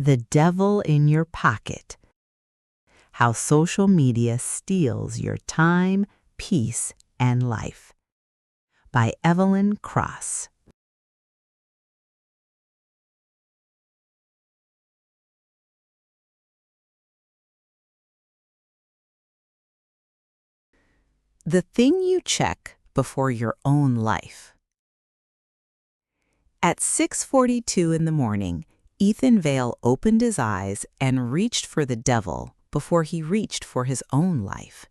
The Devil in Your Pocket: How Social Media Steals Your Time, Peace, and Life, by Evelyn Cross. The thing you check before your own life. At 6:42 in the morning, Ethan Vale opened his eyes and reached for the devil before he reached for his own life.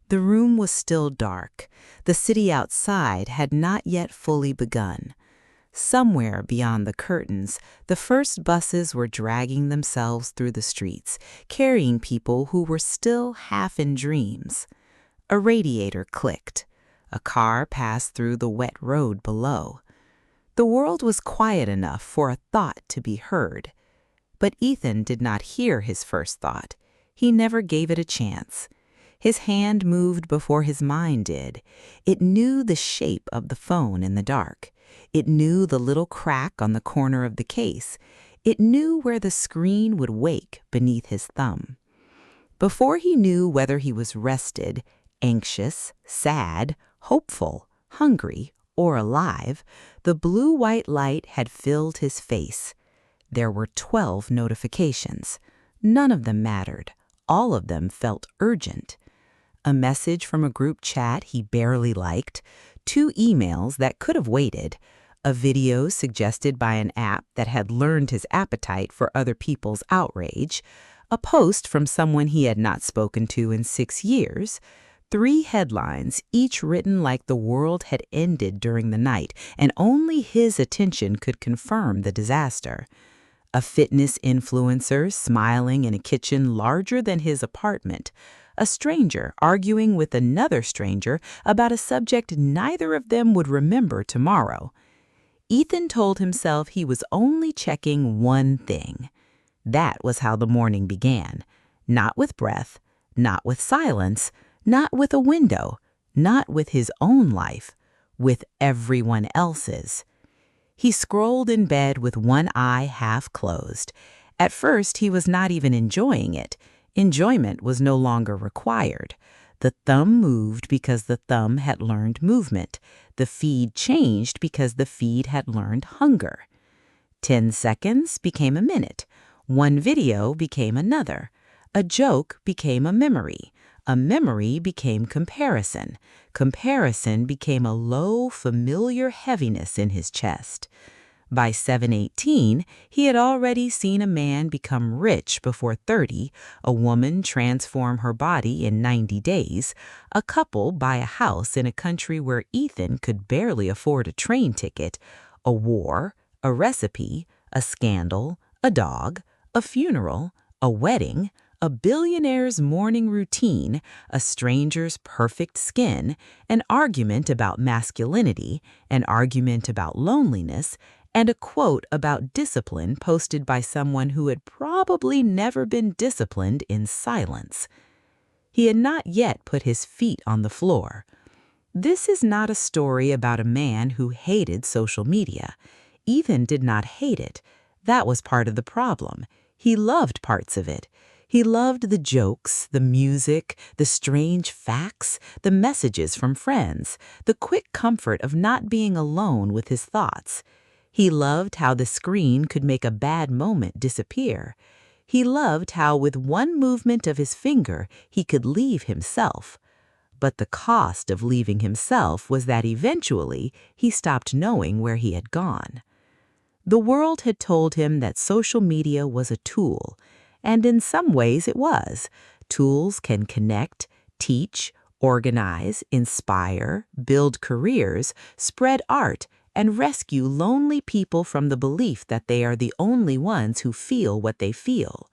The room was still dark. The city outside had not yet fully begun. Somewhere beyond the curtains, the first buses were dragging themselves through the streets, carrying people who were still half in dreams. A radiator clicked. A car passed through the wet road below. The world was quiet enough for a thought to be heard. But Ethan did not hear his first thought. He never gave it a chance. His hand moved before his mind did. It knew the shape of the phone in the dark. It knew the little crack on the corner of the case. It knew where the screen would wake beneath his thumb. Before he knew whether he was rested, anxious, sad, hopeful, hungry, or alive, the blue-white light had filled his face. There were 12 notifications. None of them mattered. All of them felt urgent. A message from a group chat he barely liked, 2 emails that could have waited, a video suggested by an app that had learned his appetite for other people's outrage, a post from someone he had not spoken to in 6 years, 3 headlines, each written like the world had ended during the night, and only his attention could confirm the disaster. A fitness influencer smiling in a kitchen larger than his apartment. A stranger arguing with another stranger about a subject neither of them would remember tomorrow. Ethan told himself he was only checking one thing. That was how the morning began. Not with breath, not with silence, not with a window, not with his own life, with everyone else's. He scrolled in bed with one eye half closed. At first, he was not even enjoying it. Enjoyment was no longer required. The thumb moved because the thumb had learned movement. The feed changed because the feed had learned hunger. 10 seconds became a minute. One video became another. A joke became a memory. A memory became comparison. Comparison became a low, familiar heaviness in his chest. By 7:18, he had already seen a man become rich before 30, a woman transform her body in 90 days, a couple buy a house in a country where Ethan could barely afford a train ticket, a war, a recipe, a scandal, a dog, a funeral, a wedding, a billionaire's morning routine, a stranger's perfect skin, an argument about masculinity, an argument about loneliness, and a quote about discipline posted by someone who had probably never been disciplined in silence. He had not yet put his feet on the floor. This is not a story about a man who hated social media. Ethan did not hate it. That was part of the problem. He loved parts of it. He loved the jokes, the music, the strange facts, the messages from friends, the quick comfort of not being alone with his thoughts. He loved how the screen could make a bad moment disappear. He loved how with one movement of his finger he could leave himself. But the cost of leaving himself was that eventually he stopped knowing where he had gone. The world had told him that social media was a tool. And in some ways it was. Tools can connect, teach, organize, inspire, build careers, spread art, and rescue lonely people from the belief that they are the only ones who feel what they feel.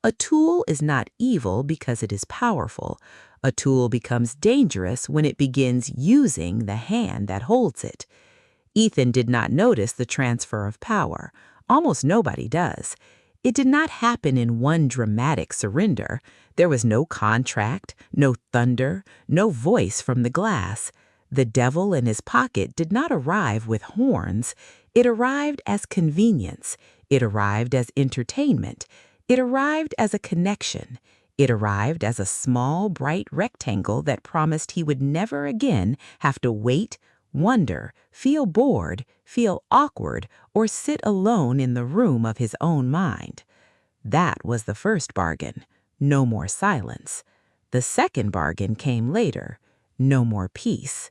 A tool is not evil because it is powerful. A tool becomes dangerous when it begins using the hand that holds it. Ethan did not notice the transfer of power. Almost nobody does. It did not happen in one dramatic surrender. There was no contract, no thunder, no voice from the glass. The devil in his pocket did not arrive with horns. It arrived as convenience. It arrived as entertainment. It arrived as a connection. It arrived as a small, bright rectangle that promised he would never again have to wait, wonder, feel bored, feel awkward, or sit alone in the room of his own mind. That was the first bargain. No more silence. The second bargain came later. No more peace.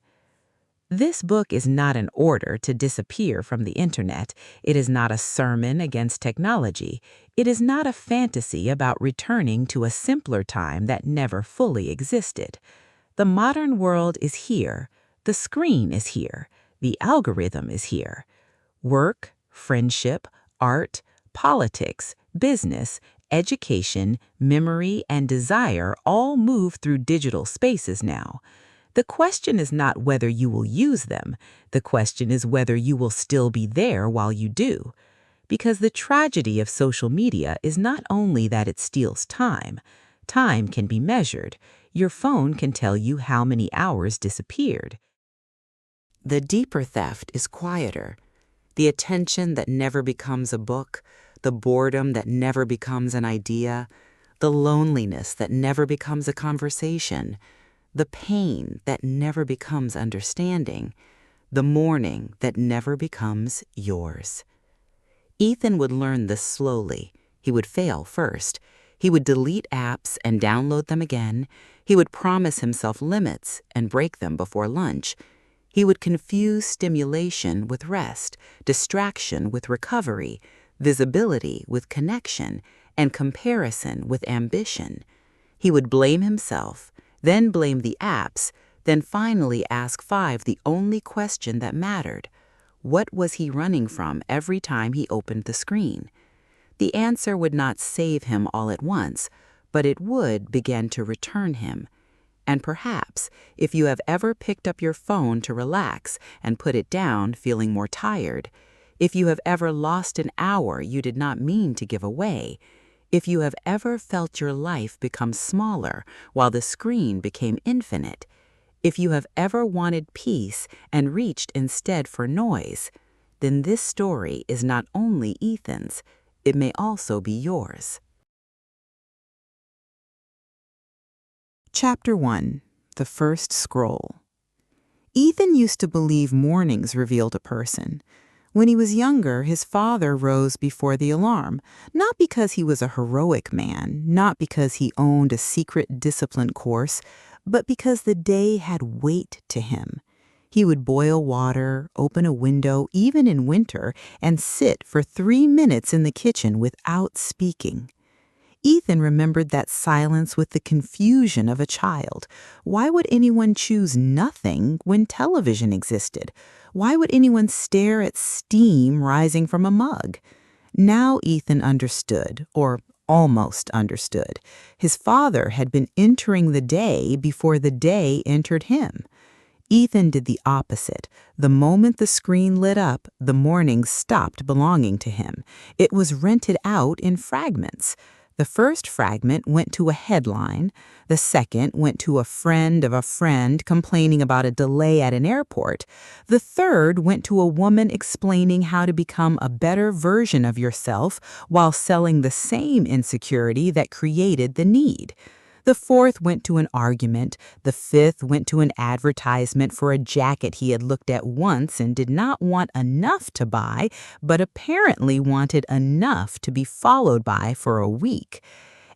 This book is not an order to disappear from the internet. It is not a sermon against technology. It is not a fantasy about returning to a simpler time that never fully existed. The modern world is here. The screen is here. The algorithm is here. Work, friendship, art, politics, business, education, memory, and desire all move through digital spaces now. The question is not whether you will use them. The question is whether you will still be there while you do. Because the tragedy of social media is not only that it steals time. Time can be measured. Your phone can tell you how many hours disappeared. The deeper theft is quieter. The attention that never becomes a book, the boredom that never becomes an idea, the loneliness that never becomes a conversation, the pain that never becomes understanding, the mourning that never becomes yours. Ethan would learn this slowly. He would fail first. He would delete apps and download them again. He would promise himself limits and break them before lunch. He would confuse stimulation with rest, distraction with recovery, visibility with connection, and comparison with ambition. He would blame himself, then blame the apps, then finally ask Five the only question that mattered. What was he running from every time he opened the screen? The answer would not save him all at once, but it would begin to return him. And perhaps, if you have ever picked up your phone to relax and put it down feeling more tired, if you have ever lost an hour you did not mean to give away, if you have ever felt your life become smaller while the screen became infinite, if you have ever wanted peace and reached instead for noise, then this story is not only Ethan's, it may also be yours. Chapter 1. The First Scroll. Ethan used to believe mornings revealed a person. When he was younger, his father rose before the alarm, not because he was a heroic man, not because he owned a secret discipline course, but because the day had weight to him. He would boil water, open a window, even in winter, and sit for 3 minutes in the kitchen without speaking. Ethan remembered that silence with the confusion of a child. Why would anyone choose nothing when television existed? Why would anyone stare at steam rising from a mug? Now Ethan understood, or almost understood. His father had been entering the day before the day entered him. Ethan did the opposite. The moment the screen lit up, the morning stopped belonging to him. It was rented out in fragments. The first fragment went to a headline. The second went to a friend of a friend complaining about a delay at an airport. The third went to a woman explaining how to become a better version of yourself while selling the same insecurity that created the need. The fourth went to an argument. The fifth went to an advertisement for a jacket he had looked at once and did not want enough to buy, but apparently wanted enough to be followed by for a week.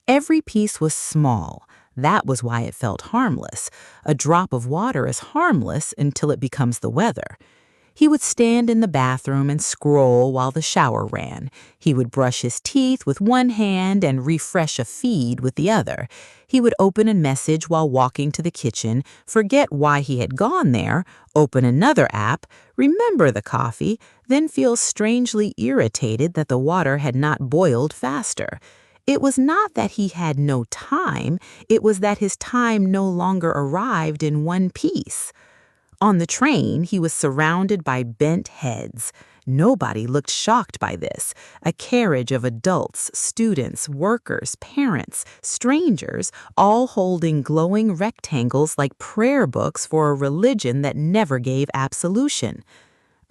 Every piece was small. That was why it felt harmless. A drop of water is harmless until it becomes the weather. He would stand in the bathroom and scroll while the shower ran. He would brush his teeth with one hand and refresh a feed with the other. He would open a message while walking to the kitchen, forget why he had gone there, open another app, remember the coffee, then feel strangely irritated that the water had not boiled faster. It was not that he had no time, it was that his time no longer arrived in one piece. On the train, he was surrounded by bent heads. Nobody looked shocked by this. A carriage of adults, students, workers, parents, strangers, all holding glowing rectangles like prayer books for a religion that never gave absolution.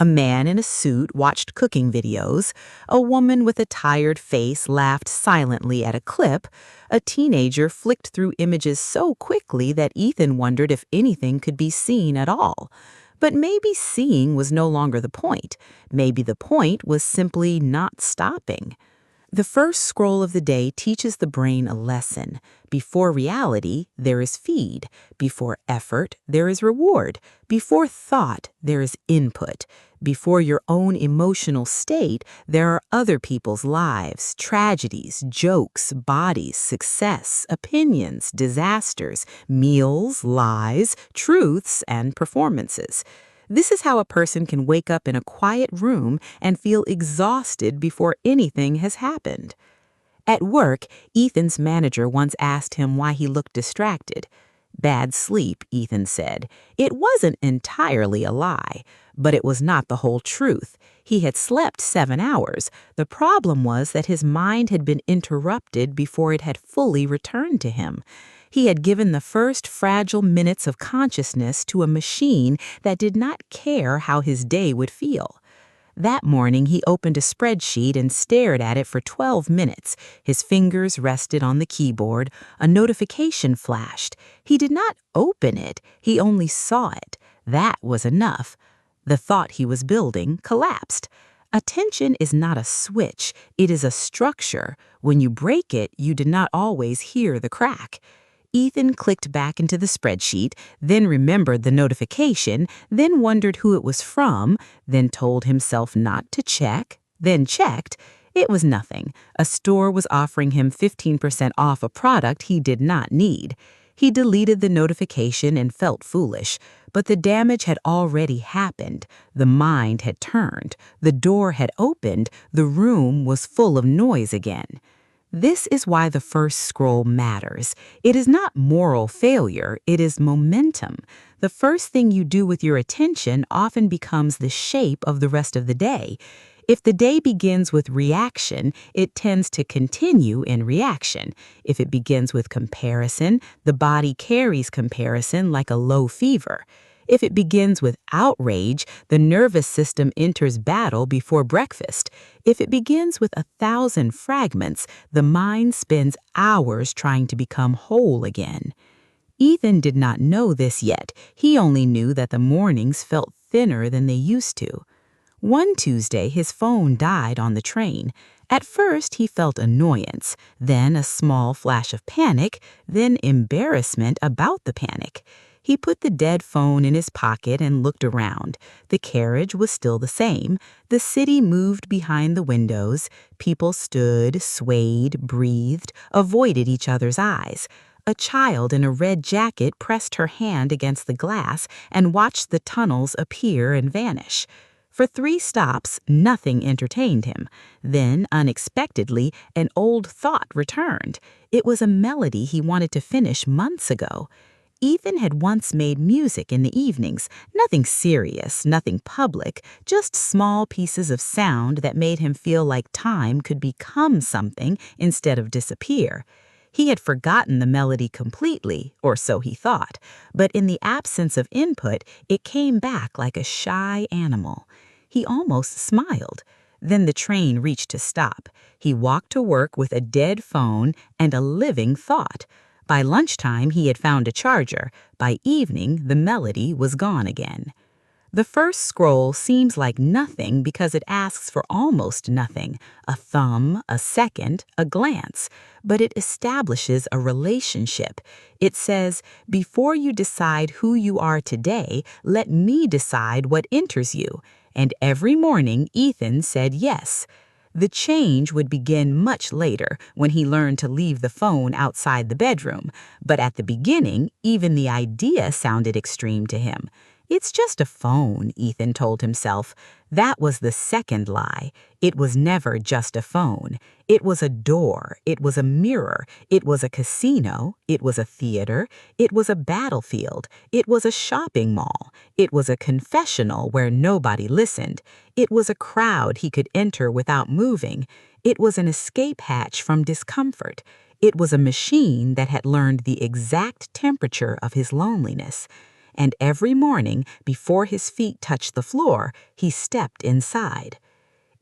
A man in a suit watched cooking videos. A woman with a tired face laughed silently at a clip. A teenager flicked through images so quickly that Ethan wondered if anything could be seen at all. But maybe seeing was no longer the point. Maybe the point was simply not stopping. The first scroll of the day teaches the brain a lesson. Before reality, there is feed. Before effort, there is reward. Before thought, there is input. Before your own emotional state, there are other people's lives, tragedies, jokes, bodies, success, opinions, disasters, meals, lies, truths, and performances. This is how a person can wake up in a quiet room and feel exhausted before anything has happened. At work, Ethan's manager once asked him why he looked distracted. Bad sleep, Ethan said. It wasn't entirely a lie, but it was not the whole truth. He had slept 7 hours. The problem was that his mind had been interrupted before it had fully returned to him. He had given the first fragile minutes of consciousness to a machine that did not care how his day would feel. That morning, he opened a spreadsheet and stared at it for 12 minutes. His fingers rested on the keyboard. A notification flashed. He did not open it. He only saw it. That was enough. The thought he was building collapsed. Attention is not a switch. It is a structure. When you break it, you do not always hear the crack. Ethan clicked back into the spreadsheet, then remembered the notification, then wondered who it was from, then told himself not to check, then checked. It was nothing. A store was offering him 15% off a product he did not need. He deleted the notification and felt foolish, but the damage had already happened. The mind had turned. The door had opened. The room was full of noise again. This is why the first scroll matters. It is not moral failure, it is momentum. The first thing you do with your attention often becomes the shape of the rest of the day. If the day begins with reaction, it tends to continue in reaction. If it begins with comparison, the body carries comparison like a low fever. If it begins with outrage, the nervous system enters battle before breakfast. If it begins with 1,000 fragments, the mind spends hours trying to become whole again. Ethan did not know this yet. He only knew that the mornings felt thinner than they used to. One Tuesday, his phone died on the train. At first, he felt annoyance, then a small flash of panic, then embarrassment about the panic. He put the dead phone in his pocket and looked around. The carriage was still the same. The city moved behind the windows. People stood, swayed, breathed, avoided each other's eyes. A child in a red jacket pressed her hand against the glass and watched the tunnels appear and vanish. For 3 stops, nothing entertained him. Then, unexpectedly, an old thought returned. It was a melody he wanted to finish months ago. Ethan had once made music in the evenings, nothing serious, nothing public, just small pieces of sound that made him feel like time could become something instead of disappear. He had forgotten the melody completely, or so he thought, but in the absence of input, it came back like a shy animal. He almost smiled. Then the train reached a stop. He walked to work with a dead phone and a living thought. By lunchtime, he had found a charger. By evening, the melody was gone again. The first scroll seems like nothing because it asks for almost nothing, a thumb, a second, a glance, but it establishes a relationship. It says, before you decide who you are today, let me decide what enters you. And every morning, Ethan said yes. The change would begin much later when he learned to leave the phone outside the bedroom, but at the beginning, even the idea sounded extreme to him. It's just a phone, Ethan told himself. That was the second lie. It was never just a phone. It was a door. It was a mirror. It was a casino. It was a theater. It was a battlefield. It was a shopping mall. It was a confessional where nobody listened. It was a crowd he could enter without moving. It was an escape hatch from discomfort. It was a machine that had learned the exact temperature of his loneliness. and every morning, before his feet touched the floor, he stepped inside.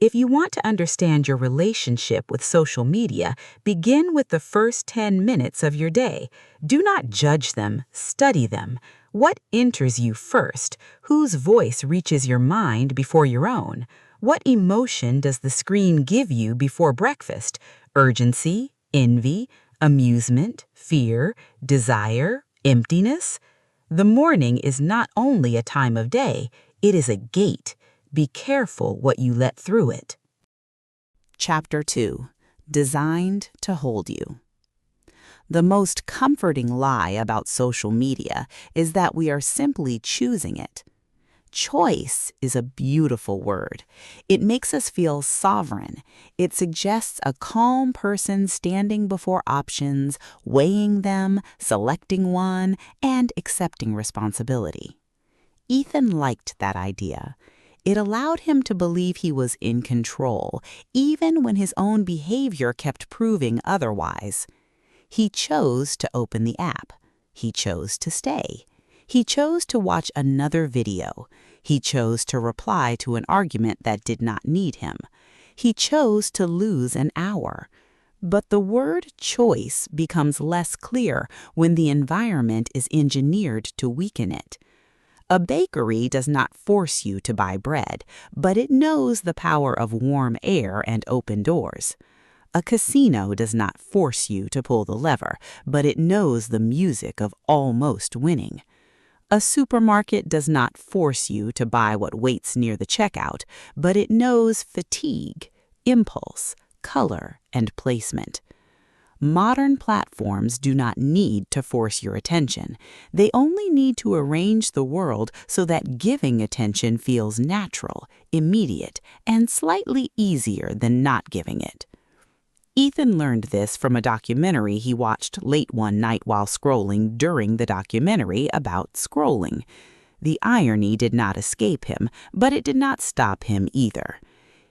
If you want to understand your relationship with social media, begin with the first 10 minutes of your day. Do not judge them, study them. What enters you first? Whose voice reaches your mind before your own? What emotion does the screen give you before breakfast? Urgency, envy, amusement, fear, desire, emptiness? The morning is not only a time of day, it is a gate. Be careful what you let through it. Chapter 2. Designed to Hold You. The most comforting lie about social media is that we are simply choosing it. Choice is a beautiful word. It makes us feel sovereign. It suggests a calm person standing before options, weighing them, selecting one, and accepting responsibility. Ethan liked that idea. It allowed him to believe he was in control, even when his own behavior kept proving otherwise. He chose to open the app. He chose to stay. He chose to watch another video. He chose to reply to an argument that did not need him. He chose to lose an hour. But the word choice becomes less clear when the environment is engineered to weaken it. A bakery does not force you to buy bread, but it knows the power of warm air and open doors. A casino does not force you to pull the lever, but it knows the music of almost winning. A supermarket does not force you to buy what waits near the checkout, but it knows fatigue, impulse, color, and placement. Modern platforms do not need to force your attention. They only need to arrange the world so that giving attention feels natural, immediate, and slightly easier than not giving it. Ethan learned this from a documentary he watched late one night while scrolling during the documentary about scrolling. The irony did not escape him, but it did not stop him either.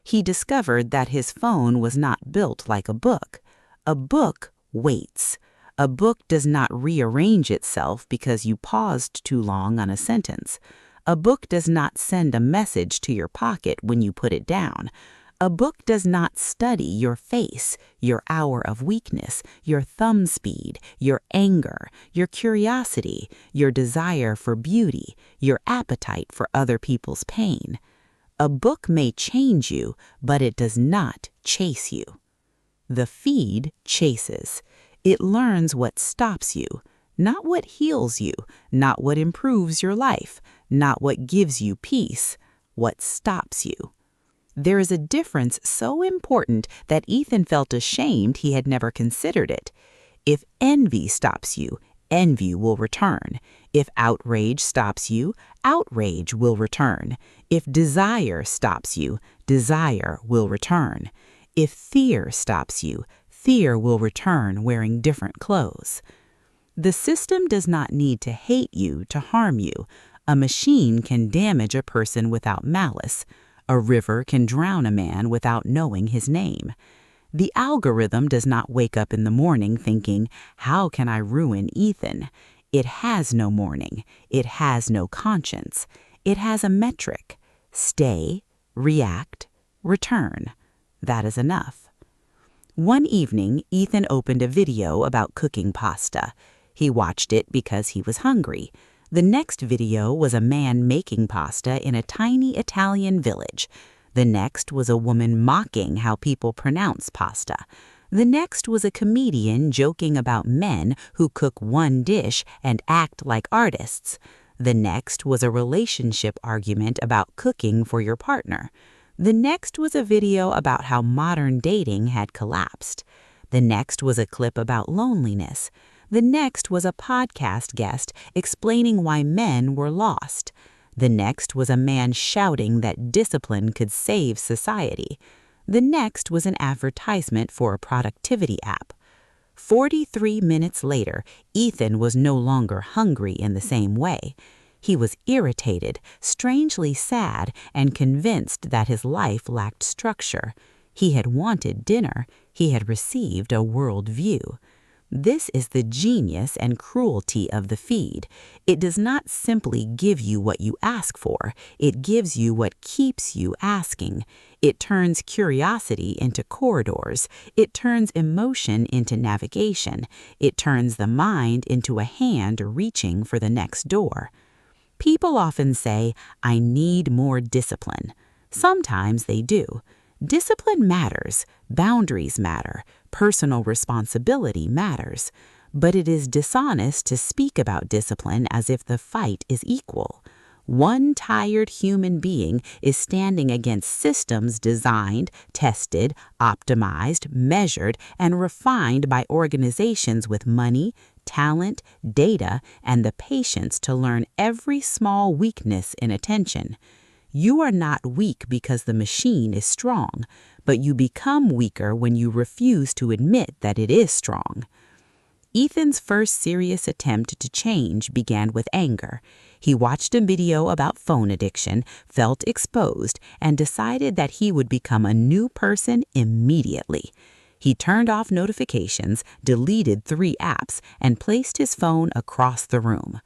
He discovered that his phone was not built like a book. A book waits. A book does not rearrange itself because you paused too long on a sentence. A book does not send a message to your pocket when you put it down. A book does not study your face, your hour of weakness, your thumb speed, your anger, your curiosity, your desire for beauty, your appetite for other people's pain. A book may change you, but it does not chase you. The feed chases. It learns what stops you, not what heals you, not what improves your life, not what gives you peace, what stops you. There is a difference so important that Ethan felt ashamed he had never considered it. If envy stops you, envy will return. If outrage stops you, outrage will return. If desire stops you, desire will return. If fear stops you, fear will return wearing different clothes. The system does not need to hate you to harm you. A machine can damage a person without malice. A river can drown a man without knowing his name. The algorithm does not wake up in the morning thinking, "How can I ruin Ethan?" It has no morning. It has no conscience. It has a metric. Stay, react, return. That is enough. One evening, Ethan opened a video about cooking pasta. He watched it because he was hungry. The next video was a man making pasta in a tiny Italian village. The next was a woman mocking how people pronounce pasta. The next was a comedian joking about men who cook one dish and act like artists. The next was a relationship argument about cooking for your partner. The next was a video about how modern dating had collapsed. The next was a clip about loneliness. The next was a podcast guest explaining why men were lost. The next was a man shouting that discipline could save society. The next was an advertisement for a productivity app. 43 minutes later, Ethan was no longer hungry in the same way. He was irritated, strangely sad, and convinced that his life lacked structure. He had wanted dinner. He had received a world view. This is the genius and cruelty of the feed. It does not simply give you what you ask for, it gives you what keeps you asking. It turns curiosity into corridors. It turns emotion into navigation. It turns the mind into a hand reaching for the next door. People often say, "I need more discipline." Sometimes they do. Discipline matters, boundaries matter, personal responsibility matters, but it is dishonest to speak about discipline as if the fight is equal. One tired human being is standing against systems designed, tested, optimized, measured, and refined by organizations with money, talent, data, and the patience to learn every small weakness in attention. You are not weak because the machine is strong, but you become weaker when you refuse to admit that it is strong. Ethan's first serious attempt to change began with anger. He watched a video about phone addiction, felt exposed, and decided that he would become a new person immediately. He turned off notifications, deleted 3 apps, and placed his phone across the room.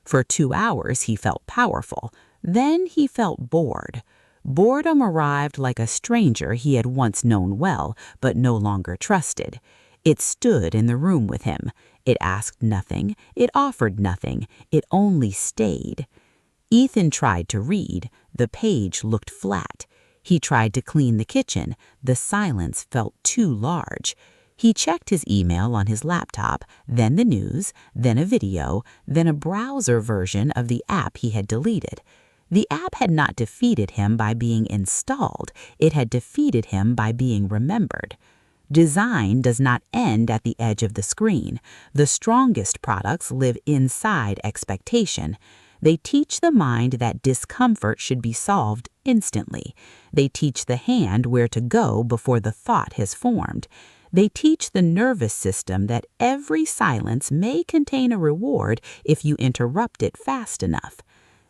For 2 hours, he felt powerful. Then he felt bored. Boredom arrived like a stranger he had once known well, but no longer trusted. It stood in the room with him. It asked nothing. It offered nothing. It only stayed. Ethan tried to read. The page looked flat. He tried to clean the kitchen. The silence felt too large. He checked his email on his laptop, then the news, then a video, then a browser version of the app he had deleted. The app had not defeated him by being installed. It had defeated him by being remembered. Design does not end at the edge of the screen. The strongest products live inside expectation. They teach the mind that discomfort should be solved instantly. They teach the hand where to go before the thought has formed. They teach the nervous system that every silence may contain a reward if you interrupt it fast enough.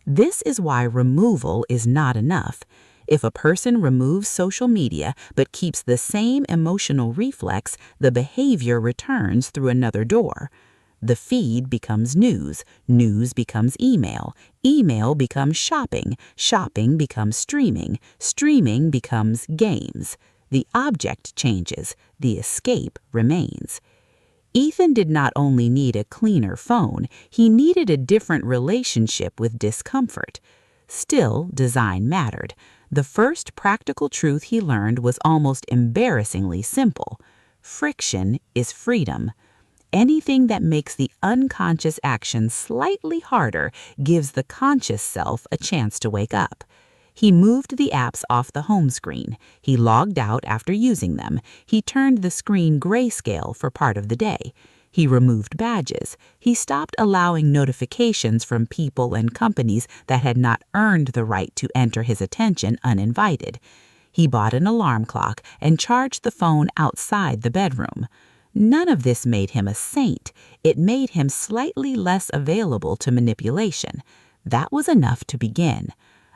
This is why removal is not enough. If a person removes social media but keeps the same emotional reflex, the behavior returns through another door. The feed becomes news, news becomes email, email becomes shopping, shopping becomes streaming, streaming becomes games. The object changes, the escape remains. Ethan did not only need a cleaner phone, he needed a different relationship with discomfort. Still, design mattered. The first practical truth he learned was almost embarrassingly simple. Friction is freedom. Anything that makes the unconscious action slightly harder gives the conscious self a chance to wake up. He moved the apps off the home screen. He logged out after using them. He turned the screen grayscale for part of the day. He removed badges. He stopped allowing notifications from people and companies that had not earned the right to enter his attention uninvited. He bought an alarm clock and charged the phone outside the bedroom. None of this made him a saint. It made him slightly less available to manipulation. That was enough to begin.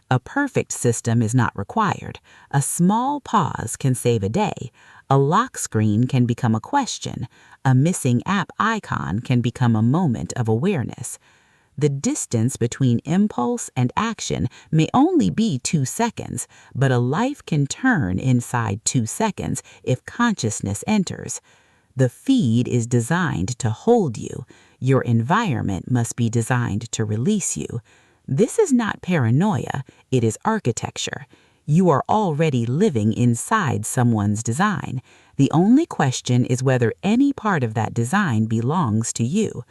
A perfect system is not required. A small pause can save a day. A lock screen can become a question. A missing app icon can become a moment of awareness. The distance between impulse and action may only be 2 seconds, but a life can turn inside 2 seconds if consciousness enters. The feed is designed to hold you. Your environment must be designed to release you. This is not paranoia, it is architecture. You are already living inside someone's design. The only question is whether any part of that design belongs to you.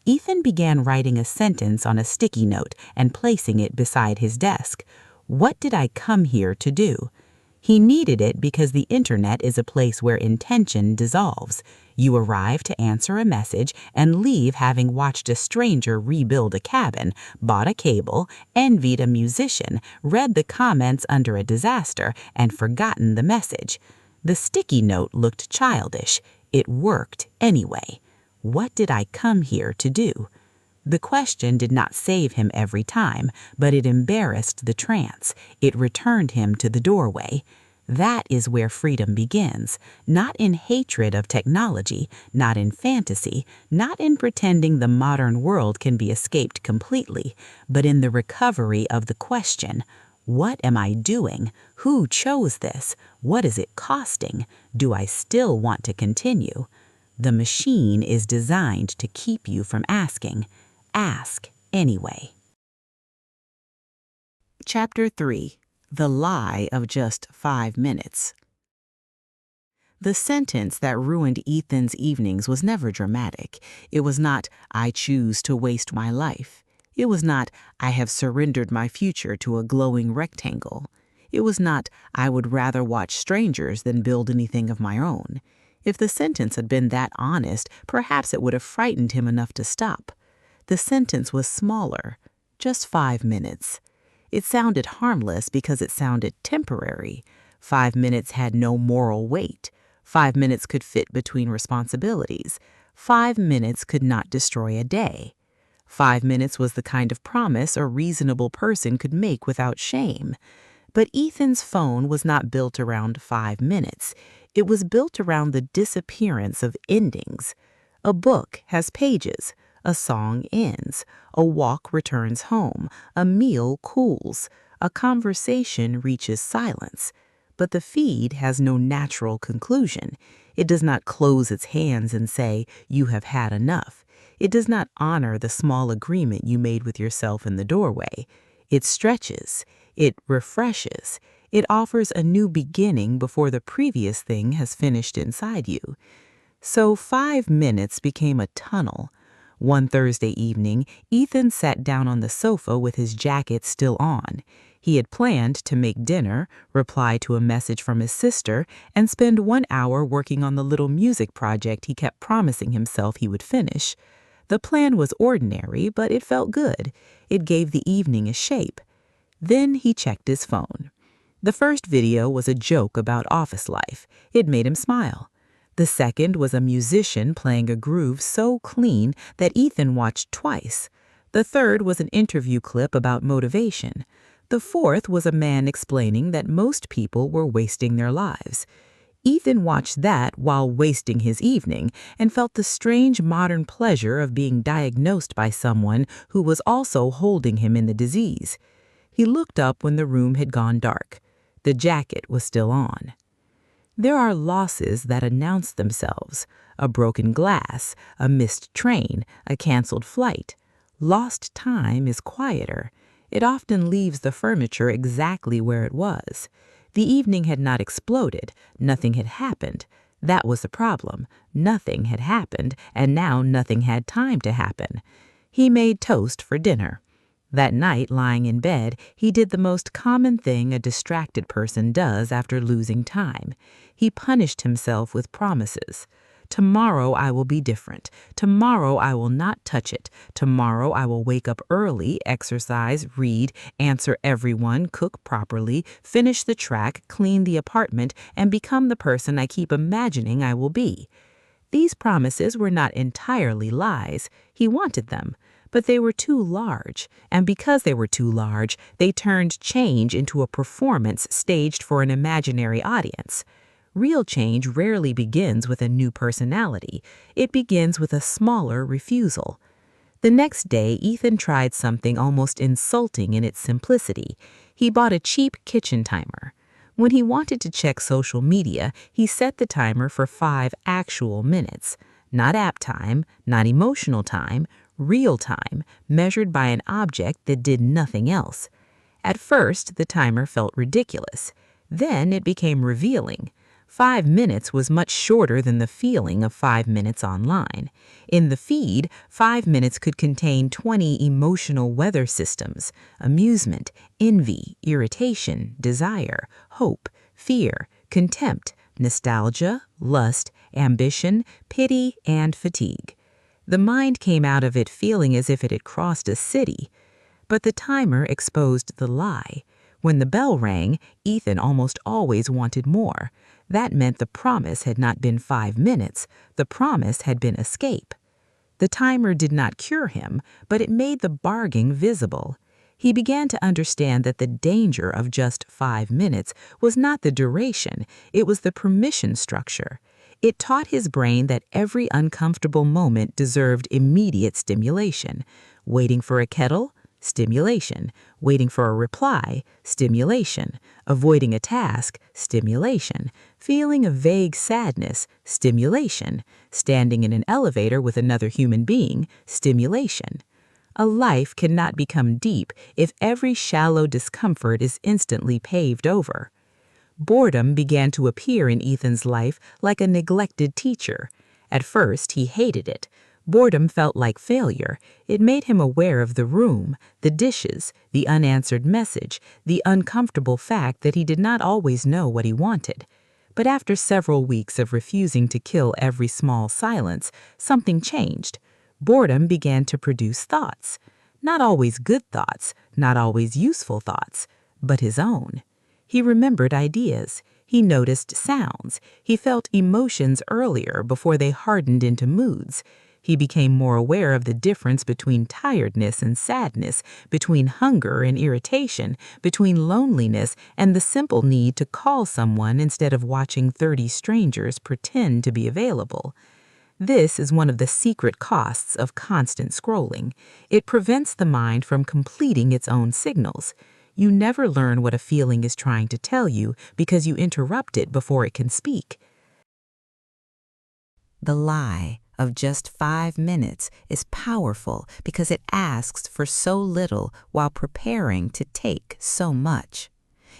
Ethan began writing a sentence on a sticky note and placing it beside his desk. What did I come here to do? He needed it because the internet is a place where intention dissolves. You arrive to answer a message and leave having watched a stranger rebuild a cabin, bought a cable, envied a musician, read the comments under a disaster, and forgotten the message. The sticky note looked childish. It worked anyway. What did I come here to do? The question did not save him every time, but it embarrassed the trance. It returned him to the doorway. That is where freedom begins, not in hatred of technology, not in fantasy, not in pretending the modern world can be escaped completely, but in the recovery of the question, what am I doing? Who chose this? What is it costing? Do I still want to continue? The machine is designed to keep you from asking. Ask anyway. Chapter 3. The Lie of Just 5 Minutes. The sentence that ruined Ethan's evenings was never dramatic. It was not, "I choose to waste my life." It was not, "I have surrendered my future to a glowing rectangle." It was not, "I would rather watch strangers than build anything of my own." If the sentence had been that honest, perhaps it would have frightened him enough to stop. The sentence was smaller, just 5 minutes. It sounded harmless because it sounded temporary. 5 minutes had no moral weight. 5 minutes could fit between responsibilities. 5 minutes could not destroy a day. 5 minutes was the kind of promise a reasonable person could make without shame. But Ethan's phone was not built around 5 minutes. It was built around the disappearance of endings. A book has pages. A song ends. A walk returns home. A meal cools. A conversation reaches silence. But the feed has no natural conclusion. It does not close its hands and say, "You have had enough." It does not honor the small agreement you made with yourself in the doorway. It stretches. It refreshes. It offers a new beginning before the previous thing has finished inside you. So 5 minutes became a tunnel. One Thursday evening, Ethan sat down on the sofa with his jacket still on. He had planned to make dinner, reply to a message from his sister, and spend 1 hour working on the little music project he kept promising himself he would finish. The plan was ordinary, but it felt good. It gave the evening a shape. Then he checked his phone. The first video was a joke about office life. It made him smile. The second was a musician playing a groove so clean that Ethan watched twice. The third was an interview clip about motivation. The fourth was a man explaining that most people were wasting their lives. Ethan watched that while wasting his evening and felt the strange modern pleasure of being diagnosed by someone who was also holding him in the disease. He looked up when the room had gone dark. The jacket was still on. There are losses that announce themselves: a broken glass, a missed train, a canceled flight. Lost time is quieter. It often leaves the furniture exactly where it was. The evening had not exploded. Nothing had happened. That was the problem. Nothing had happened, and now nothing had time to happen. He made toast for dinner. That night, lying in bed, he did the most common thing a distracted person does after losing time. He punished himself with promises. Tomorrow I will be different. Tomorrow I will not touch it. Tomorrow I will wake up early, exercise, read, answer everyone, cook properly, finish the track, clean the apartment, and become the person I keep imagining I will be. These promises were not entirely lies. He wanted them. But they were too large, and because they were too large, they turned change into a performance staged for an imaginary audience. Real change rarely begins with a new personality. It begins with a smaller refusal. The next day, Ethan tried something almost insulting in its simplicity. He bought a cheap kitchen timer. When he wanted to check social media, he set the timer for 5 actual minutes. Not app time, not emotional time, real time, measured by an object that did nothing else. At first, the timer felt ridiculous. Then it became revealing. 5 minutes was much shorter than the feeling of 5 minutes online. In the feed, 5 minutes could contain 20 emotional weather systems: amusement, envy, irritation, desire, hope, fear, contempt, nostalgia, lust, ambition, pity, and fatigue. The mind came out of it feeling as if it had crossed a city. But the timer exposed the lie. When the bell rang, Ethan almost always wanted more. That meant the promise had not been 5 minutes. The promise had been escape. The timer did not cure him, but it made the bargain visible. He began to understand that the danger of just 5 minutes was not the duration, it was the permission structure. It taught his brain that every uncomfortable moment deserved immediate stimulation. Waiting for a kettle? Stimulation. Waiting for a reply? Stimulation. Avoiding a task? Stimulation. Feeling a vague sadness? Stimulation. Standing in an elevator with another human being? Stimulation. A life cannot become deep if every shallow discomfort is instantly paved over. Boredom began to appear in Ethan's life like a neglected teacher. At first, he hated it. Boredom felt like failure. It made him aware of the room, the dishes, the unanswered message, the uncomfortable fact that he did not always know what he wanted. But after several weeks of refusing to kill every small silence, something changed. Boredom began to produce thoughts. Not always good thoughts, not always useful thoughts, but his own. He remembered ideas. He noticed sounds. He felt emotions earlier before they hardened into moods. He became more aware of the difference between tiredness and sadness, between hunger and irritation, between loneliness and the simple need to call someone instead of watching 30 strangers pretend to be available. This is one of the secret costs of constant scrolling. It prevents the mind from completing its own signals. You never learn what a feeling is trying to tell you because you interrupt it before it can speak. The lie of just 5 minutes is powerful because it asks for so little while preparing to take so much.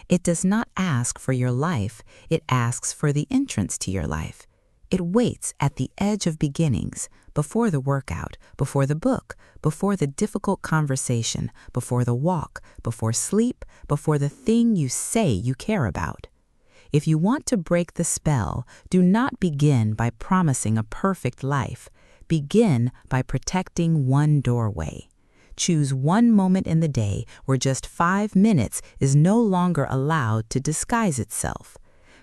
It does not ask for your life, it asks for the entrance to your life. It waits at the edge of beginnings, before the workout, before the book, before the difficult conversation, before the walk, before sleep, before the thing you say you care about. If you want to break the spell, do not begin by promising a perfect life. Begin by protecting one doorway. Choose one moment in the day where just 5 minutes is no longer allowed to disguise itself.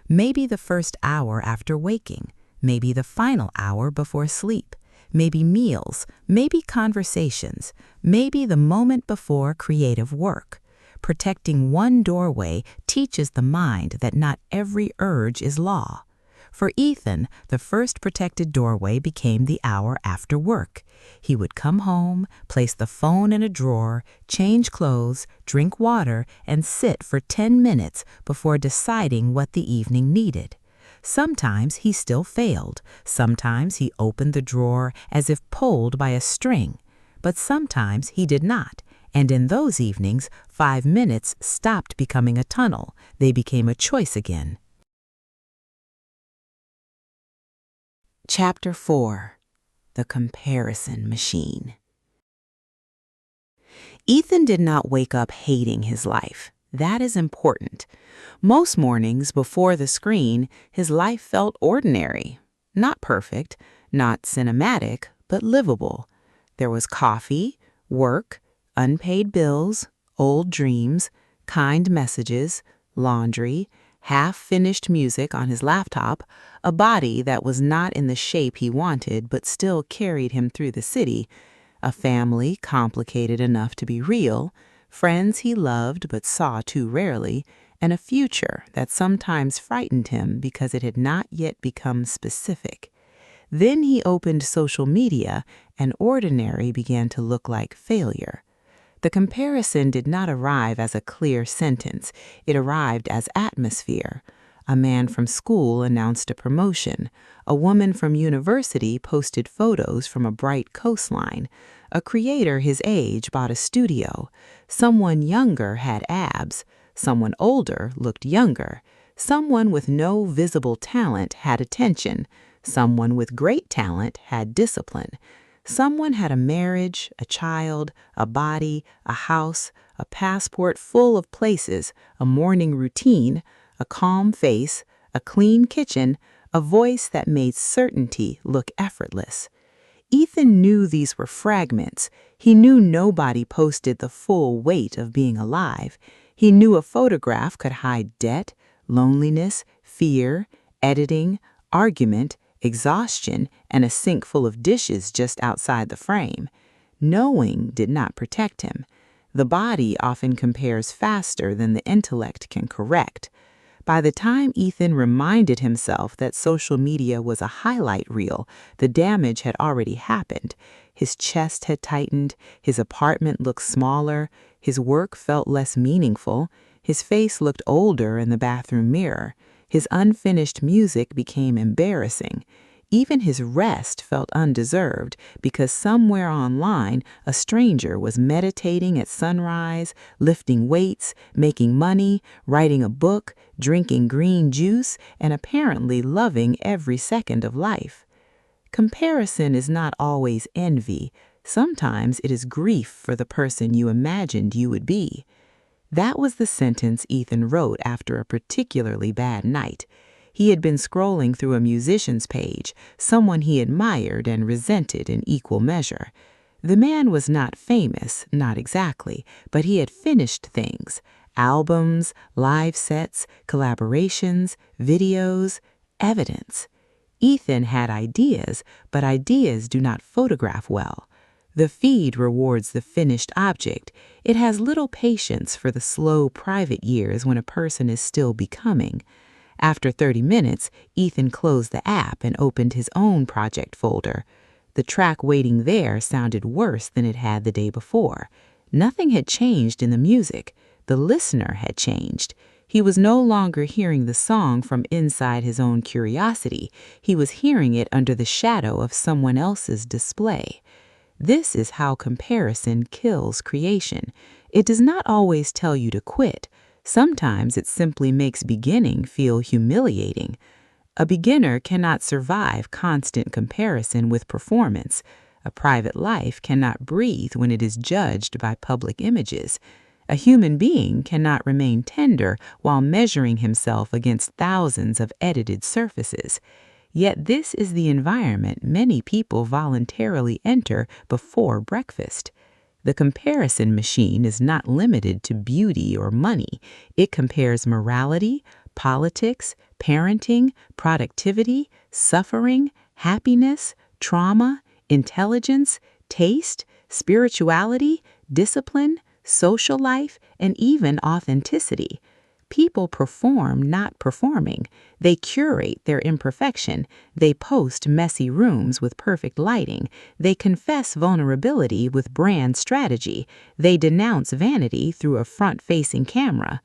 Maybe the first hour after waking, maybe the final hour before sleep, maybe meals, maybe conversations, maybe the moment before creative work. Protecting one doorway teaches the mind that not every urge is law. For Ethan, the first protected doorway became the hour after work. He would come home, place the phone in a drawer, change clothes, drink water, and sit for 10 minutes before deciding what the evening needed. Sometimes he still failed. Sometimes he opened the drawer as if pulled by a string. But sometimes he did not. And in those evenings, 5 minutes stopped becoming a tunnel. They became a choice again. Chapter 4. The Comparison Machine. Ethan did not wake up hating his life. That is important. Most mornings before the screen, his life felt ordinary. Not perfect, not cinematic, but livable. There was coffee, work, unpaid bills, old dreams, kind messages, laundry, half-finished music on his laptop, a body that was not in the shape he wanted but still carried him through the city, a family complicated enough to be real, friends he loved but saw too rarely, and a future that sometimes frightened him because it had not yet become specific. Then he opened social media, and ordinary began to look like failure. The comparison did not arrive as a clear sentence. It arrived as atmosphere. A man from school announced a promotion. A woman from university posted photos from a bright coastline. A creator his age bought a studio. Someone younger had abs. Someone older looked younger. Someone with no visible talent had attention. Someone with great talent had discipline. Someone had a marriage, a child, a body, a house, a passport full of places, a morning routine, a calm face, a clean kitchen, a voice that made certainty look effortless. Ethan knew these were fragments. He knew nobody posted the full weight of being alive. He knew a photograph could hide debt, loneliness, fear, editing, argument, exhaustion, and a sink full of dishes just outside the frame. Knowing did not protect him. The body often compares faster than the intellect can correct. By the time Ethan reminded himself that social media was a highlight reel, the damage had already happened. His chest had tightened, his apartment looked smaller, his work felt less meaningful, his face looked older in the bathroom mirror, his unfinished music became embarrassing. Even his rest felt undeserved because somewhere online a stranger was meditating at sunrise, lifting weights, making money, writing a book, drinking green juice, and apparently loving every second of life. Comparison is not always envy. Sometimes it is grief for the person you imagined you would be. That was the sentence Ethan wrote after a particularly bad night. He had been scrolling through a musician's page, someone he admired and resented in equal measure. The man was not famous, not exactly, but he had finished things: albums, live sets, collaborations, videos, evidence. Ethan had ideas, but ideas do not photograph well. The feed rewards the finished object. It has little patience for the slow private years when a person is still becoming. After 30 minutes, Ethan closed the app and opened his own project folder. The track waiting there sounded worse than it had the day before. Nothing had changed in the music. The listener had changed. He was no longer hearing the song from inside his own curiosity. He was hearing it under the shadow of someone else's display. This is how comparison kills creation. It does not always tell you to quit. Sometimes it simply makes beginning feel humiliating. A beginner cannot survive constant comparison with performance. A private life cannot breathe when it is judged by public images. A human being cannot remain tender while measuring himself against thousands of edited surfaces. Yet this is the environment many people voluntarily enter before breakfast. The comparison machine is not limited to beauty or money. It compares morality, politics, parenting, productivity, suffering, happiness, trauma, intelligence, taste, spirituality, discipline, social life, and even authenticity. People perform not performing. They curate their imperfection. They post messy rooms with perfect lighting. They confess vulnerability with brand strategy. They denounce vanity through a front-facing camera.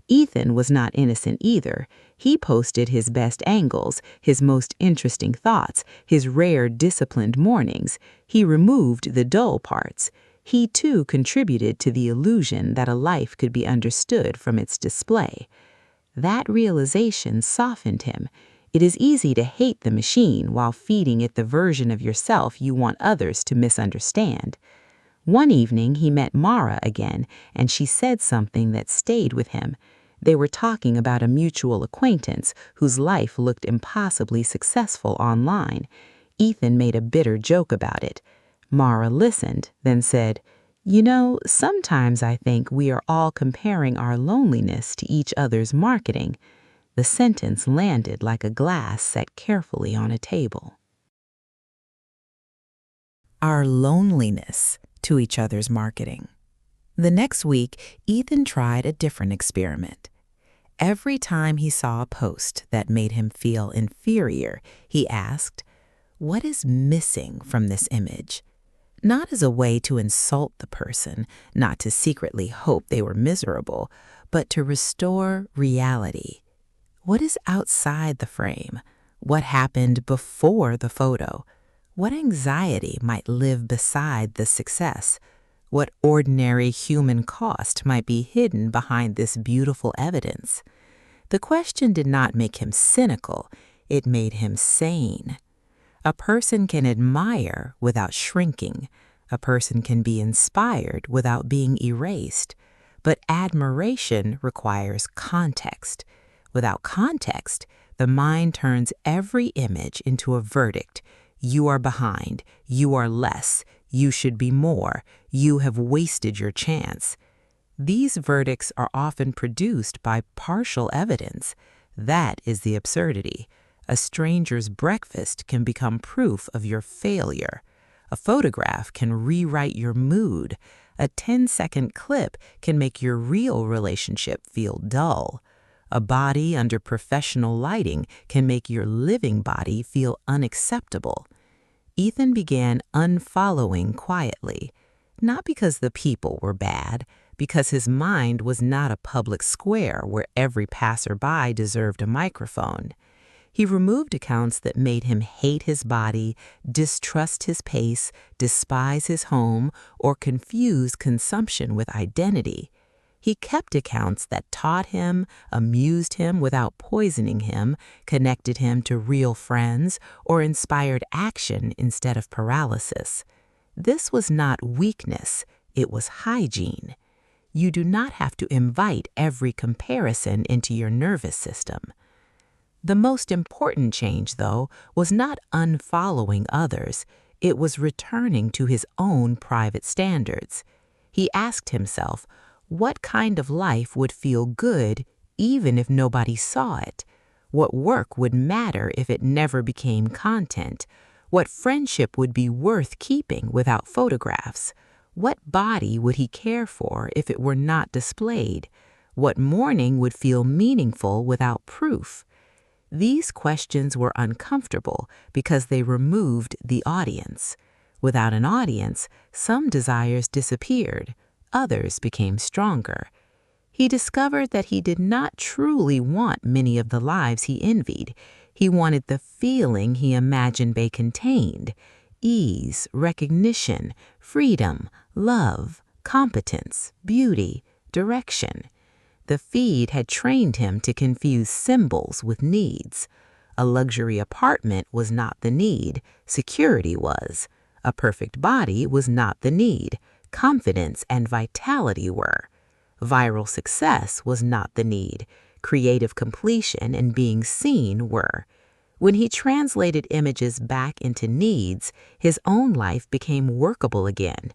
Ethan was not innocent either. He posted his best angles, his most interesting thoughts, his rare disciplined mornings. He removed the dull parts. He too contributed to the illusion that a life could be understood from its display. That realization softened him. It is easy to hate the machine while feeding it the version of yourself you want others to misunderstand. One evening he met Mara again, and she said something that stayed with him. They were talking about a mutual acquaintance whose life looked impossibly successful online. Ethan made a bitter joke about it. Mara listened, then said, "You know, sometimes I think we are all comparing our loneliness to each other's marketing." The sentence landed like a glass set carefully on a table. Our loneliness to each other's marketing. The next week, Ethan tried a different experiment. Every time he saw a post that made him feel inferior, he asked, "What is missing from this image?" Not as a way to insult the person, not to secretly hope they were miserable, but to restore reality. What is outside the frame? What happened before the photo? What anxiety might live beside the success? What ordinary human cost might be hidden behind this beautiful evidence? The question did not make him cynical, it made him sane. A person can admire without shrinking. A person can be inspired without being erased. But admiration requires context. Without context, the mind turns every image into a verdict. You are behind. You are less. You should be more. You have wasted your chance. These verdicts are often produced by partial evidence. That is the absurdity. A stranger's breakfast can become proof of your failure. A photograph can rewrite your mood. A 10-second clip can make your real relationship feel dull. A body under professional lighting can make your living body feel unacceptable. Ethan began unfollowing quietly, not because the people were bad, because his mind was not a public square where every passerby deserved a microphone. He removed accounts that made him hate his body, distrust his pace, despise his home, or confuse consumption with identity. He kept accounts that taught him, amused him without poisoning him, connected him to real friends, or inspired action instead of paralysis. This was not weakness, it was hygiene. You do not have to invite every comparison into your nervous system. The most important change, though, was not unfollowing others. It was returning to his own private standards. He asked himself, what kind of life would feel good even if nobody saw it? What work would matter if it never became content? What friendship would be worth keeping without photographs? What body would he care for if it were not displayed? What morning would feel meaningful without proof? These questions were uncomfortable because they removed the audience. Without an audience, some desires disappeared, others became stronger. He discovered that he did not truly want many of the lives he envied. He wanted the feeling he imagined they contained: ease, recognition, freedom, love, competence, beauty, direction. The feed had trained him to confuse symbols with needs. A luxury apartment was not the need, security was. A perfect body was not the need, confidence and vitality were. Viral success was not the need, creative completion and being seen were. When he translated images back into needs, his own life became workable again.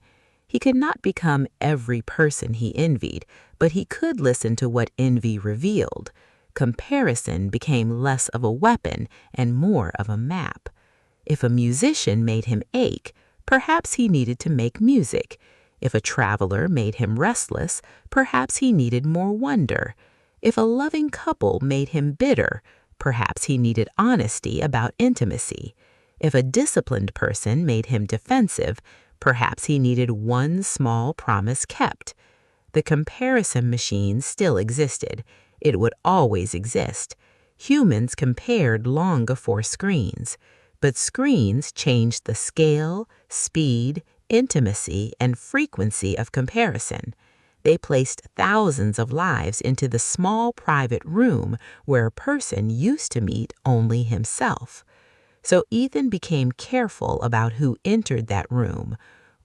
He could not become every person he envied, but he could listen to what envy revealed. Comparison became less of a weapon and more of a map. If a musician made him ache, perhaps he needed to make music. If a traveler made him restless, perhaps he needed more wonder. If a loving couple made him bitter, perhaps he needed honesty about intimacy. If a disciplined person made him defensive, perhaps he needed one small promise kept. The comparison machine still existed. It would always exist. Humans compared long before screens, but screens changed the scale, speed, intimacy, and frequency of comparison. They placed thousands of lives into the small private room where a person used to meet only himself. So Ethan became careful about who entered that room.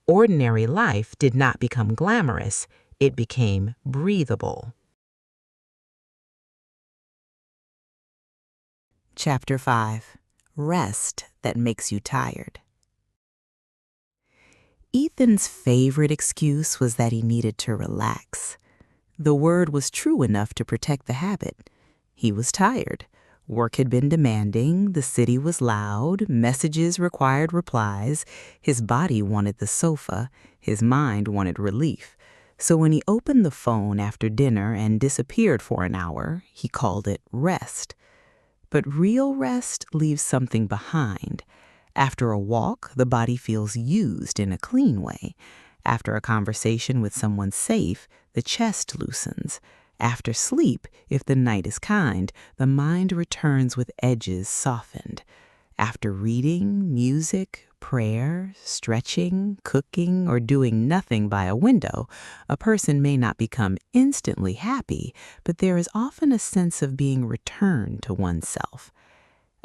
Ordinary life did not become glamorous, it became breathable. Chapter 5. Rest that makes you tired. Ethan's favorite excuse was that he needed to relax. The word was true enough to protect the habit. He was tired. Work had been demanding, the city was loud, messages required replies, his body wanted the sofa, his mind wanted relief. So when he opened the phone after dinner and disappeared for an hour, he called it rest. But real rest leaves something behind. After a walk, the body feels used in a clean way. After a conversation with someone safe, the chest loosens. After sleep, if the night is kind, the mind returns with edges softened. After reading, music, prayer, stretching, cooking, or doing nothing by a window, a person may not become instantly happy, but there is often a sense of being returned to oneself.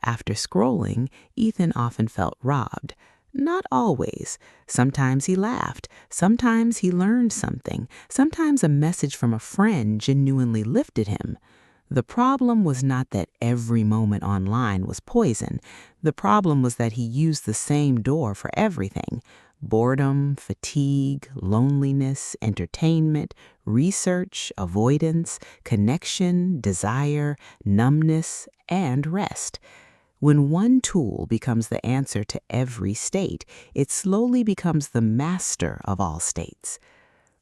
After scrolling, Ethan often felt robbed. Not always. Sometimes he laughed. Sometimes he learned something. Sometimes a message from a friend genuinely lifted him. The problem was not that every moment online was poison. The problem was that he used the same door for everything: boredom, fatigue, loneliness, entertainment, research, avoidance, connection, desire, numbness, and rest. When one tool becomes the answer to every state, it slowly becomes the master of all states.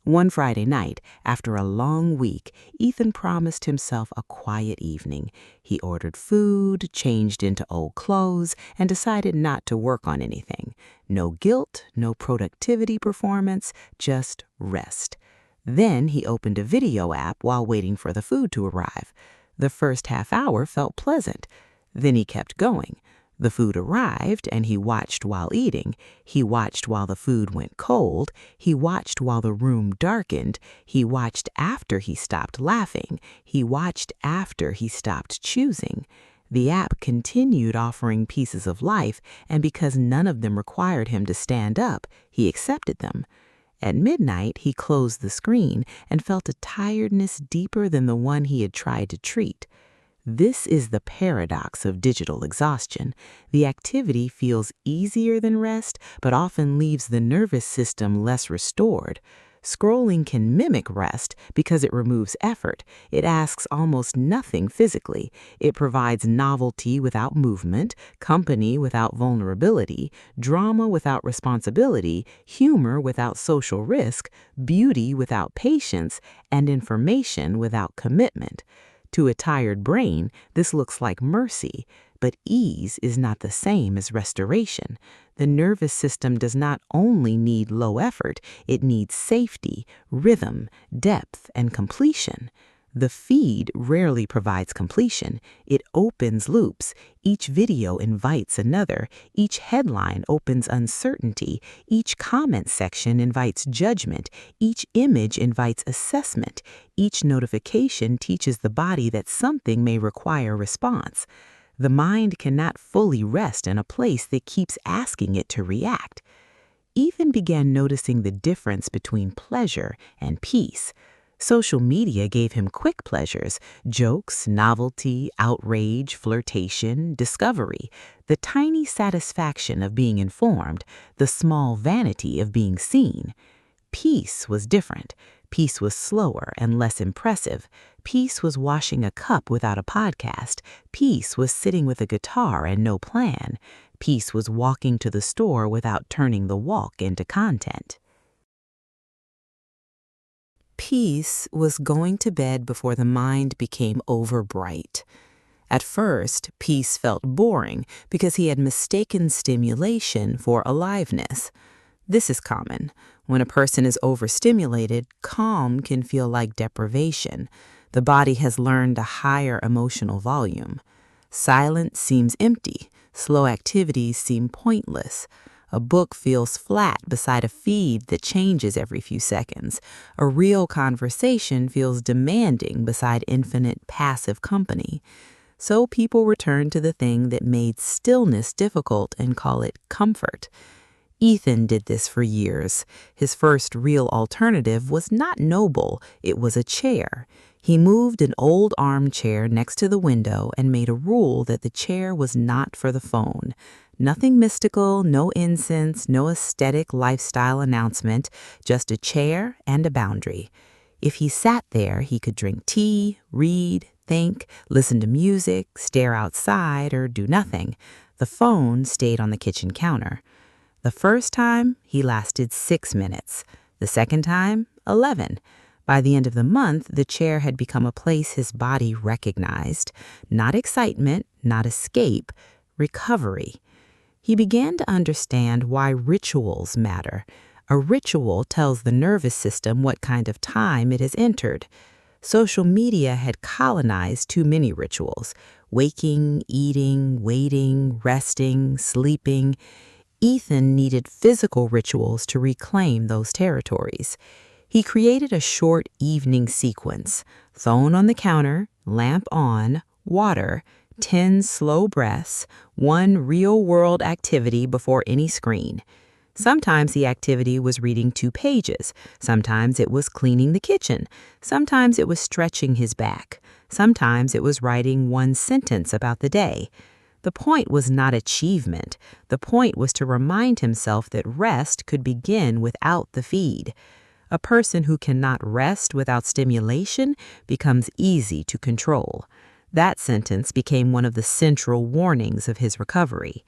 One Friday night, after a long week, Ethan promised himself a quiet evening. He ordered food, changed into old clothes, and decided not to work on anything. No guilt, no productivity performance, just rest. Then he opened a video app while waiting for the food to arrive. The first half hour felt pleasant. Then he kept going. The food arrived, and he watched while eating. He watched while the food went cold. He watched while the room darkened. He watched after he stopped laughing. He watched after he stopped choosing. The app continued offering pieces of life, and because none of them required him to stand up, he accepted them. At midnight, he closed the screen and felt a tiredness deeper than the one he had tried to treat. This is the paradox of digital exhaustion. The activity feels easier than rest, but often leaves the nervous system less restored. Scrolling can mimic rest because it removes effort. It asks almost nothing physically. It provides novelty without movement, company without vulnerability, drama without responsibility, humor without social risk, beauty without patience, and information without commitment. To a tired brain, this looks like mercy, but ease is not the same as restoration. The nervous system does not only need low effort, it needs safety, rhythm, depth, and completion. The feed rarely provides completion. It opens loops. Each video invites another. Each headline opens uncertainty. Each comment section invites judgment. Each image invites assessment. Each notification teaches the body that something may require response. The mind cannot fully rest in a place that keeps asking it to react. Ethan began noticing the difference between pleasure and peace. Social media gave him quick pleasures: jokes, novelty, outrage, flirtation, discovery, the tiny satisfaction of being informed, the small vanity of being seen. Peace was different. Peace was slower and less impressive. Peace was washing a cup without a podcast. Peace was sitting with a guitar and no plan. Peace was walking to the store without turning the walk into content. Peace was going to bed before the mind became overbright. At first, peace felt boring because he had mistaken stimulation for aliveness. This is common. When a person is overstimulated, calm can feel like deprivation. The body has learned a higher emotional volume. Silence seems empty. Slow activities seem pointless. A book feels flat beside a feed that changes every few seconds. A real conversation feels demanding beside infinite passive company. So people return to the thing that made stillness difficult and call it comfort. Ethan did this for years. His first real alternative was not noble, it was a chair. He moved an old armchair next to the window and made a rule that the chair was not for the phone. Nothing mystical, no incense, no aesthetic lifestyle announcement, just a chair and a boundary. If he sat there, he could drink tea, read, think, listen to music, stare outside, or do nothing. The phone stayed on the kitchen counter. The first time, he lasted 6 minutes. The second time, 11. By the end of the month, the chair had become a place his body recognized. Not excitement, not escape, recovery. He began to understand why rituals matter. A ritual tells the nervous system what kind of time it has entered. Social media had colonized too many rituals: waking, eating, waiting, resting, sleeping. Ethan needed physical rituals to reclaim those territories. He created a short evening sequence: phone on the counter, lamp on, water, 10 slow breaths, 1 real-world activity before any screen. Sometimes the activity was reading 2 pages. Sometimes it was cleaning the kitchen. Sometimes it was stretching his back. Sometimes it was writing 1 sentence about the day. The point was not achievement. The point was to remind himself that rest could begin without the feed. A person who cannot rest without stimulation becomes easy to control. That sentence became one of the central warnings of his recovery.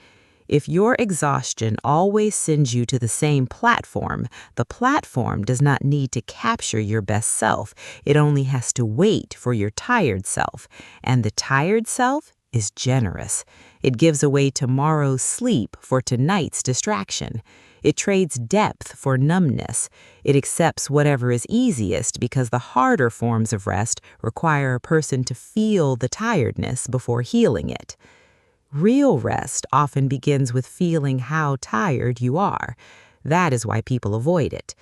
If your exhaustion always sends you to the same platform, the platform does not need to capture your best self. It only has to wait for your tired self. And the tired self is generous. It gives away tomorrow's sleep for tonight's distraction. It trades depth for numbness. It accepts whatever is easiest because the harder forms of rest require a person to feel the tiredness before healing it. Real rest often begins with feeling how tired you are. That is why people avoid it.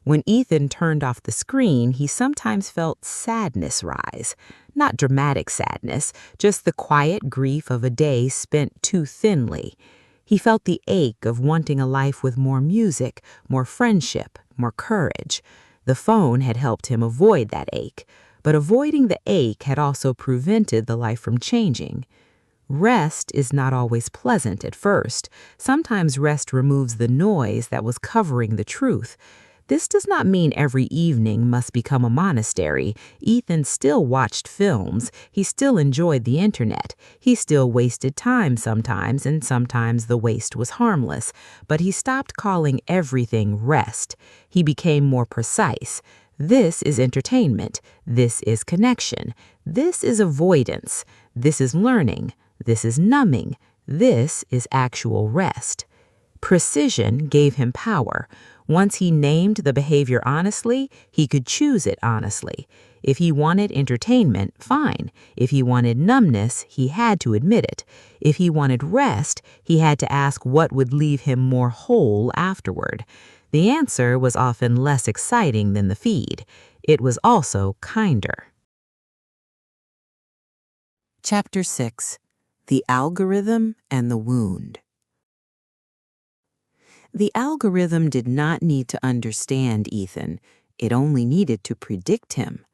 When Ethan turned off the screen, he sometimes felt sadness rise. Not dramatic sadness, just the quiet grief of a day spent too thinly. He felt the ache of wanting a life with more music, more friendship, more courage. The phone had helped him avoid that ache, but avoiding the ache had also prevented the life from changing. Rest is not always pleasant at first. Sometimes rest removes the noise that was covering the truth. This does not mean every evening must become a monastery. Ethan still watched films. He still enjoyed the internet. He still wasted time sometimes, and sometimes the waste was harmless. But he stopped calling everything rest. He became more precise. This is entertainment. This is connection. This is avoidance. This is learning. This is numbing. This is actual rest. Precision gave him power. Once he named the behavior honestly, he could choose it honestly. If he wanted entertainment, fine. If he wanted numbness, he had to admit it. If he wanted rest, he had to ask what would leave him more whole afterward. The answer was often less exciting than the feed. It was also kinder. Chapter 6. The Algorithm and the Wound. The algorithm did not need to understand Ethan. It only needed to predict him.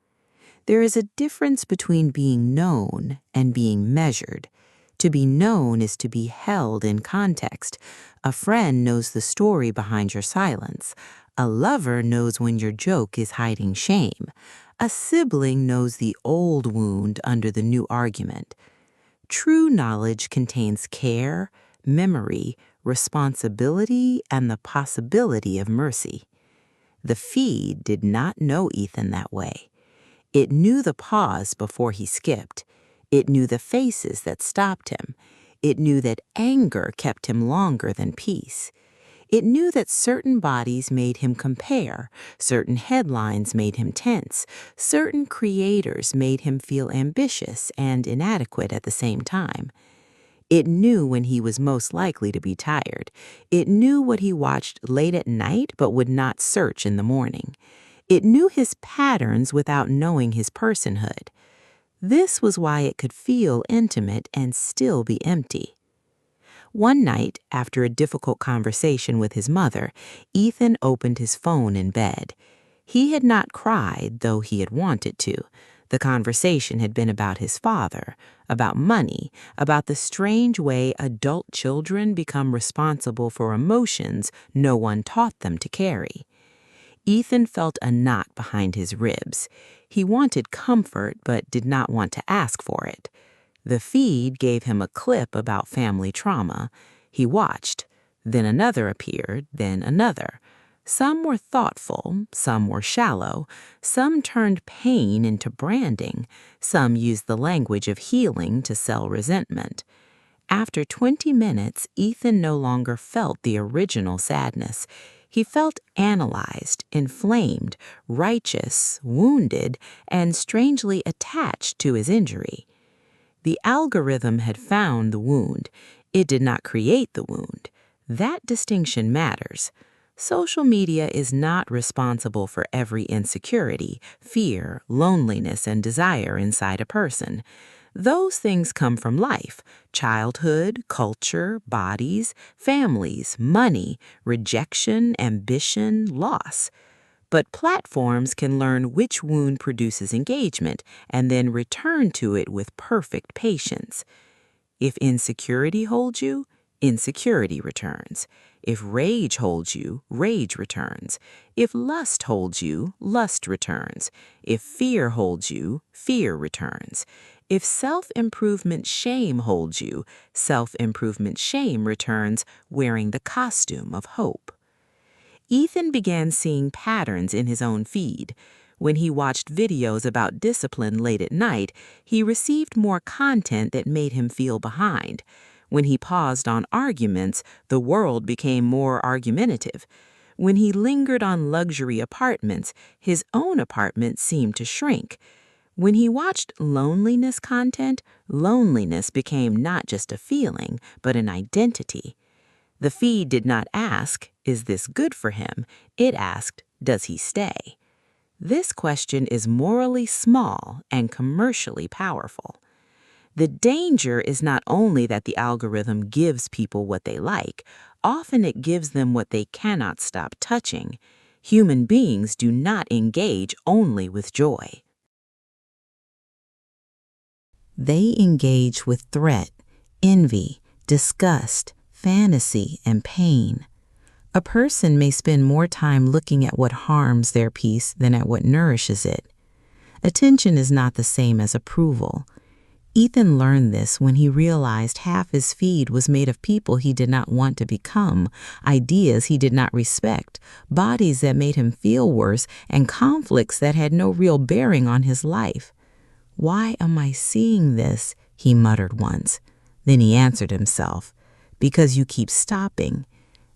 There is a difference between being known and being measured. To be known is to be held in context. A friend knows the story behind your silence. A lover knows when your joke is hiding shame. A sibling knows the old wound under the new argument. True knowledge contains care, memory, responsibility, and the possibility of mercy. The feed did not know Ethan that way. It knew the pause before he skipped. It knew the faces that stopped him. It knew that anger kept him longer than peace. It knew that certain bodies made him compare, certain headlines made him tense, certain creators made him feel ambitious and inadequate at the same time. It knew when he was most likely to be tired. It knew what he watched late at night but would not search in the morning. It knew his patterns without knowing his personhood. This was why it could feel intimate and still be empty. One night, after a difficult conversation with his mother, Ethan opened his phone in bed. He had not cried, though he had wanted to. The conversation had been about his father, about money, about the strange way adult children become responsible for emotions no one taught them to carry. Ethan felt a knot behind his ribs. He wanted comfort, but did not want to ask for it. The feed gave him a clip about family trauma. He watched. Then another appeared, then another. Some were thoughtful, some were shallow, some turned pain into branding, some used the language of healing to sell resentment. After 20 minutes, Ethan no longer felt the original sadness. He felt analyzed, inflamed, righteous, wounded, and strangely attached to his injury. The algorithm had found the wound. It did not create the wound. That distinction matters. Social media is not responsible for every insecurity, fear, loneliness, and desire inside a person. Those things come from life: childhood, culture, bodies, families, money, rejection, ambition, loss. But platforms can learn which wound produces engagement and then return to it with perfect patience. If insecurity holds you, insecurity returns. If rage holds you, rage returns. If lust holds you, lust returns. If fear holds you, fear returns. If self-improvement shame holds you, self-improvement shame returns wearing the costume of hope. Ethan began seeing patterns in his own feed. When he watched videos about discipline late at night, he received more content that made him feel behind. When he paused on arguments, the world became more argumentative. When he lingered on luxury apartments, his own apartment seemed to shrink. When he watched loneliness content, loneliness became not just a feeling, but an identity. The feed did not ask, "Is this good for him?" It asked, "Does he stay?" This question is morally small and commercially powerful. The danger is not only that the algorithm gives people what they like, often it gives them what they cannot stop touching. Human beings do not engage only with joy. They engage with threat, envy, disgust, fantasy, and pain. A person may spend more time looking at what harms their peace than at what nourishes it. Attention is not the same as approval. Ethan learned this when he realized half his feed was made of people he did not want to become, ideas he did not respect, bodies that made him feel worse, and conflicts that had no real bearing on his life. "Why am I seeing this?" he muttered once. Then he answered himself, "Because you keep stopping."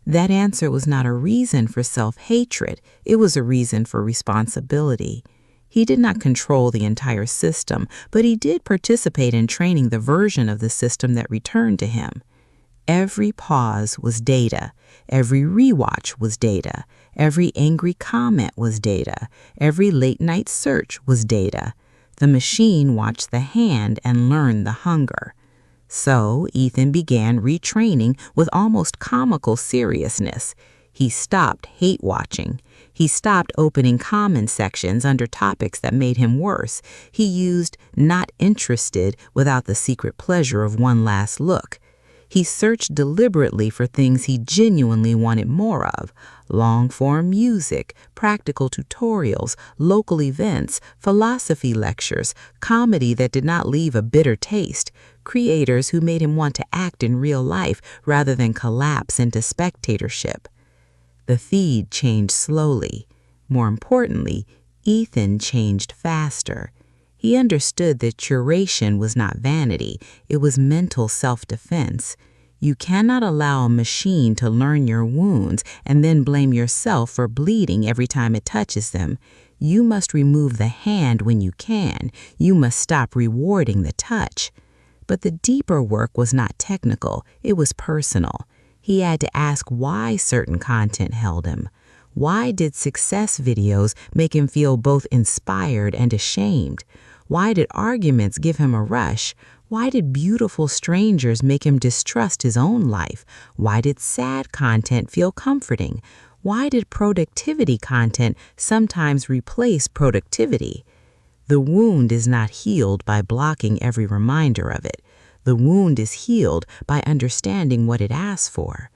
That answer was not a reason for self-hatred, it was a reason for responsibility. He did not control the entire system, but he did participate in training the version of the system that returned to him. Every pause was data. Every rewatch was data. Every angry comment was data. Every late-night search was data. The machine watched the hand and learned the hunger. So Ethan began retraining with almost comical seriousness. He stopped hate-watching. He stopped opening comment sections under topics that made him worse. He used "not interested" without the secret pleasure of one last look. He searched deliberately for things he genuinely wanted more of: long-form music, practical tutorials, local events, philosophy lectures, comedy that did not leave a bitter taste, creators who made him want to act in real life rather than collapse into spectatorship. The feed changed slowly. More importantly, Ethan changed faster. He understood that curation was not vanity, it was mental self-defense. You cannot allow a machine to learn your wounds and then blame yourself for bleeding every time it touches them. You must remove the hand when you can. You must stop rewarding the touch. But the deeper work was not technical, it was personal. He had to ask why certain content held him. Why did success videos make him feel both inspired and ashamed? Why did arguments give him a rush? Why did beautiful strangers make him distrust his own life? Why did sad content feel comforting? Why did productivity content sometimes replace productivity? The wound is not healed by blocking every reminder of it. The wound is healed by understanding what it asks for.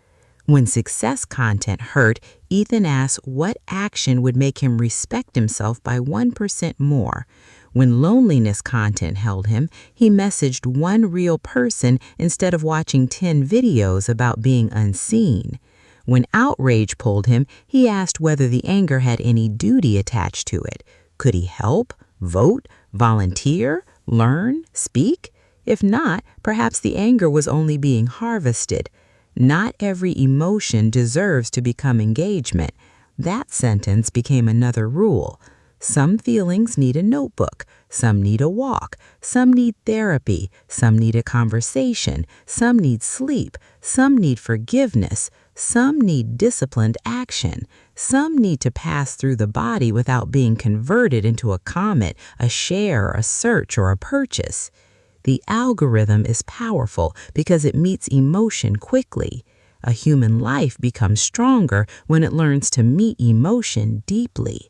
When success content hurt, Ethan asked what action would make him respect himself by 1% more. When loneliness content held him, he messaged one real person instead of watching 10 videos about being unseen. When outrage pulled him, he asked whether the anger had any duty attached to it. Could he help, vote, volunteer, learn, speak? If not, perhaps the anger was only being harvested. Not every emotion deserves to become engagement. That sentence became another rule. Some feelings need a notebook, some need a walk, some need therapy, some need a conversation, some need sleep, some need forgiveness, some need disciplined action, some need to pass through the body without being converted into a comment, a share, a search, or a purchase. The algorithm is powerful because it meets emotion quickly. A human life becomes stronger when it learns to meet emotion deeply.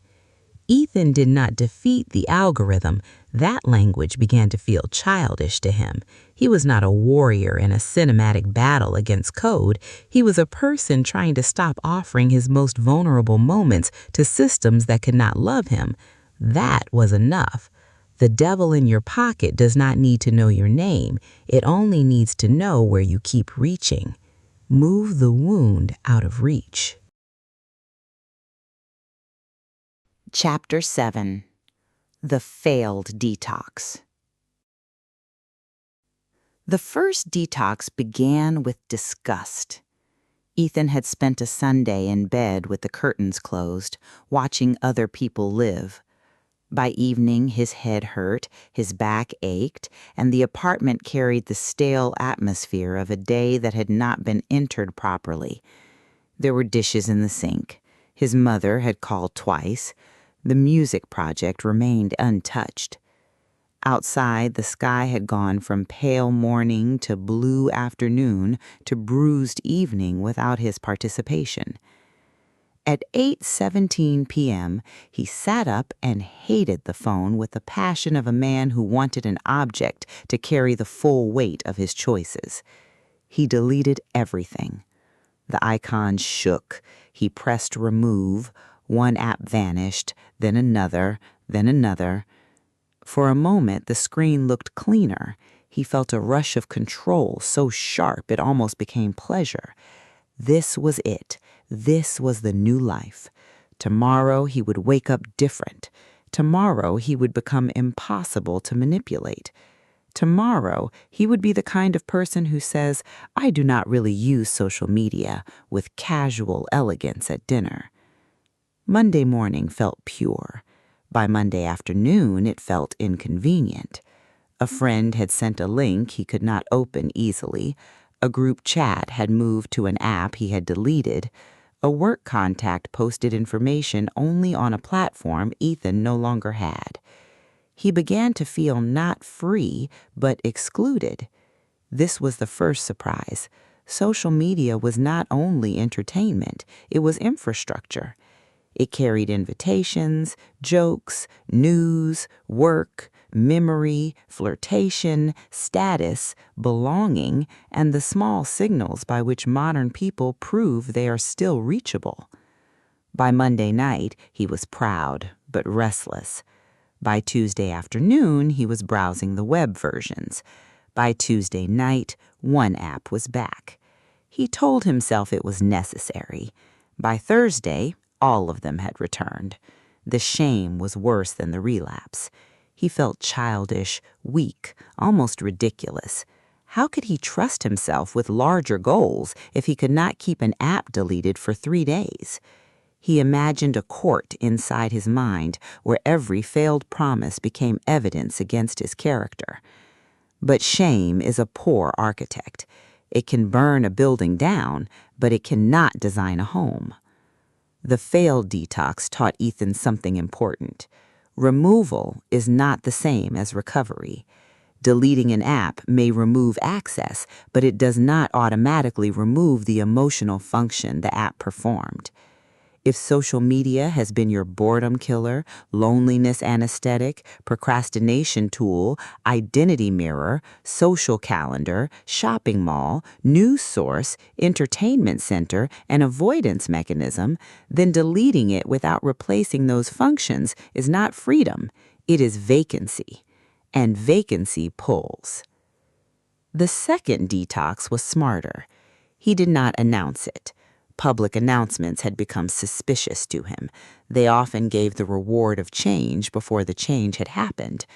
Ethan did not defeat the algorithm. That language began to feel childish to him. He was not a warrior in a cinematic battle against code. He was a person trying to stop offering his most vulnerable moments to systems that could not love him. That was enough. The devil in your pocket does not need to know your name. It only needs to know where you keep reaching. Move the wound out of reach. Chapter 7. The Failed Detox. The first detox began with disgust. Ethan had spent a Sunday in bed with the curtains closed, watching other people live. By evening, his head hurt, his back ached, and the apartment carried the stale atmosphere of a day that had not been entered properly. There were dishes in the sink. His mother had called twice. The music project remained untouched. Outside, the sky had gone from pale morning to blue afternoon to bruised evening without his participation. At 8:17 p.m., he sat up and hated the phone with the passion of a man who wanted an object to carry the full weight of his choices. He deleted everything. The icons shook. He pressed remove. One app vanished, then another, then another. For a moment, the screen looked cleaner. He felt a rush of control so sharp it almost became pleasure. This was it. This was the new life. Tomorrow he would wake up different. Tomorrow he would become impossible to manipulate. Tomorrow he would be the kind of person who says, "I do not really use social media," with casual elegance at dinner. Monday morning felt pure. By Monday afternoon, it felt inconvenient. A friend had sent a link he could not open easily. A group chat had moved to an app he had deleted. A work contact posted information only on a platform Ethan no longer had. He began to feel not free, but excluded. This was the first surprise. Social media was not only entertainment, it was infrastructure. It carried invitations, jokes, news, work, memory, flirtation, status, belonging, and the small signals by which modern people prove they are still reachable. By Monday night, he was proud but restless. By Tuesday afternoon, he was browsing the web versions. By Tuesday night, one app was back. He told himself it was necessary. By Thursday, all of them had returned. The shame was worse than the relapse. He felt childish, weak, almost ridiculous. How could he trust himself with larger goals if he could not keep an app deleted for 3 days? He imagined a court inside his mind where every failed promise became evidence against his character. But shame is a poor architect. It can burn a building down, but it cannot design a home. The failed detox taught Ethan something important. Removal is not the same as recovery. Deleting an app may remove access, but it does not automatically remove the emotional function the app performed. If social media has been your boredom killer, loneliness anesthetic, procrastination tool, identity mirror, social calendar, shopping mall, news source, entertainment center, and avoidance mechanism, then deleting it without replacing those functions is not freedom, it is vacancy. And vacancy pulls. The second detox was smarter. He did not announce it. Public announcements had become suspicious to him. They often gave the reward of change before the change had happened.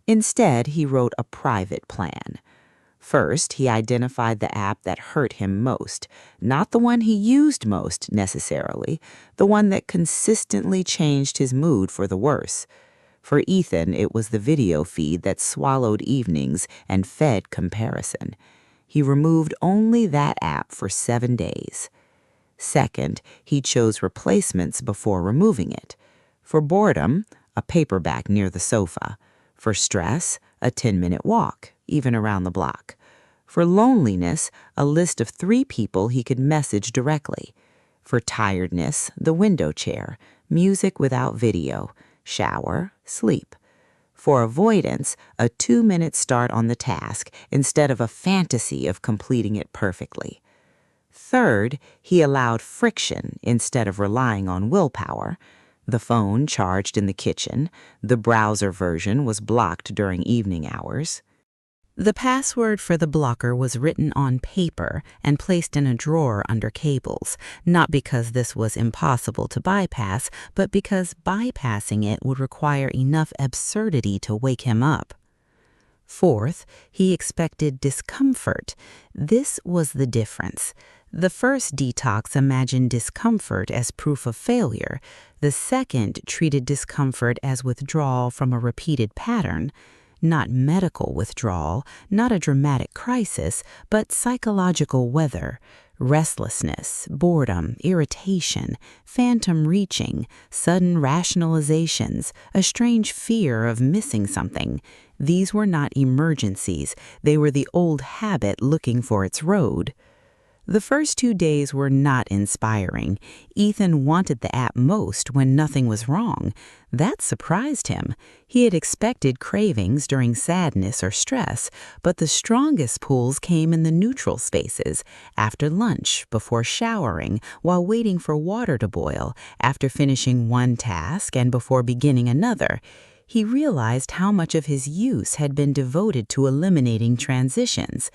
Instead, he wrote a private plan. First, he identified the app that hurt him most, not the one he used most necessarily, the one that consistently changed his mood for the worse. For Ethan, it was the video feed that swallowed evenings and fed comparison. He removed only that app for 7 days. Second, he chose replacements before removing it. For boredom, a paperback near the sofa. For stress, a 10-minute walk, even around the block. For loneliness, a list of 3 people he could message directly. For tiredness, the window chair, music without video, shower, sleep. For avoidance, a 2-minute start on the task instead of a fantasy of completing it perfectly. Third, he allowed friction instead of relying on willpower. The phone charged in the kitchen. The browser version was blocked during evening hours. The password for the blocker was written on paper and placed in a drawer under cables, not because this was impossible to bypass, but because bypassing it would require enough absurdity to wake him up. Fourth, he expected discomfort. This was the difference. The first detox imagined discomfort as proof of failure. The second treated discomfort as withdrawal from a repeated pattern. Not medical withdrawal, not a dramatic crisis, but psychological weather, restlessness, boredom, irritation, phantom reaching, sudden rationalizations, a strange fear of missing something. These were not emergencies. They were the old habit looking for its road. The first 2 days were not inspiring. Ethan wanted the app most when nothing was wrong. That surprised him. He had expected cravings during sadness or stress, but the strongest pulls came in the neutral spaces, after lunch, before showering, while waiting for water to boil, after finishing one task and before beginning another. He realized how much of his use had been devoted to eliminating transitions.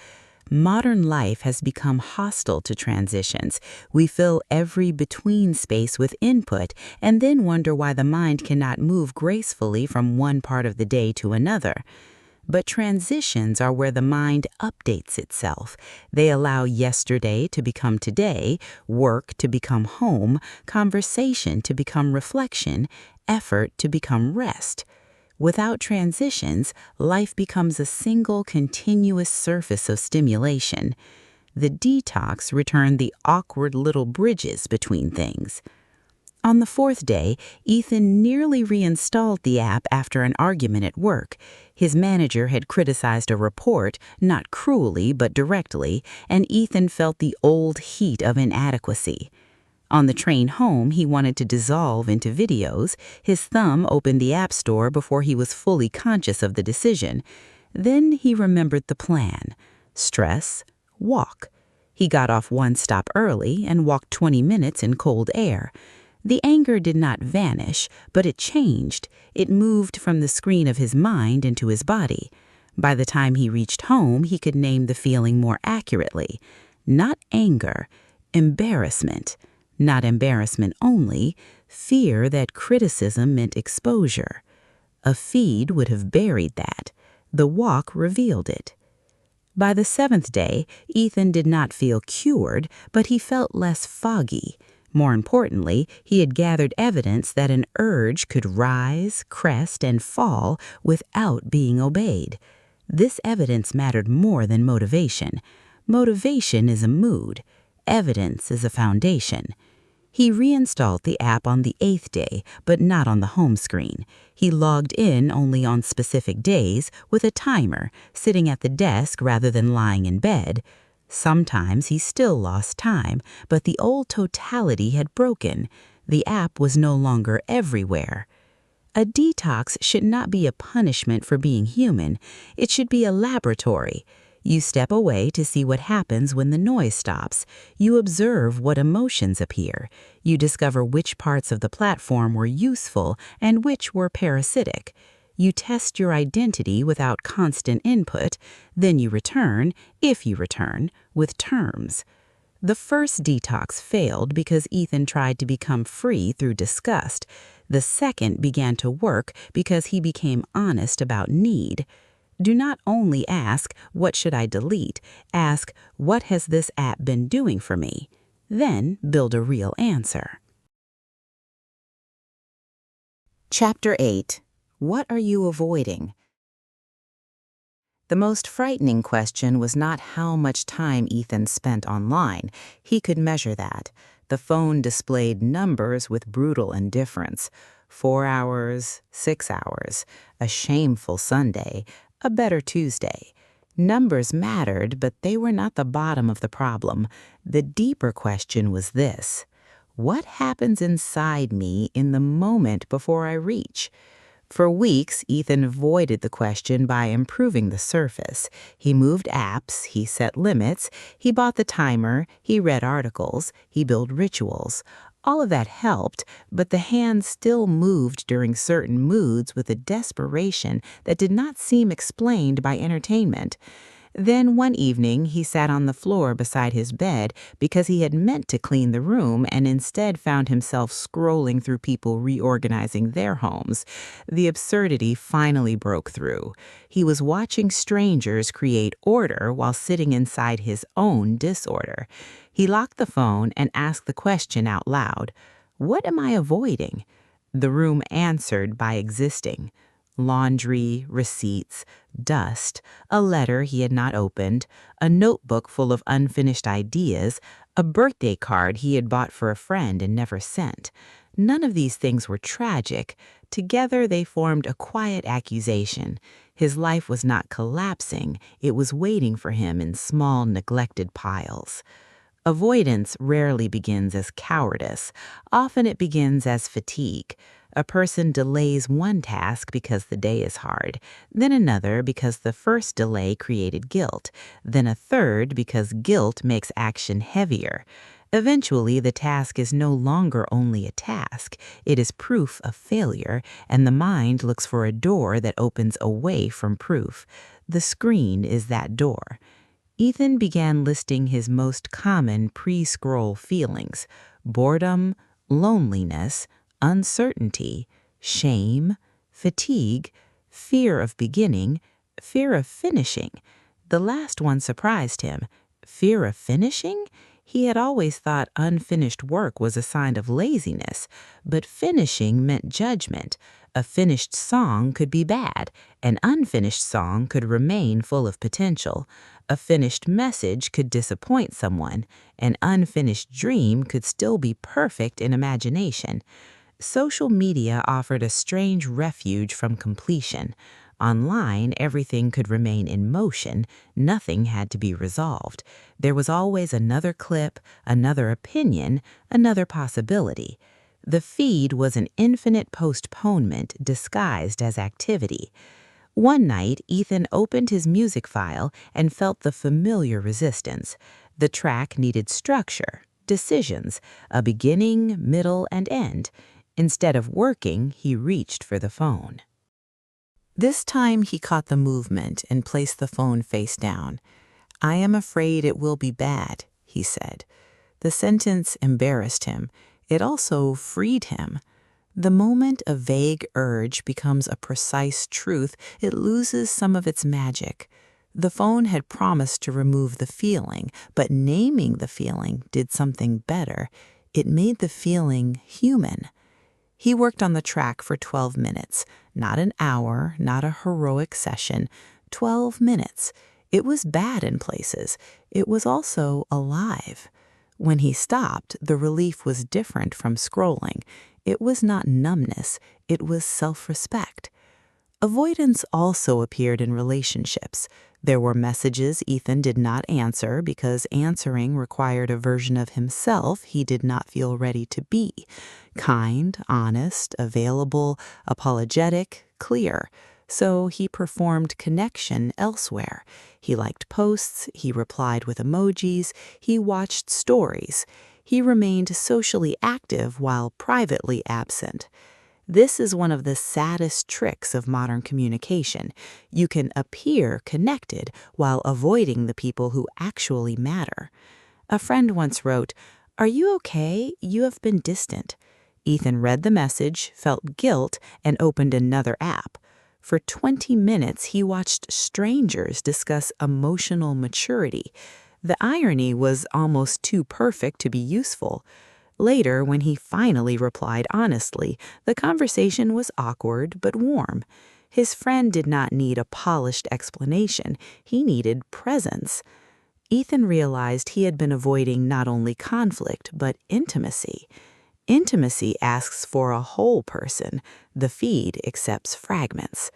Modern life has become hostile to transitions. We fill every between space with input and then wonder why the mind cannot move gracefully from one part of the day to another. But transitions are where the mind updates itself. They allow yesterday to become today, work to become home, conversation to become reflection, effort to become rest. Without transitions, life becomes a single continuous surface of stimulation. The detox returned the awkward little bridges between things. On the 4th day, Ethan nearly reinstalled the app after an argument at work. His manager had criticized a report, not cruelly but directly, and Ethan felt the old heat of inadequacy. On the train home, he wanted to dissolve into videos. His thumb opened the App Store before he was fully conscious of the decision. Then he remembered the plan. Stress, walk. He got off one stop early and walked 20 minutes in cold air. The anger did not vanish, but it changed. It moved from the screen of his mind into his body. By the time he reached home, he could name the feeling more accurately. Not anger, embarrassment. Not embarrassment only, fear that criticism meant exposure. A feed would have buried that. The walk revealed it. By the 7th day, Ethan did not feel cured, but he felt less foggy. More importantly, he had gathered evidence that an urge could rise, crest, and fall without being obeyed. This evidence mattered more than motivation. Motivation is a mood. Evidence is a foundation. He reinstalled the app on the 8th day, but not on the home screen. He logged in only on specific days with a timer, sitting at the desk rather than lying in bed. Sometimes he still lost time, but the old totality had broken. The app was no longer everywhere. A detox should not be a punishment for being human. It should be a laboratory. You step away to see what happens when the noise stops. You observe what emotions appear. You discover which parts of the platform were useful and which were parasitic. You test your identity without constant input. Then you return, if you return, with terms. The first detox failed because Ethan tried to become free through disgust. The second began to work because he became honest about need. Do not only ask, what should I delete? Ask, what has this app been doing for me? Then build a real answer. Chapter 8. What are you avoiding? The most frightening question was not how much time Ethan spent online. He could measure that. The phone displayed numbers with brutal indifference. 4 hours, 6 hours, a shameful Sunday, a better Tuesday. Numbers mattered, but they were not the bottom of the problem. The deeper question was this: what happens inside me in the moment before I reach? For weeks, Ethan avoided the question by improving the surface. He moved apps, he set limits, he bought the timer, he read articles, he built rituals. All of that helped, but the hand still moved during certain moods with a desperation that did not seem explained by entertainment. Then one evening he sat on the floor beside his bed because he had meant to clean the room and instead found himself scrolling through people reorganizing their homes. The absurdity finally broke through. He was watching strangers create order while sitting inside his own disorder. He locked the phone and asked the question out loud, "What am I avoiding?" The room answered by existing. Laundry, receipts, dust, a letter he had not opened, a notebook full of unfinished ideas, a birthday card he had bought for a friend and never sent. None of these things were tragic. Together they formed a quiet accusation. His life was not collapsing, it was waiting for him in small, neglected piles. Avoidance rarely begins as cowardice. Often it begins as fatigue. A person delays one task because the day is hard, then another because the first delay created guilt, then a third because guilt makes action heavier. Eventually, the task is no longer only a task, it is proof of failure, and the mind looks for a door that opens away from proof. The screen is that door. Ethan began listing his most common pre-scroll feelings: boredom, loneliness, uncertainty, shame, fatigue, fear of beginning, fear of finishing. The last one surprised him. Fear of finishing? He had always thought unfinished work was a sign of laziness, but finishing meant judgment. A finished song could be bad. An unfinished song could remain full of potential. A finished message could disappoint someone. An unfinished dream could still be perfect in imagination. Social media offered a strange refuge from completion. Online, everything could remain in motion. Nothing had to be resolved. There was always another clip, another opinion, another possibility. The feed was an infinite postponement disguised as activity. One night, Ethan opened his music file and felt the familiar resistance. The track needed structure, decisions, a beginning, middle, and end. Instead of working, he reached for the phone. This time he caught the movement and placed the phone face down. "I am afraid it will be bad," he said. The sentence embarrassed him. It also freed him. The moment a vague urge becomes a precise truth, it loses some of its magic. The phone had promised to remove the feeling, but naming the feeling did something better. It made the feeling human. He worked on the track for 12 minutes, not an hour, not a heroic session, 12 minutes. It was bad in places. It was also alive. When he stopped, the relief was different from scrolling. It was not numbness, it was self-respect. Avoidance also appeared in relationships. There were messages Ethan did not answer because answering required a version of himself he did not feel ready to be. Kind, honest, available, apologetic, clear. So he performed connection elsewhere. He liked posts, he replied with emojis, he watched stories. He remained socially active while privately absent. This is one of the saddest tricks of modern communication. You can appear connected while avoiding the people who actually matter. A friend once wrote, "Are you okay? You have been distant." Ethan read the message, felt guilt, and opened another app. For 20 minutes, he watched strangers discuss emotional maturity. The irony was almost too perfect to be useful. Later, when he finally replied honestly, the conversation was awkward but warm. His friend did not need a polished explanation. He needed presence. Ethan realized he had been avoiding not only conflict, but intimacy. Intimacy asks for a whole person. The feed accepts fragments.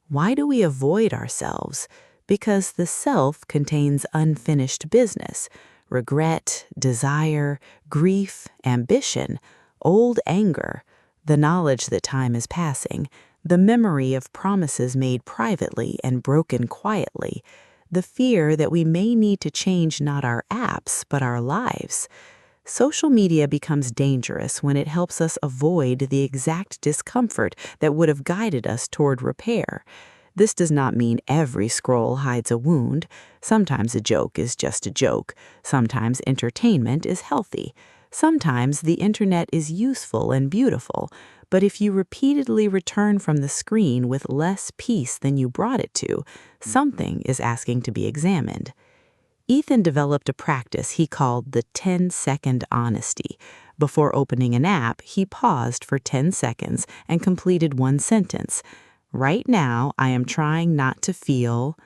Why do we avoid ourselves? Because the self contains unfinished business. Regret, desire, grief, ambition, old anger, the knowledge that time is passing, the memory of promises made privately and broken quietly, the fear that we may need to change not our apps but our lives. Social media becomes dangerous when it helps us avoid the exact discomfort that would have guided us toward repair. This does not mean every scroll hides a wound. Sometimes a joke is just a joke. Sometimes entertainment is healthy. Sometimes the internet is useful and beautiful. But if you repeatedly return from the screen with less peace than you brought it to, something is asking to be examined. Ethan developed a practice he called the 10-second honesty. Before opening an app, he paused for 10 seconds and completed one sentence. Right now, I am trying not to feel.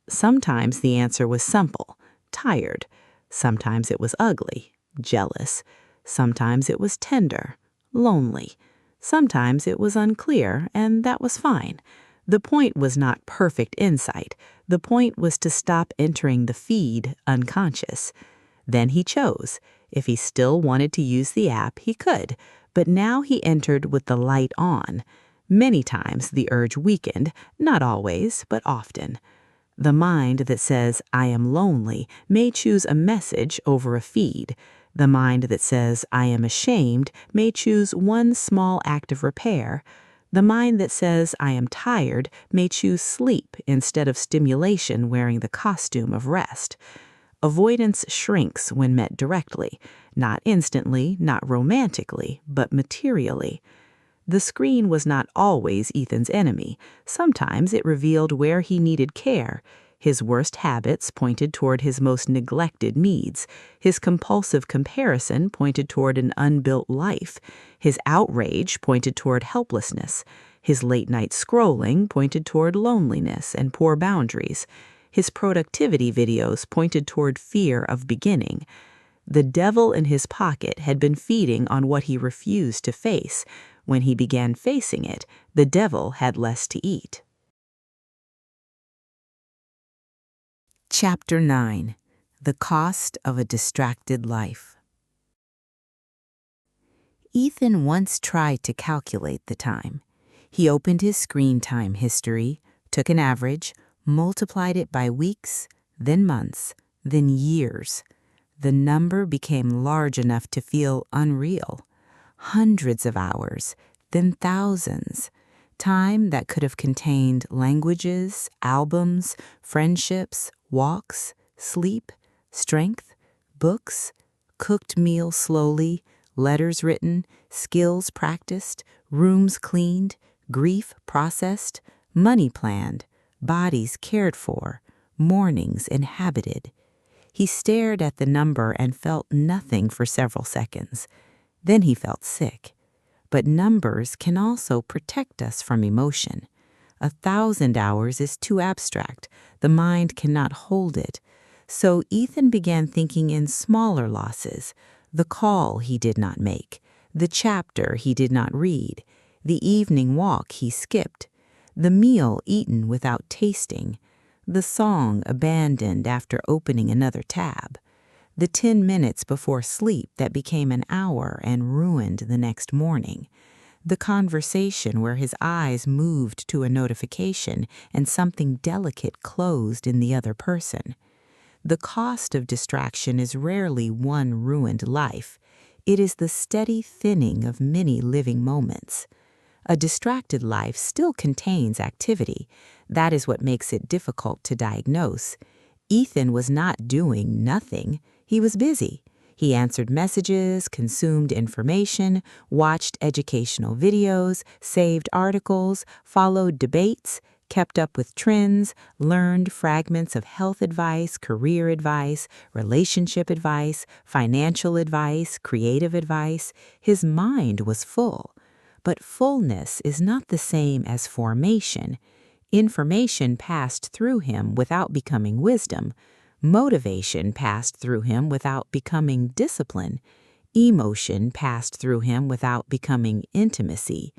Sometimes the answer was simple, tired. Sometimes it was ugly, jealous. Sometimes it was tender, lonely. Sometimes it was unclear, and that was fine. The point was not perfect insight. The point was to stop entering the feed unconscious. Then he chose. If he still wanted to use the app, he could. But now he entered with the light on. Many times the urge weakened, not always, but often. The mind that says, I am lonely, may choose a message over a feed. The mind that says, I am ashamed, may choose one small act of repair. The mind that says, I am tired, may choose sleep instead of stimulation wearing the costume of rest. Avoidance shrinks when met directly, not instantly, not romantically, but materially. The screen was not always Ethan's enemy. Sometimes it revealed where he needed care. His worst habits pointed toward his most neglected needs. His compulsive comparison pointed toward an unbuilt life. His outrage pointed toward helplessness. His late-night scrolling pointed toward loneliness and poor boundaries. His productivity videos pointed toward fear of beginning. The devil in his pocket had been feeding on what he refused to face. When he began facing it, the devil had less to eat. Chapter 9. The Cost of a Distracted Life. Ethan once tried to calculate the time. He opened his screen time history, took an average, multiplied it by weeks, then months, then years. The number became large enough to feel unreal. Hundreds of hours, then thousands. Time that could have contained languages, albums, friendships, walks, sleep, strength, books, cooked meals slowly, letters written, skills practiced, rooms cleaned, grief processed, money planned, bodies cared for, mornings inhabited. He stared at the number and felt nothing for several seconds. Then he felt sick. But numbers can also protect us from emotion. 1,000 hours is too abstract. The mind cannot hold it. So Ethan began thinking in smaller losses: the call he did not make, the chapter he did not read, the evening walk he skipped, the meal eaten without tasting, the song abandoned after opening another tab, the 10 minutes before sleep that became an hour and ruined the next morning, the conversation where his eyes moved to a notification and something delicate closed in the other person. The cost of distraction is rarely one ruined life. It is the steady thinning of many living moments. A distracted life still contains activity. That is what makes it difficult to diagnose. Ethan was not doing nothing. He was busy. He answered messages, consumed information, watched educational videos, saved articles, followed debates, kept up with trends, learned fragments of health advice, career advice, relationship advice, financial advice, creative advice. His mind was full. But fullness is not the same as formation. Information passed through him without becoming wisdom. Motivation passed through him without becoming discipline. Emotion passed through him without becoming intimacy.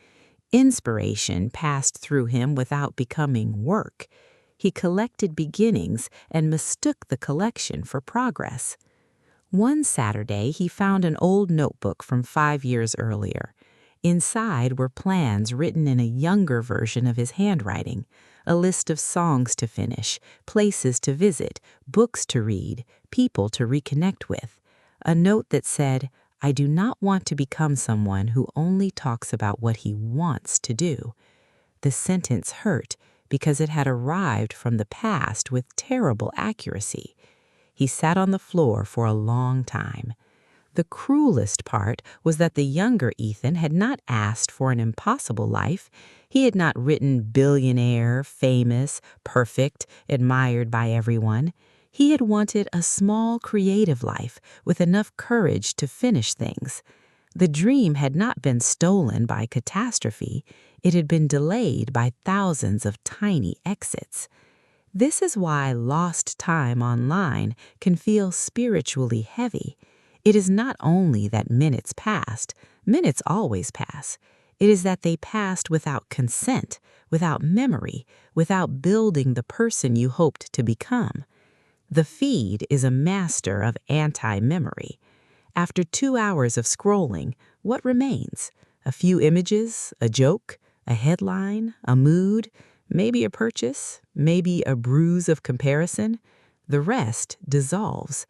Inspiration passed through him without becoming work. He collected beginnings and mistook the collection for progress. One Saturday, he found an old notebook from 5 years earlier. Inside were plans written in a younger version of his handwriting, a list of songs to finish, places to visit, books to read, people to reconnect with. a note that said, "I do not want to become someone who only talks about what he wants to do." The sentence hurt because it had arrived from the past with terrible accuracy. He sat on the floor for a long time. The cruelest part was that the younger Ethan had not asked for an impossible life. He had not written billionaire, famous, perfect, admired by everyone. He had wanted a small creative life with enough courage to finish things. The dream had not been stolen by catastrophe. It had been delayed by thousands of tiny exits. This is why lost time online can feel spiritually heavy. It is not only that minutes passed, minutes always pass. It is that they passed without consent, without memory, without building the person you hoped to become. The feed is a master of anti-memory. After 2 hours of scrolling, what remains? A few images, a joke, a headline, a mood, maybe a purchase, maybe a bruise of comparison. The rest dissolves.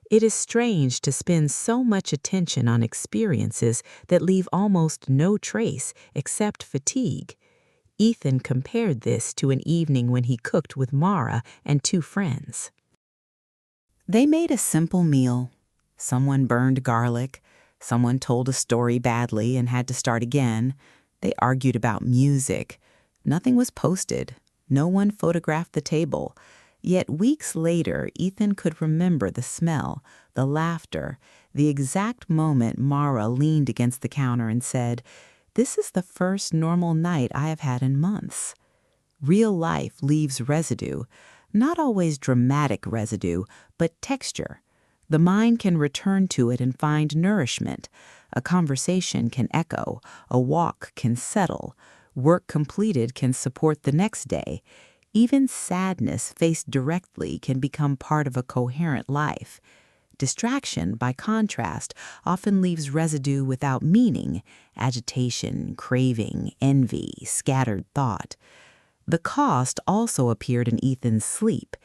It is strange to spend so much attention on experiences that leave almost no trace except fatigue. Ethan compared this to an evening when he cooked with Mara and 2 friends. They made a simple meal. Someone burned garlic. Someone told a story badly and had to start again. They argued about music. Nothing was posted. No one photographed the table. Yet weeks later, Ethan could remember the smell, the laughter, the exact moment Mara leaned against the counter and said, "This is the first normal night I have had in months." Real life leaves residue, not always dramatic residue, but texture. The mind can return to it and find nourishment. A conversation can echo. A walk can settle. Work completed can support the next day. Even sadness faced directly can become part of a coherent life. Distraction, by contrast, often leaves residue without meaning: agitation, craving, envy, scattered thought. The cost also appeared in Ethan's sleep.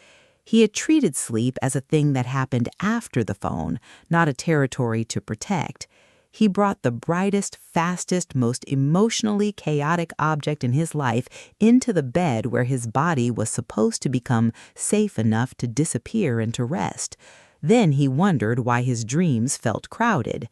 He had treated sleep as a thing that happened after the phone, not a territory to protect. He brought the brightest, fastest, most emotionally chaotic object in his life into the bed where his body was supposed to become safe enough to disappear and to rest. Then he wondered why his dreams felt crowded.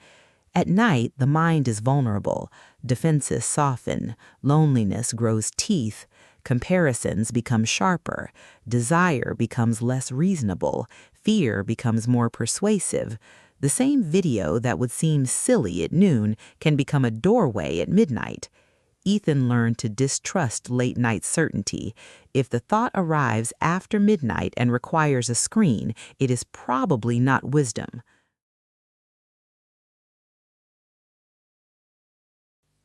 At night, the mind is vulnerable. Defenses soften. Loneliness grows teeth. Comparisons become sharper. Desire becomes less reasonable. Fear becomes more persuasive. The same video that would seem silly at noon can become a doorway at midnight. Ethan learned to distrust late-night certainty. If the thought arrives after midnight and requires a screen, it is probably not wisdom.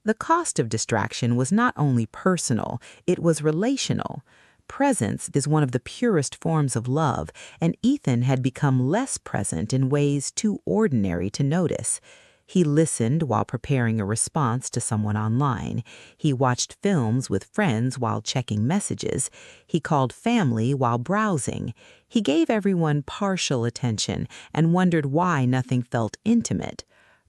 The cost of distraction was not only personal, it was relational. Presence is one of the purest forms of love, and Ethan had become less present in ways too ordinary to notice. He listened while preparing a response to someone online. He watched films with friends while checking messages. He called family while browsing. He gave everyone partial attention and wondered why nothing felt intimate.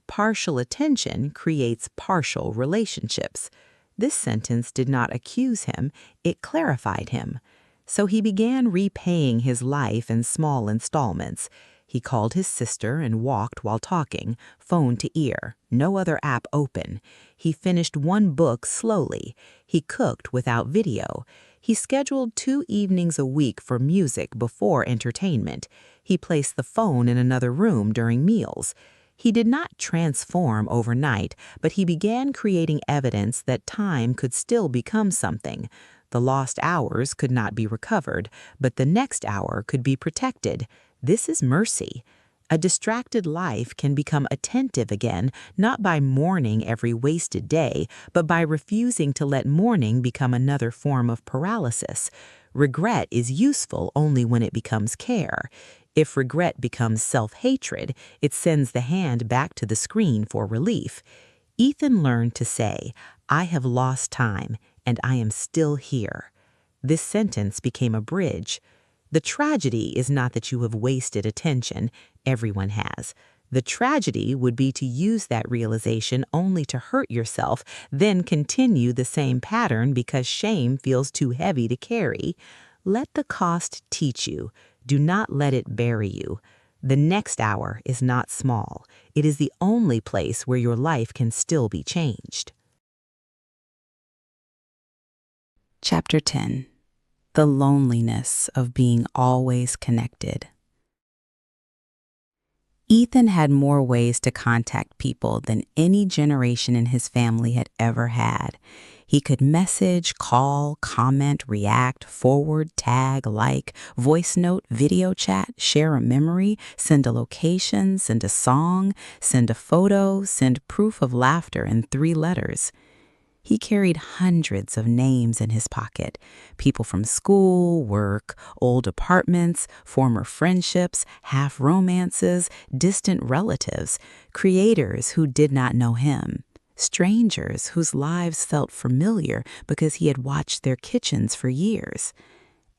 Partial attention creates partial relationships. This sentence did not accuse him, it clarified him. So he began repaying his life in small installments. He called his sister and walked while talking, phone to ear, no other app open. He finished 1 book slowly. He cooked without video. He scheduled 2 evenings a week for music before entertainment. He placed the phone in another room during meals. He did not transform overnight, but he began creating evidence that time could still become something. The lost hours could not be recovered, but the next hour could be protected. This is mercy. A distracted life can become attentive again, not by mourning every wasted day, but by refusing to let mourning become another form of paralysis. Regret is useful only when it becomes care. If regret becomes self-hatred, it sends the hand back to the screen for relief. Ethan learned to say, "I have lost time, and I am still here." This sentence became a bridge. The tragedy is not that you have wasted attention. Everyone has. The tragedy would be to use that realization only to hurt yourself, then continue the same pattern because shame feels too heavy to carry. Let the cost teach you. Do not let it bury you. The next hour is not small. It is the only place where your life can still be changed. Chapter 10. The loneliness of being always connected. Ethan had more ways to contact people than any generation in his family had ever had. He could message, call, comment, react, forward, tag, like, voice note, video chat, share a memory, send a location, send a song, send a photo, send proof of laughter in 3 letters. He carried hundreds of names in his pocket, people from school, work, old apartments, former friendships, half-romances, distant relatives, creators who did not know him, strangers whose lives felt familiar because he had watched their kitchens for years.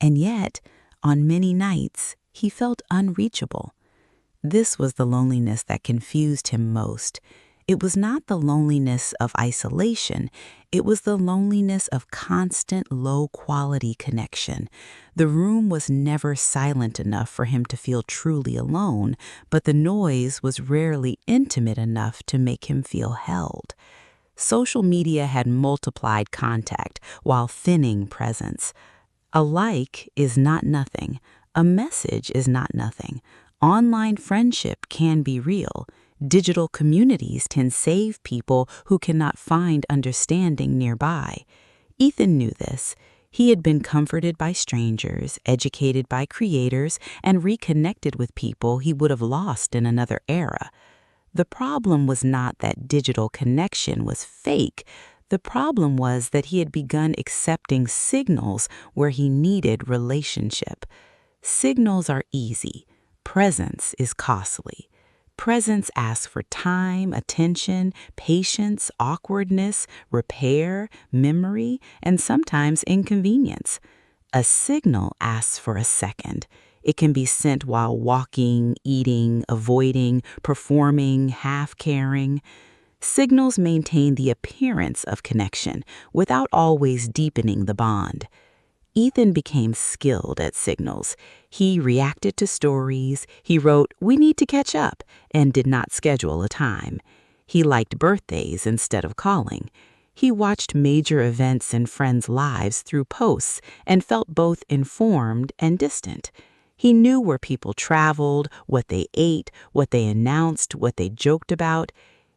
And yet, on many nights, he felt unreachable. This was the loneliness that confused him most. It was not the loneliness of isolation, it was the loneliness of constant low-quality connection. The room was never silent enough for him to feel truly alone, but the noise was rarely intimate enough to make him feel held. Social media had multiplied contact while thinning presence. A like is not nothing. A message is not nothing. Online friendship can be real. Digital communities can save people who cannot find understanding nearby. Ethan knew this. He had been comforted by strangers, educated by creators, and reconnected with people he would have lost in another era. The problem was not that digital connection was fake. The problem was that he had begun accepting signals where he needed relationship. Signals are easy. Presence is costly. Presence asks for time, attention, patience, awkwardness, repair, memory, and sometimes inconvenience. A signal asks for a second. It can be sent while walking, eating, avoiding, performing, half-caring. Signals maintain the appearance of connection without always deepening the bond. Ethan became skilled at signals. He reacted to stories. He wrote, "We need to catch up," and did not schedule a time. He liked birthdays instead of calling. He watched major events in friends' lives through posts and felt both informed and distant. He knew where people traveled, what they ate, what they announced, what they joked about.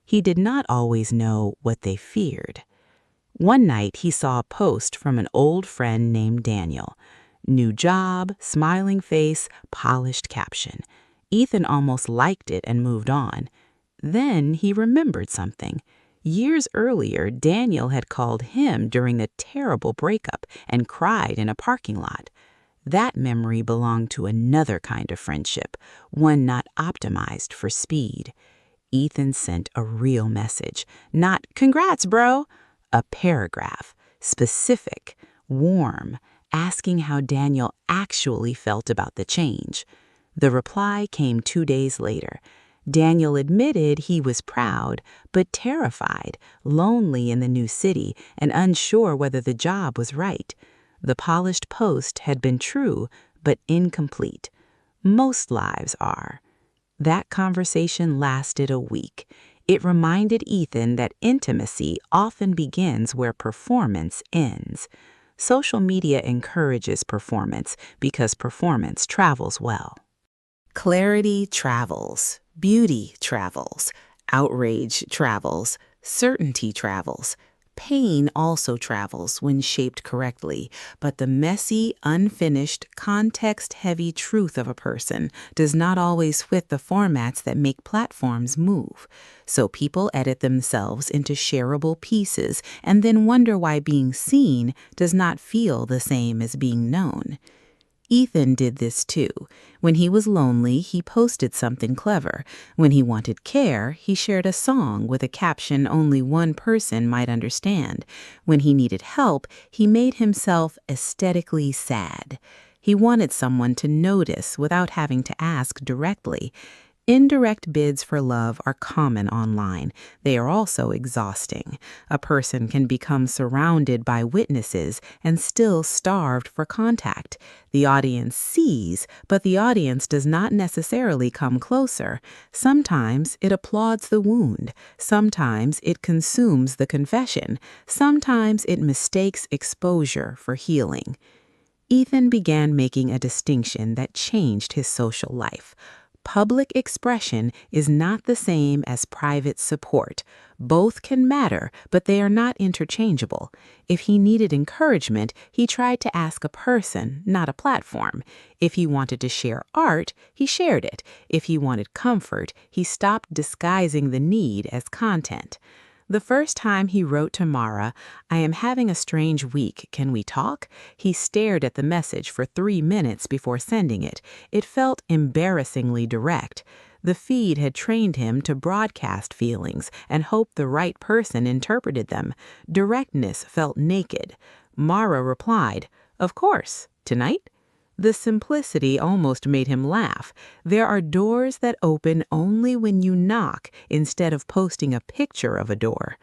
He did not always know what they feared. One night, he saw a post from an old friend named Daniel. New job, smiling face, polished caption. Ethan almost liked it and moved on. Then he remembered something. Years earlier, Daniel had called him during a terrible breakup and cried in a parking lot. That memory belonged to another kind of friendship, one not optimized for speed. Ethan sent a real message, not "Congrats, bro." A paragraph, specific, warm, asking how Daniel actually felt about the change. The reply came 2 days later. Daniel admitted he was proud, but terrified, lonely in the new city, and unsure whether the job was right. The polished post had been true, but incomplete. Most lives are. That conversation lasted a week. It reminded Ethan that intimacy often begins where performance ends. Social media encourages performance because performance travels well. Clarity travels, beauty travels, outrage travels, certainty travels. Pain also travels when shaped correctly, but the messy, unfinished, context-heavy truth of a person does not always fit the formats that make platforms move. So people edit themselves into shareable pieces and then wonder why being seen does not feel the same as being known. Ethan did this too. When he was lonely, he posted something clever. When he wanted care, he shared a song with a caption only one person might understand. When he needed help, he made himself aesthetically sad. He wanted someone to notice without having to ask directly. Indirect bids for love are common online. They are also exhausting. A person can become surrounded by witnesses and still starved for contact. The audience sees, but the audience does not necessarily come closer. Sometimes it applauds the wound. Sometimes it consumes the confession. Sometimes it mistakes exposure for healing. Ethan began making a distinction that changed his social life. Public expression is not the same as private support. Both can matter, but they are not interchangeable. If he needed encouragement, he tried to ask a person, not a platform. If he wanted to share art, he shared it. If he wanted comfort, he stopped disguising the need as content. The first time he wrote to Mara, "I am having a strange week. Can we talk?" He stared at the message for 3 minutes before sending it. It felt embarrassingly direct. The feed had trained him to broadcast feelings and hope the right person interpreted them. Directness felt naked. Mara replied, "Of course. Tonight?" The simplicity almost made him laugh. There are doors that open only when you knock instead of posting a picture of a door.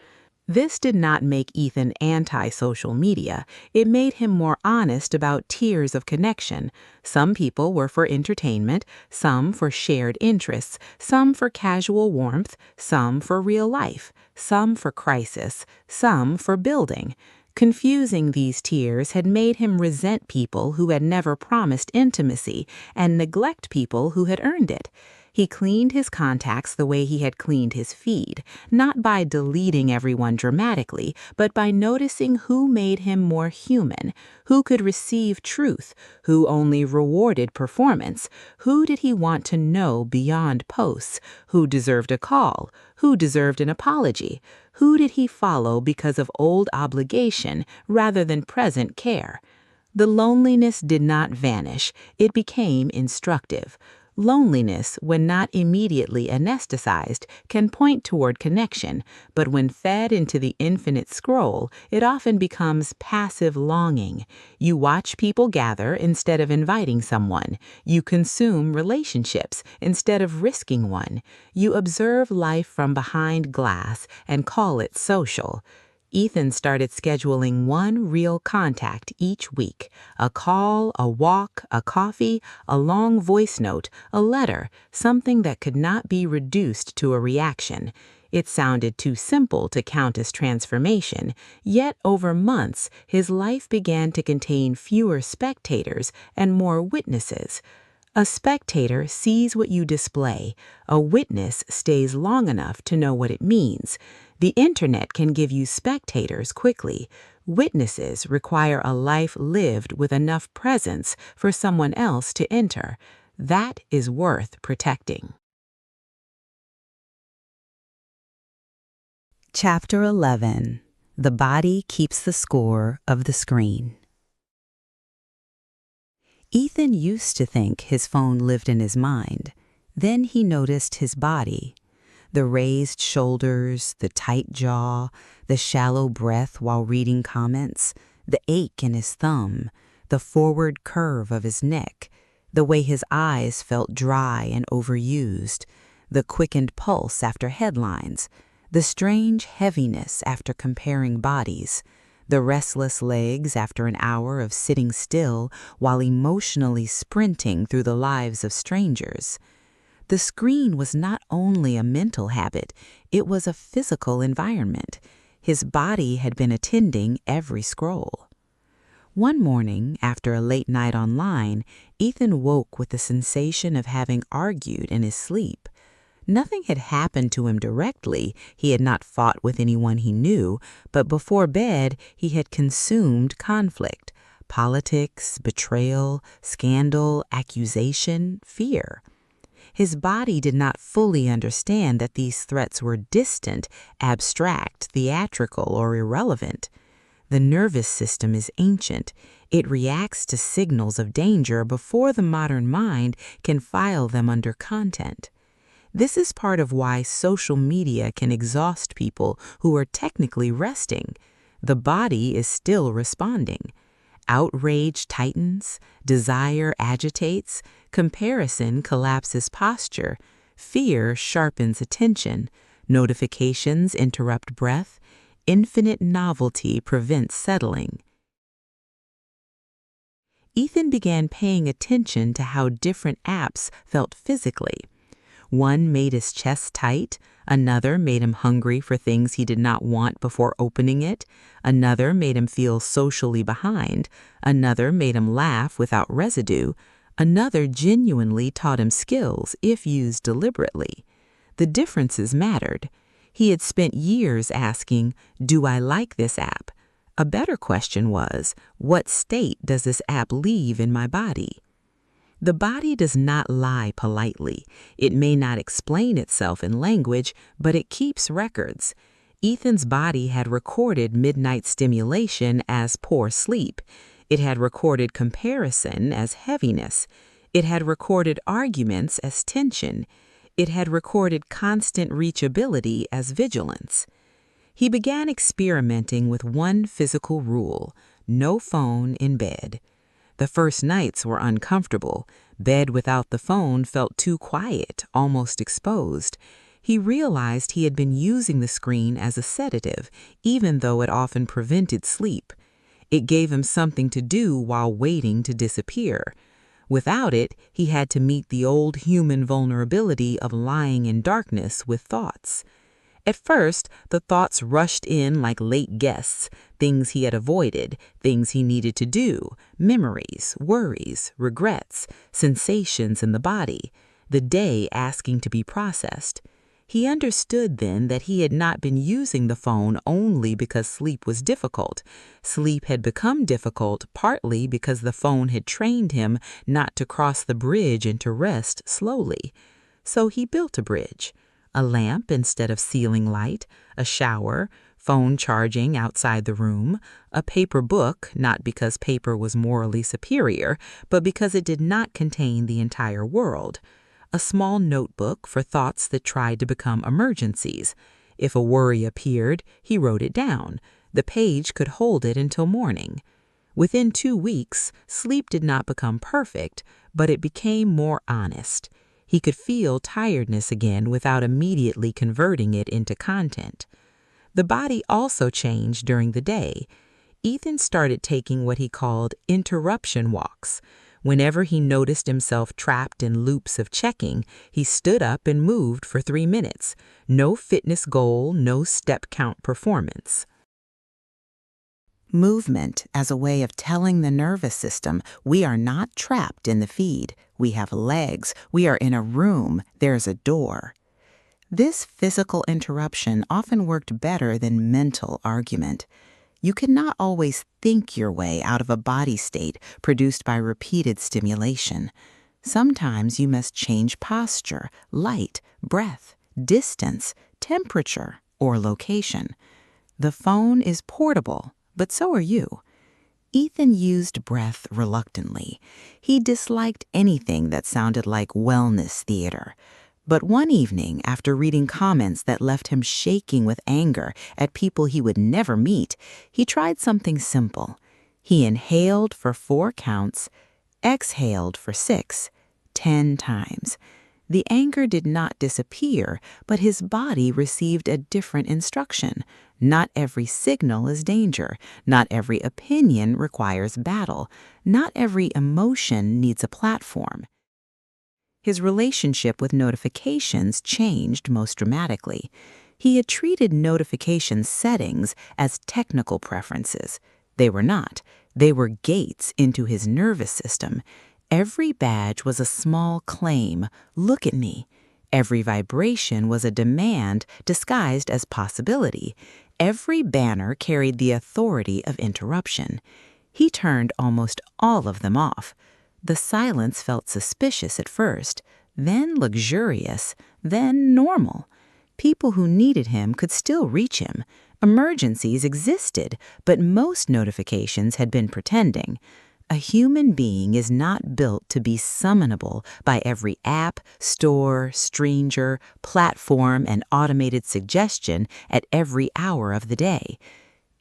This did not make Ethan anti-social media. It made him more honest about tiers of connection. Some people were for entertainment, some for shared interests, some for casual warmth, some for real life, some for crisis, some for building. Confusing these tiers had made him resent people who had never promised intimacy and neglect people who had earned it. He cleaned his contacts the way he had cleaned his feed, not by deleting everyone dramatically, but by noticing who made him more human, who could receive truth, who only rewarded performance, who did he want to know beyond posts, who deserved a call, who deserved an apology, who did he follow because of old obligation rather than present care. The loneliness did not vanish, it became instructive. Loneliness, when not immediately anesthetized, can point toward connection, but when fed into the infinite scroll, it often becomes passive longing. You watch people gather instead of inviting someone. You consume relationships instead of risking one. You observe life from behind glass and call it social. Ethan started scheduling one real contact each week: a call, a walk, a coffee, a long voice note, a letter, something that could not be reduced to a reaction. It sounded too simple to count as transformation, yet over months his life began to contain fewer spectators and more witnesses. A spectator sees what you display. A witness stays long enough to know what it means. The internet can give you spectators quickly. Witnesses require a life lived with enough presence for someone else to enter. That is worth protecting. Chapter 11. The Body Keeps the Score of the Screen. Ethan used to think his phone lived in his mind. Then he noticed his body. The raised shoulders, the tight jaw, the shallow breath while reading comments, the ache in his thumb, the forward curve of his neck, the way his eyes felt dry and overused, the quickened pulse after headlines, the strange heaviness after comparing bodies, the restless legs after an hour of sitting still while emotionally sprinting through the lives of strangers. The screen was not only a mental habit, it was a physical environment. His body had been attending every scroll. One morning, after a late night online, Ethan woke with the sensation of having argued in his sleep. Nothing had happened to him directly. He had not fought with anyone he knew, but before bed he had consumed conflict, politics, betrayal, scandal, accusation, fear. His body did not fully understand that these threats were distant, abstract, theatrical, or irrelevant. The nervous system is ancient. It reacts to signals of danger before the modern mind can file them under content. This is part of why social media can exhaust people who are technically resting. The body is still responding. Outrage tightens, desire agitates, comparison collapses posture, Fear sharpens attention. Notifications interrupt breath. Infinite novelty prevents settling. Ethan began paying attention to how different apps felt physically. One made his chest tight, another made him hungry for things he did not want before opening it, another made him feel socially behind, another made him laugh without residue, another genuinely taught him skills if used deliberately. The differences mattered. He had spent years asking, "Do I like this app?" A better question was, what state does this app leave in my body? The body does not lie politely. It may not explain itself in language, but it keeps records. Ethan's body had recorded midnight stimulation as poor sleep. It had recorded comparison as heaviness. It had recorded arguments as tension. It had recorded constant reachability as vigilance. He began experimenting with one physical rule: no phone in bed. The first nights were uncomfortable. Bed without the phone felt too quiet, almost exposed. He realized he had been using the screen as a sedative, even though it often prevented sleep. It gave him something to do while waiting to disappear. Without it, he had to meet the old human vulnerability of lying in darkness with thoughts. At first, the thoughts rushed in like late guests, things he had avoided, things he needed to do, memories, worries, regrets, sensations in the body, the day asking to be processed. He understood then that he had not been using the phone only because sleep was difficult. Sleep had become difficult partly because the phone had trained him not to cross the bridge into rest slowly. So he built a bridge. A lamp instead of ceiling light, a shower, phone charging outside the room, a paper book, not because paper was morally superior, but because it did not contain the entire world, a small notebook for thoughts that tried to become emergencies. If a worry appeared, he wrote it down. The page could hold it until morning. Within 2 weeks, sleep did not become perfect, but it became more honest. He could feel tiredness again without immediately converting it into content. The body also changed during the day. Ethan started taking what he called interruption walks. Whenever he noticed himself trapped in loops of checking, he stood up and moved for 3 minutes. No fitness goal, no step count performance. Movement as a way of telling the nervous system, we are not trapped in the feed. We have legs. We are in a room. There's a door. This physical interruption often worked better than mental argument. You cannot always think your way out of a body state produced by repeated stimulation. Sometimes you must change posture, light, breath, distance, temperature, or location. The phone is portable, but so are you. Ethan used breath reluctantly. He disliked anything that sounded like wellness theater. But one evening, after reading comments that left him shaking with anger at people he would never meet, he tried something simple. He inhaled for 4 counts, exhaled for 6, 10 times. The anger did not disappear, but his body received a different instruction. Not every signal is danger. Not every opinion requires battle. Not every emotion needs a platform. His relationship with notifications changed most dramatically. He had treated notification settings as technical preferences. They were not. They were gates into his nervous system. Every badge was a small claim, "Look at me." Every vibration was a demand disguised as possibility. Every banner carried the authority of interruption. He turned almost all of them off. The silence felt suspicious at first, then luxurious, then normal. People who needed him could still reach him. Emergencies existed, but most notifications had been pretending. A human being is not built to be summonable by every app, store, stranger, platform, and automated suggestion at every hour of the day.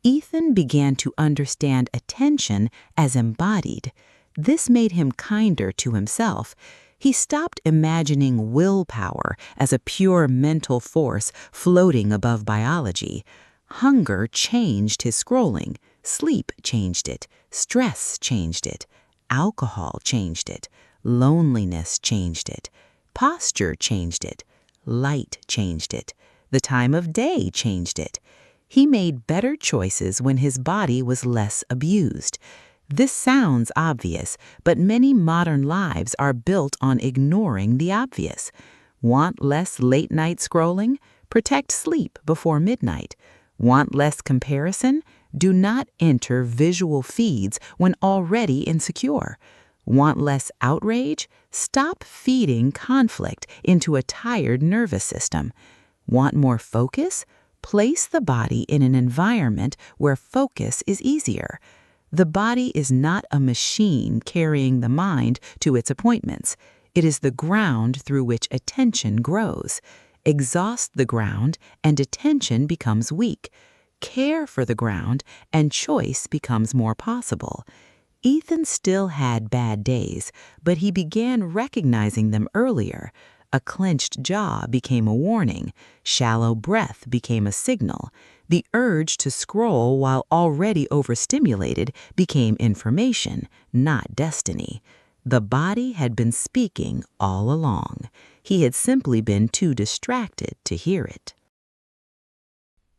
Ethan began to understand attention as embodied. This made him kinder to himself. He stopped imagining willpower as a pure mental force floating above biology. Hunger changed his scrolling. Sleep changed it. Stress changed it. Alcohol changed it. Loneliness changed it. Posture changed it. Light changed it. The time of day changed it. He made better choices when his body was less abused. This sounds obvious, but many modern lives are built on ignoring the obvious. Want less late-night scrolling? Protect sleep before midnight. Want less comparison? Do not enter visual feeds when already insecure. Want less outrage? Stop feeding conflict into a tired nervous system. Want more focus? Place the body in an environment where focus is easier. The body is not a machine carrying the mind to its appointments. It is the ground through which attention grows. Exhaust the ground, and attention becomes weak. Care for the ground, and choice becomes more possible. Ethan still had bad days, but he began recognizing them earlier. A clenched jaw became a warning. Shallow breath became a signal. The urge to scroll while already overstimulated became information, not destiny. The body had been speaking all along. He had simply been too distracted to hear it.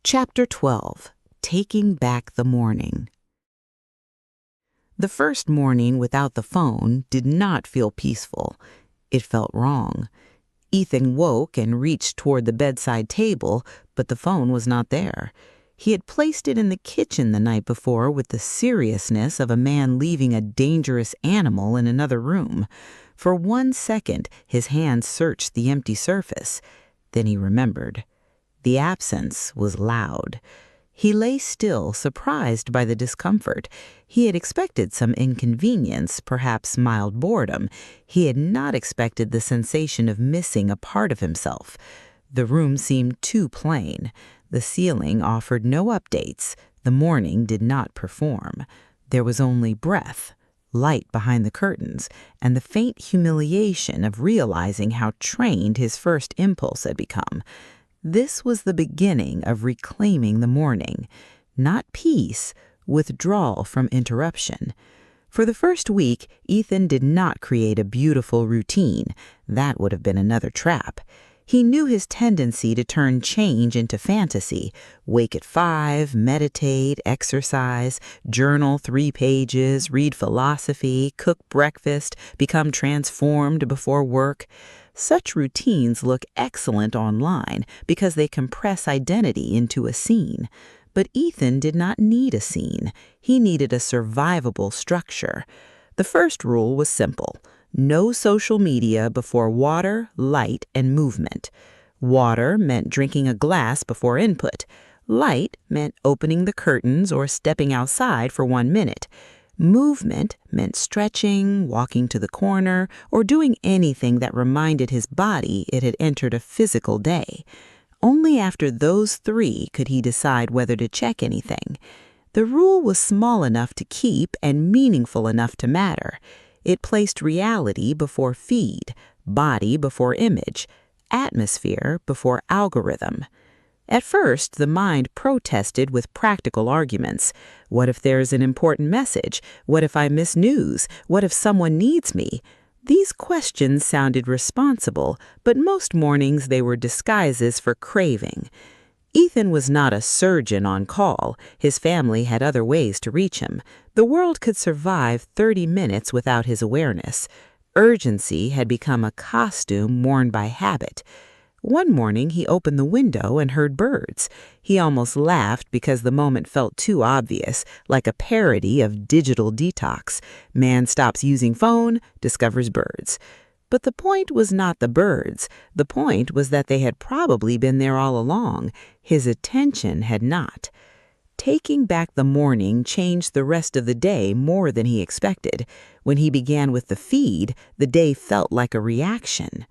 Chapter 12. Taking Back the Morning. The first morning without the phone did not feel peaceful. It felt wrong. Ethan woke and reached toward the bedside table, but the phone was not there. He had placed it in the kitchen the night before with the seriousness of a man leaving a dangerous animal in another room. For 1 second, his hand searched the empty surface. Then he remembered. The absence was loud. He lay still, surprised by the discomfort. He had expected some inconvenience, perhaps mild boredom. He had not expected the sensation of missing a part of himself. The room seemed too plain. The ceiling offered no updates. The morning did not perform. There was only breath, light behind the curtains, and the faint humiliation of realizing how trained his first impulse had become. This was the beginning of reclaiming the morning. Not peace, withdrawal from interruption. For the first week, Ethan did not create a beautiful routine. That would have been another trap. He knew his tendency to turn change into fantasy. Wake at 5, meditate, exercise, journal 3 pages, read philosophy, cook breakfast, become transformed before work. Such routines look excellent online because they compress identity into a scene. But Ethan did not need a scene. He needed a survivable structure. The first rule was simple. No social media before water, light, and movement. Water meant drinking a glass before input. Light meant opening the curtains or stepping outside for 1 minute. Movement meant stretching, walking to the corner, or doing anything that reminded his body it had entered a physical day. Only after those 3 could he decide whether to check anything. The rule was small enough to keep and meaningful enough to matter. It placed reality before feed, body before image, atmosphere before algorithm. At first, the mind protested with practical arguments. What if there's an important message? What if I miss news? What if someone needs me? These questions sounded responsible, but most mornings they were disguises for craving. Ethan was not a surgeon on call. His family had other ways to reach him. The world could survive 30 minutes without his awareness. Urgency had become a costume worn by habit. One morning, he opened the window and heard birds. He almost laughed because the moment felt too obvious, like a parody of digital detox. Man stops using phone, discovers birds. But the point was not the birds. The point was that they had probably been there all along. His attention had not. Taking back the morning changed the rest of the day more than he expected. When he began with the feed, the day felt like a reaction.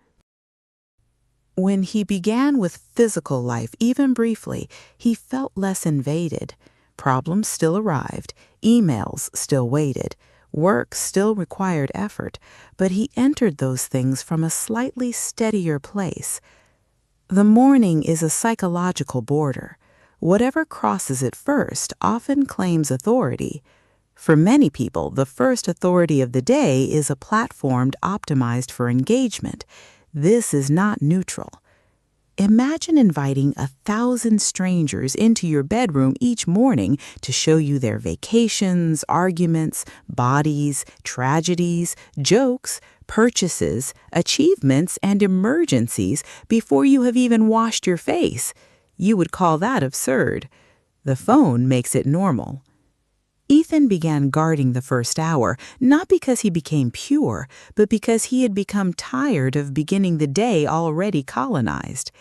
When he began with physical life, even briefly, he felt less invaded. Problems still arrived. Emails still waited. Work still required effort, but he entered those things from a slightly steadier place. The morning is a psychological border. Whatever crosses it first often claims authority. For many people, the first authority of the day is a platform optimized for engagement. This is not neutral. Imagine inviting 1,000 strangers into your bedroom each morning to show you their vacations, arguments, bodies, tragedies, jokes, purchases, achievements, and emergencies before you have even washed your face. You would call that absurd. The phone makes it normal. Ethan began guarding the first hour, not because he became pure, but because he had become tired of beginning the day already colonized.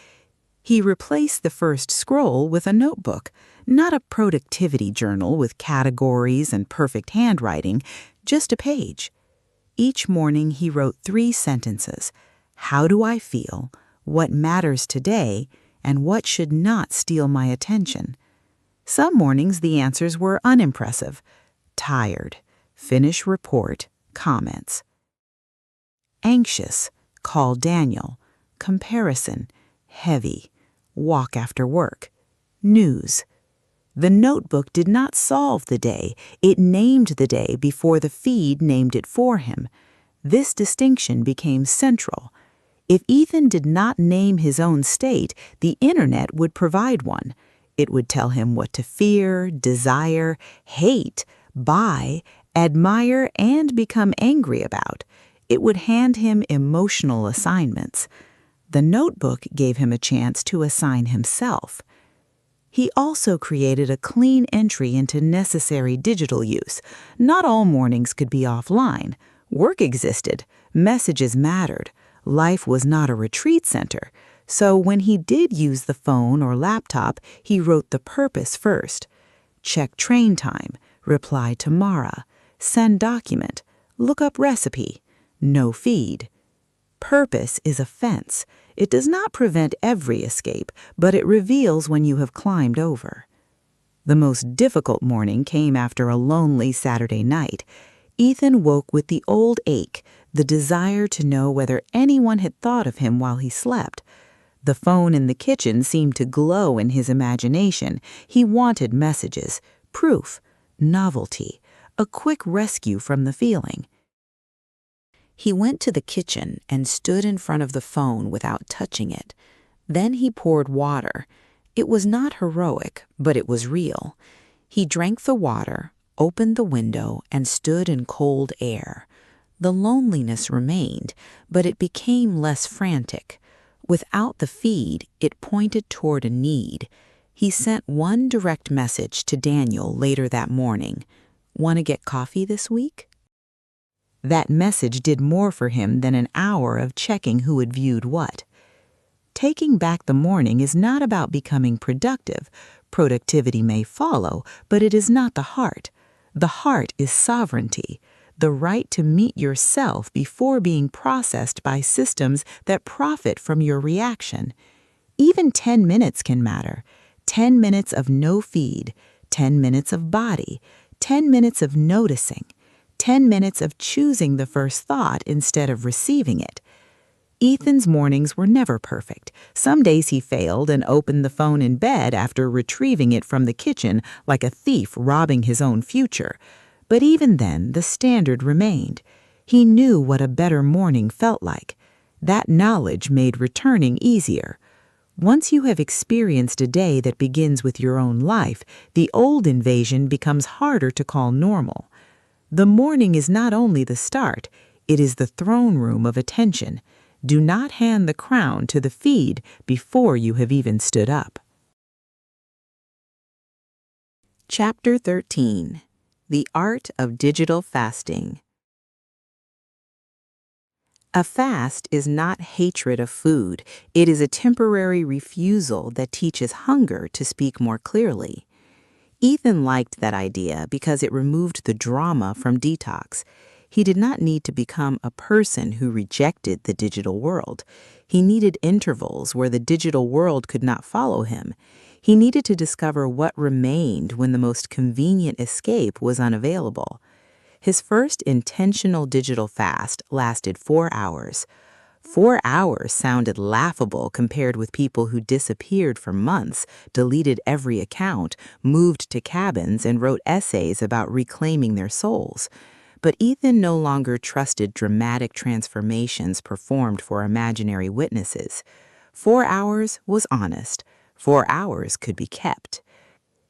He replaced the first scroll with a notebook, not a productivity journal with categories and perfect handwriting, just a page. Each morning he wrote 3 sentences: how do I feel, what matters today, and what should not steal my attention. Some mornings the answers were unimpressive. Tired, finish report, comments. Anxious, call Daniel. Comparison, heavy, walk after work. News. The notebook did not solve the day. It named the day before the feed named it for him. This distinction became central. If Ethan did not name his own state, the internet would provide one. It would tell him what to fear, desire, hate, buy, admire, and become angry about. It would hand him emotional assignments. The notebook gave him a chance to assign himself. He also created a clean entry into necessary digital use. Not all mornings could be offline. Work existed. Messages mattered. Life was not a retreat center. So when he did use the phone or laptop, he wrote the purpose first. Check train time, reply to Mara, send document, look up recipe, no feed. Purpose is a fence. It does not prevent every escape, but it reveals when you have climbed over. The most difficult morning came after a lonely Saturday night. Ethan woke with the old ache, the desire to know whether anyone had thought of him while he slept. The phone in the kitchen seemed to glow in his imagination. He wanted messages, proof, novelty, a quick rescue from the feeling. He went to the kitchen and stood in front of the phone without touching it. Then he poured water. It was not heroic, but it was real. He drank the water, opened the window, and stood in cold air. The loneliness remained, but it became less frantic. Without the feed, it pointed toward a need. He sent one direct message to Daniel later that morning. Want to get coffee this week? That message did more for him than an hour of checking who had viewed what. Taking back the morning is not about becoming productive. Productivity may follow, but it is not the heart. The heart is sovereignty, the right to meet yourself before being processed by systems that profit from your reaction. Even 10 minutes can matter. 10 minutes of no feed, 10 minutes of body, 10 minutes of noticing, 10 minutes of choosing the first thought instead of receiving it. Ethan's mornings were never perfect. Some days he failed and opened the phone in bed after retrieving it from the kitchen like a thief robbing his own future. But even then, the standard remained. He knew what a better morning felt like. That knowledge made returning easier. Once you have experienced a day that begins with your own life, the old invasion becomes harder to call normal. The morning is not only the start, it is the throne room of attention. Do not hand the crown to the feed before you have even stood up. Chapter 13. The Art of Digital Fasting. A fast is not hatred of food. It is a temporary refusal that teaches hunger to speak more clearly. Ethan liked that idea because it removed the drama from Detox. He did not need to become a person who rejected the digital world. He needed intervals where the digital world could not follow him. He needed to discover what remained when the most convenient escape was unavailable. His first intentional digital fast lasted 4 hours. 4 hours sounded laughable compared with people who disappeared for months, deleted every account, moved to cabins, and wrote essays about reclaiming their souls. But Ethan no longer trusted dramatic transformations performed for imaginary witnesses. 4 hours was honest. 4 hours could be kept.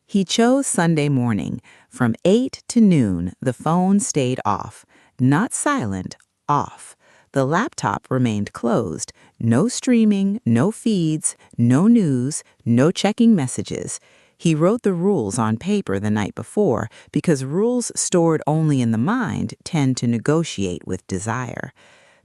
He chose Sunday morning. From 8 to noon, the phone stayed off. Not silent, off. The laptop remained closed. No streaming, no feeds, no news, no checking messages. He wrote the rules on paper the night before because rules stored only in the mind tend to negotiate with desire.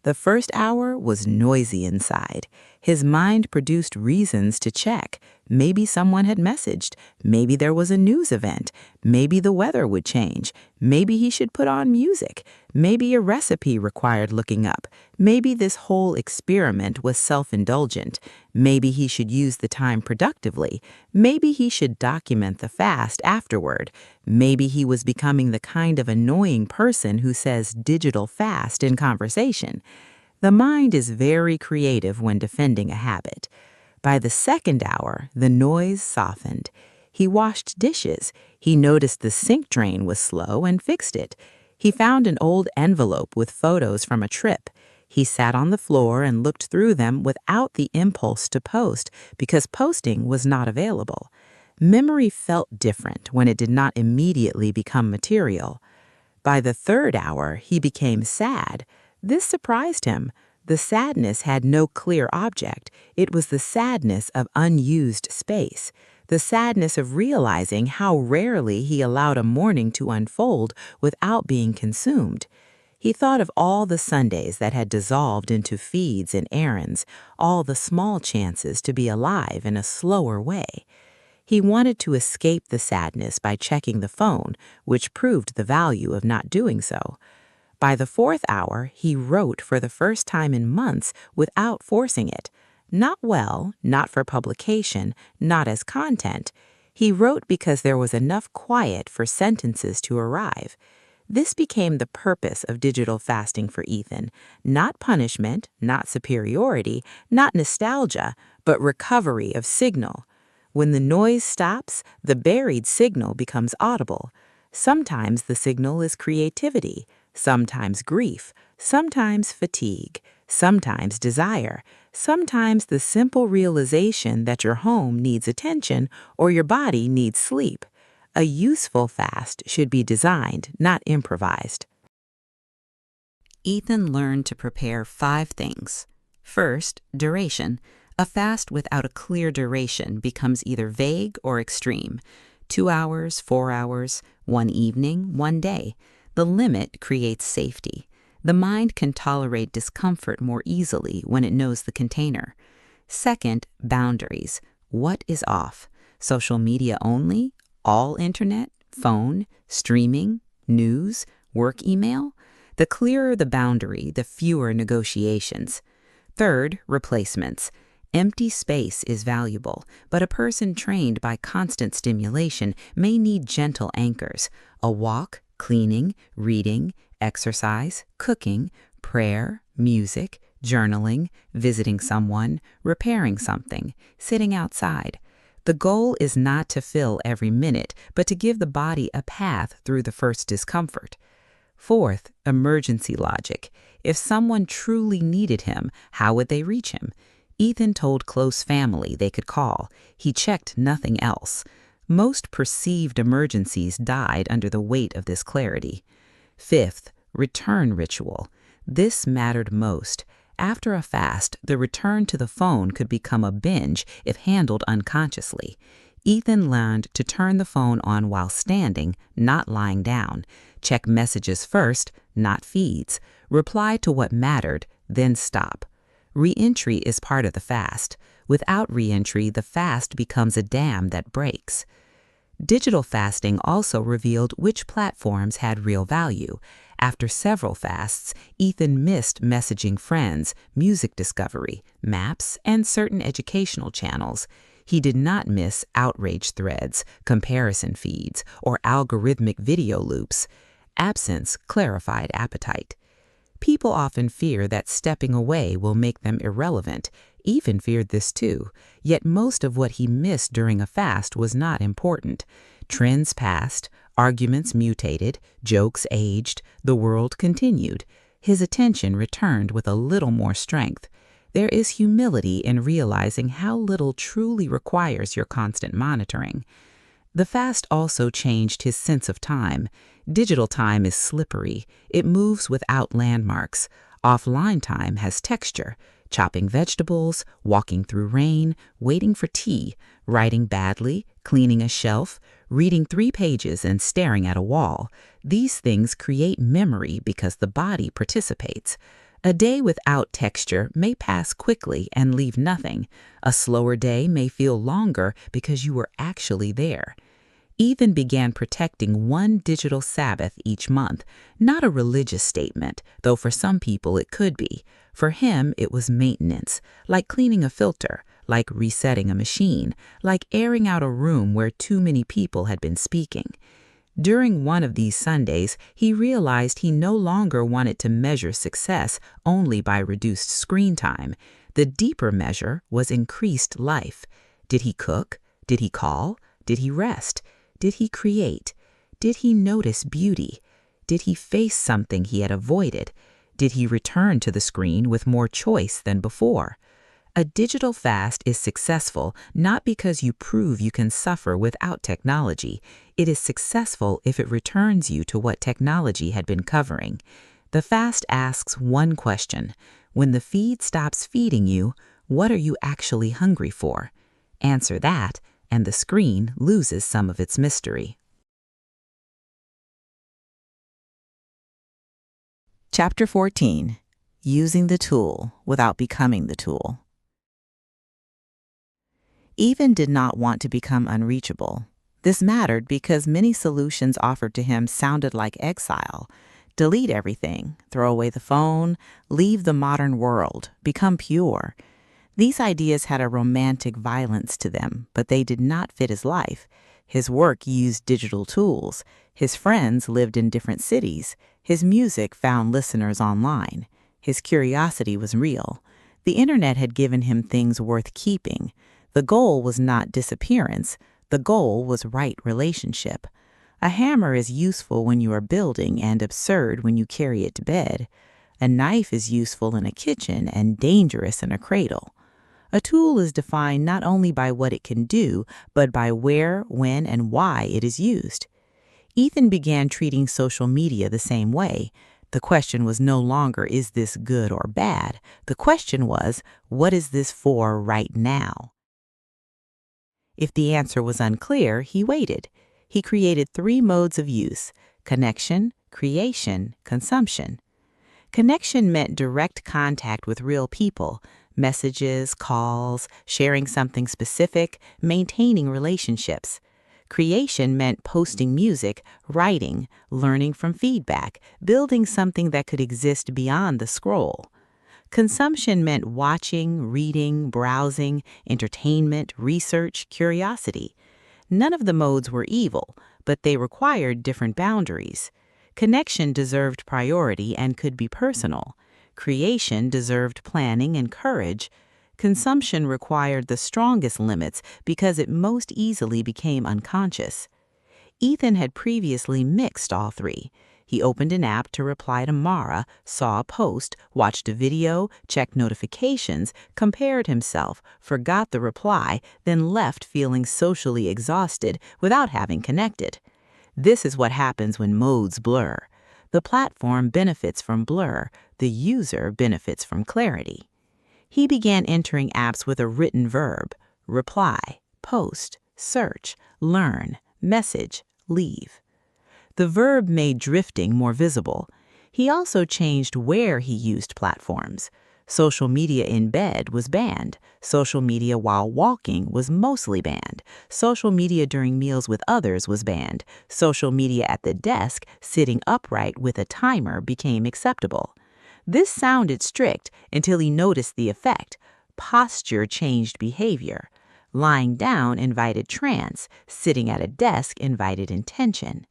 The first hour was noisy inside. His mind produced reasons to check. Maybe someone had messaged. Maybe there was a news event. Maybe the weather would change. Maybe he should put on music. Maybe a recipe required looking up. Maybe this whole experiment was self-indulgent. Maybe he should use the time productively. Maybe he should document the fast afterward. Maybe he was becoming the kind of annoying person who says digital fast in conversation. The mind is very creative when defending a habit. By the second hour, the noise softened. He washed dishes. He noticed the sink drain was slow and fixed it. He found an old envelope with photos from a trip. He sat on the floor and looked through them without the impulse to post because posting was not available. Memory felt different when it did not immediately become material. By the third hour, he became sad. This surprised him. The sadness had no clear object. It was the sadness of unused space, the sadness of realizing how rarely he allowed a morning to unfold without being consumed. He thought of all the Sundays that had dissolved into feeds and errands, all the small chances to be alive in a slower way. He wanted to escape the sadness by checking the phone, which proved the value of not doing so. By the fourth hour, he wrote for the first time in months without forcing it. Not well, not for publication, not as content. He wrote because there was enough quiet for sentences to arrive. This became the purpose of digital fasting for Ethan. Not punishment, not superiority, not nostalgia, but recovery of signal. When the noise stops, the buried signal becomes audible. Sometimes the signal is creativity. Sometimes grief, sometimes fatigue, sometimes desire, sometimes the simple realization that your home needs attention or your body needs sleep. A useful fast should be designed, not improvised. Ethan learned to prepare 5 things. First, duration. A fast without a clear duration becomes either vague or extreme. 2 hours, 4 hours, 1 evening, 1 day. The limit creates safety. The mind can tolerate discomfort more easily when it knows the container. Second, boundaries. What is off? Social media only? All internet? Phone? Streaming? News? Work email? The clearer the boundary, the fewer negotiations. Third, replacements. Empty space is valuable, but a person trained by constant stimulation may need gentle anchors. A walk, cleaning, reading, exercise, cooking, prayer, music, journaling, visiting someone, repairing something, sitting outside. The goal is not to fill every minute, but to give the body a path through the first discomfort. Fourth, emergency logic. If someone truly needed him, how would they reach him? Ethan told close family they could call. He checked nothing else. Most perceived emergencies died under the weight of this clarity. Fifth, return ritual. This mattered most. After a fast, the return to the phone could become a binge if handled unconsciously. Ethan learned to turn the phone on while standing, not lying down. Check messages first, not feeds. Reply to what mattered, then stop. Re-entry is part of the fast. Without re-entry, the fast becomes a dam that breaks. Digital fasting also revealed which platforms had real value. After several fasts, Ethan missed messaging friends, music discovery, maps, and certain educational channels. He did not miss outrage threads, comparison feeds, or algorithmic video loops. Absence clarified appetite. People often fear that stepping away will make them irrelevant. Ethan feared this too, yet most of what he missed during a fast was not important. Trends passed, arguments mutated, jokes aged, the world continued. His attention returned with a little more strength. There is humility in realizing how little truly requires your constant monitoring. The fast also changed his sense of time. Digital time is slippery. It moves without landmarks. Offline time has texture. Chopping vegetables, walking through rain, waiting for tea, writing badly, cleaning a shelf, reading 3 pages and staring at a wall. These things create memory because the body participates. A day without texture may pass quickly and leave nothing. A slower day may feel longer because you were actually there. Ethan began protecting one digital Sabbath each month, not a religious statement, though for some people it could be. For him, it was maintenance, like cleaning a filter, like resetting a machine, like airing out a room where too many people had been speaking. During one of these Sundays, he realized he no longer wanted to measure success only by reduced screen time. The deeper measure was increased life. Did he cook? Did he call? Did he rest? Did he create? Did he notice beauty? Did he face something he had avoided? Did he return to the screen with more choice than before? A digital fast is successful not because you prove you can suffer without technology. It is successful if it returns you to what technology had been covering. The fast asks one question. When the feed stops feeding you, what are you actually hungry for? Answer that, and the screen loses some of its mystery. Chapter 14. Using the tool without becoming the tool. Ethan did not want to become unreachable. This mattered because many solutions offered to him sounded like exile. Delete everything, throw away the phone, leave the modern world, become pure. These ideas had a romantic violence to them, but they did not fit his life. His work used digital tools. His friends lived in different cities. His music found listeners online. His curiosity was real. The internet had given him things worth keeping. The goal was not disappearance. The goal was right relationship. A hammer is useful when you are building and absurd when you carry it to bed. A knife is useful in a kitchen and dangerous in a cradle. A tool is defined not only by what it can do, but by where, when, and why it is used. Ethan began treating social media the same way. The question was no longer, is this good or bad? The question was, what is this for right now? If the answer was unclear, he waited. He created 3 modes of use: connection, creation, consumption. Connection meant direct contact with real people, messages, calls, sharing something specific, maintaining relationships. Creation meant posting music, writing, learning from feedback, building something that could exist beyond the scroll. Consumption meant watching, reading, browsing, entertainment, research, curiosity. None of the modes were evil, but they required different boundaries. Connection deserved priority and could be personal. Creation deserved planning and courage. Consumption required the strongest limits because it most easily became unconscious. Ethan had previously mixed all 3. He opened an app to reply to Mara, saw a post, watched a video, checked notifications, compared himself, forgot the reply, then left feeling socially exhausted without having connected. This is what happens when modes blur. The platform benefits from blur. The user benefits from clarity. He began entering apps with a written verb: reply, post, search, learn, message, leave. The verb made drifting more visible. He also changed where he used platforms. Social media in bed was banned. Social media while walking was mostly banned. Social media during meals with others was banned. Social media at the desk, sitting upright with a timer, became acceptable. This sounded strict until he noticed the effect. Posture changed behavior. Lying down invited trance. Sitting at a desk invited intention.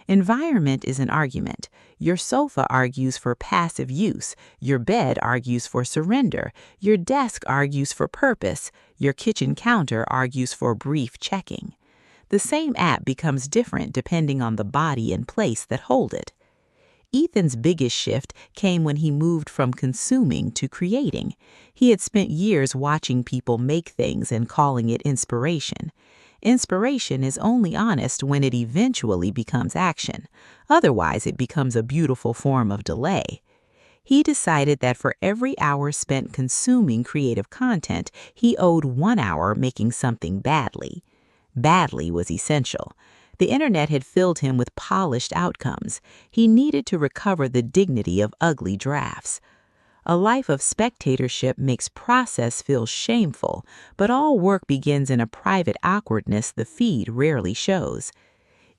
Environment is an argument. Your sofa argues for passive use. Your bed argues for surrender. Your desk argues for purpose. Your kitchen counter argues for brief checking. The same app becomes different depending on the body and place that hold it. Ethan's biggest shift came when he moved from consuming to creating. He had spent years watching people make things and calling it inspiration. Inspiration is only honest when it eventually becomes action. Otherwise, it becomes a beautiful form of delay. He decided that for every hour spent consuming creative content, he owed 1 hour making something badly. Badly was essential. The internet had filled him with polished outcomes. He needed to recover the dignity of ugly drafts. A life of spectatorship makes process feel shameful, but all work begins in a private awkwardness the feed rarely shows.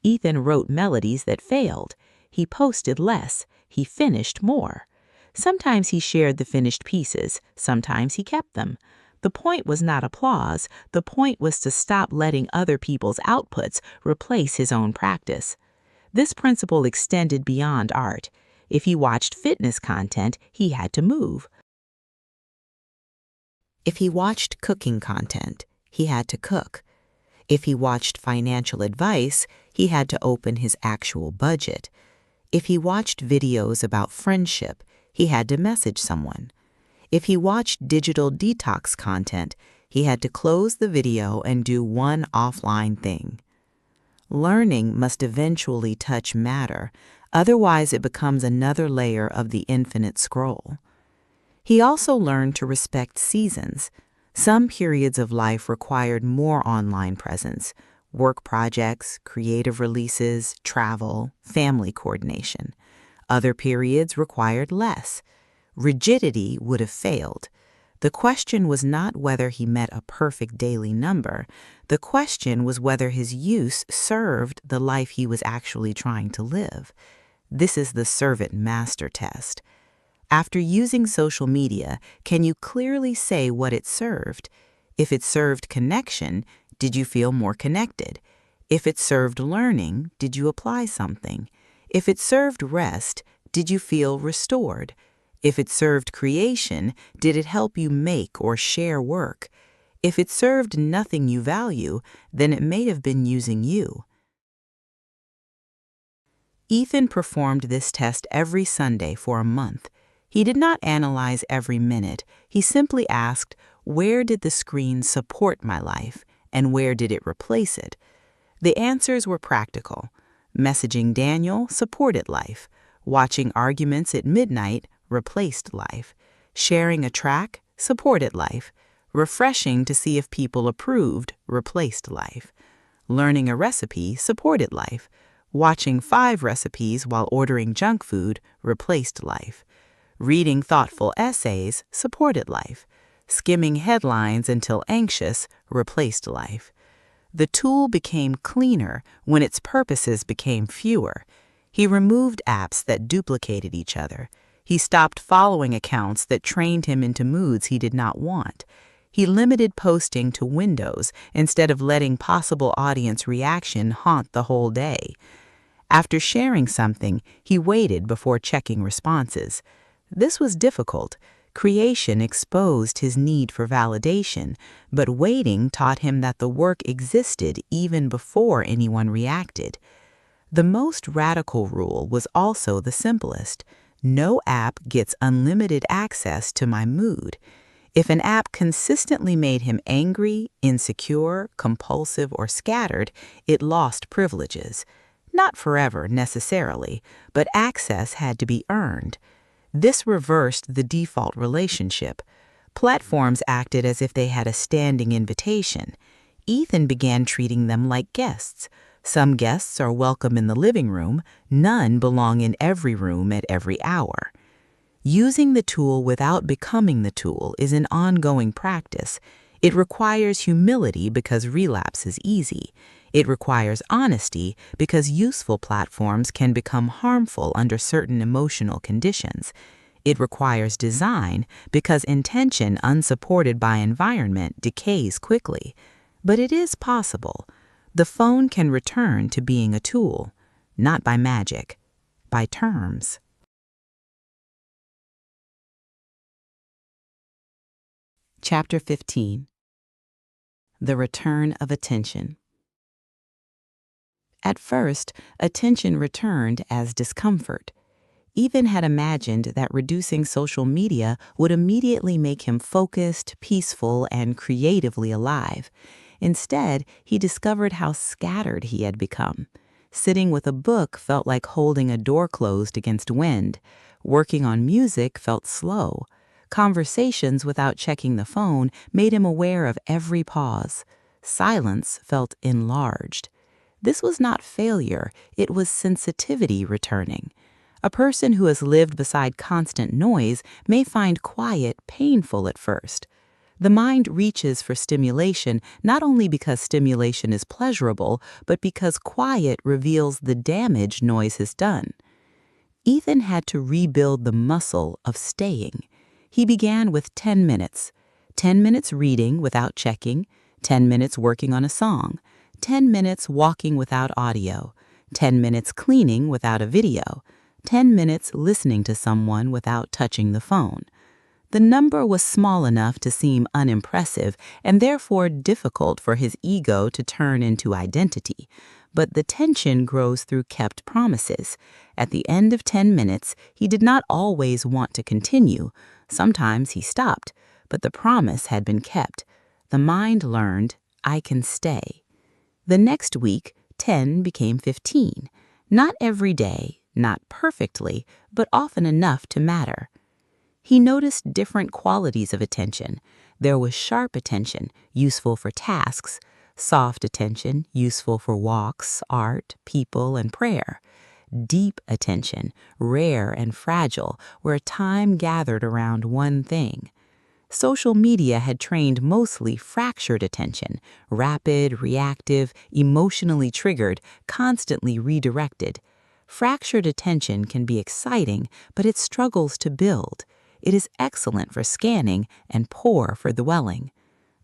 Ethan wrote melodies that failed. He posted less. He finished more. Sometimes he shared the finished pieces. Sometimes he kept them. The point was not applause. The point was to stop letting other people's outputs replace his own practice. This principle extended beyond art. If he watched fitness content, he had to move. If he watched cooking content, he had to cook. If he watched financial advice, he had to open his actual budget. If he watched videos about friendship, he had to message someone. If he watched digital detox content, he had to close the video and do one offline thing. Learning must eventually touch matter, otherwise it becomes another layer of the infinite scroll. He also learned to respect seasons. Some periods of life required more online presence: work projects, creative releases, travel, family coordination. Other periods required less. Rigidity would have failed. The question was not whether he met a perfect daily number. The question was whether his use served the life he was actually trying to live. This is the servant-master test. After using social media, can you clearly say what it served? If it served connection, did you feel more connected? If it served learning, did you apply something? If it served rest, did you feel restored? If it served creation, did it help you make or share work? If it served nothing you value, then it may have been using you. Ethan performed this test every Sunday for a month. He did not analyze every minute. He simply asked, where did the screen support my life, and where did it replace it? The answers were practical. Messaging Daniel supported life. Watching arguments at midnight replaced life. Sharing a track supported life. Refreshing to see if people approved replaced life. Learning a recipe supported life. Watching 5 recipes while ordering junk food replaced life. Reading thoughtful essays supported life. Skimming headlines until anxious replaced life. The tool became cleaner when its purposes became fewer. He removed apps that duplicated each other. He stopped following accounts that trained him into moods he did not want. He limited posting to windows instead of letting possible audience reaction haunt the whole day. After sharing something, he waited before checking responses. This was difficult. Creation exposed his need for validation, but waiting taught him that the work existed even before anyone reacted. The most radical rule was also the simplest. No app gets unlimited access to my mood. If an app consistently made him angry, insecure, compulsive, or scattered, it lost privileges. Not forever, necessarily, but access had to be earned. This reversed the default relationship. Platforms acted as if they had a standing invitation. Ethan began treating them like guests. Some guests are welcome in the living room, none belong in every room at every hour. Using the tool without becoming the tool is an ongoing practice. It requires humility because relapse is easy. It requires honesty because useful platforms can become harmful under certain emotional conditions. It requires design because intention unsupported by environment decays quickly. But it is possible. The phone can return to being a tool. not by magic, by terms. Chapter 15. The Return of Attention. At first, attention returned as discomfort. Ethan had imagined that reducing social media would immediately make him focused, peaceful, and creatively alive. Instead, he discovered how scattered he had become. Sitting with a book felt like holding a door closed against wind. Working on music felt slow. Conversations without checking the phone made him aware of every pause. Silence felt enlarged. This was not failure, it was sensitivity returning. A person who has lived beside constant noise may find quiet painful at first. The mind reaches for stimulation not only because stimulation is pleasurable, but because quiet reveals the damage noise has done. Ethan had to rebuild the muscle of staying. He began with 10 minutes. 10 minutes reading without checking, 10 minutes working on a song, 10 minutes walking without audio, 10 minutes cleaning without a video, 10 minutes listening to someone without touching the phone. The number was small enough to seem unimpressive and therefore difficult for his ego to turn into identity. But the tension grows through kept promises. At the end of 10 minutes, he did not always want to continue. Sometimes he stopped, but the promise had been kept. The mind learned, I can stay. The next week, 10 became 15. Not every day, not perfectly, but often enough to matter. He noticed different qualities of attention. There was sharp attention, useful for tasks, soft attention, useful for walks, art, people, and prayer. Deep attention, rare and fragile, where time gathered around one thing. Social media had trained mostly fractured attention, rapid, reactive, emotionally triggered, constantly redirected. Fractured attention can be exciting, but it struggles to build. It is excellent for scanning and poor for dwelling.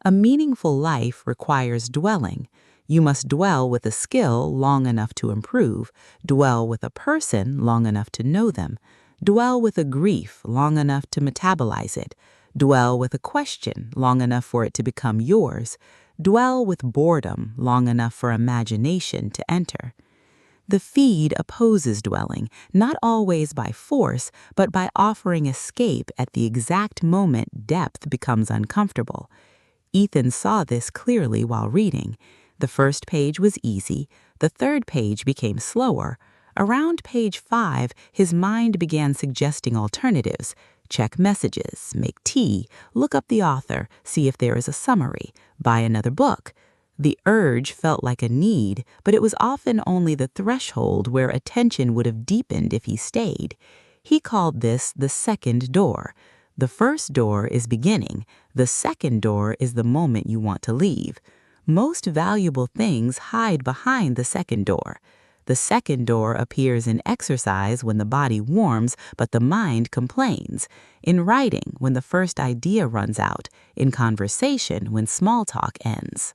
A meaningful life requires dwelling. You must dwell with a skill long enough to improve, dwell with a person long enough to know them, dwell with a grief long enough to metabolize it, dwell with a question long enough for it to become yours, dwell with boredom long enough for imagination to enter. The feed opposes dwelling, not always by force, but by offering escape at the exact moment depth becomes uncomfortable. Ethan saw this clearly while reading. The first page was easy. The third page became slower. Around page 5, his mind began suggesting alternatives. Check messages, make tea, look up the author, see if there is a summary, buy another book. The urge felt like a need, but it was often only the threshold where attention would have deepened if he stayed. He called this the second door. The first door is beginning. The second door is the moment you want to leave. Most valuable things hide behind the second door. The second door appears in exercise when the body warms, but the mind complains. In writing, when the first idea runs out. In conversation, when small talk ends.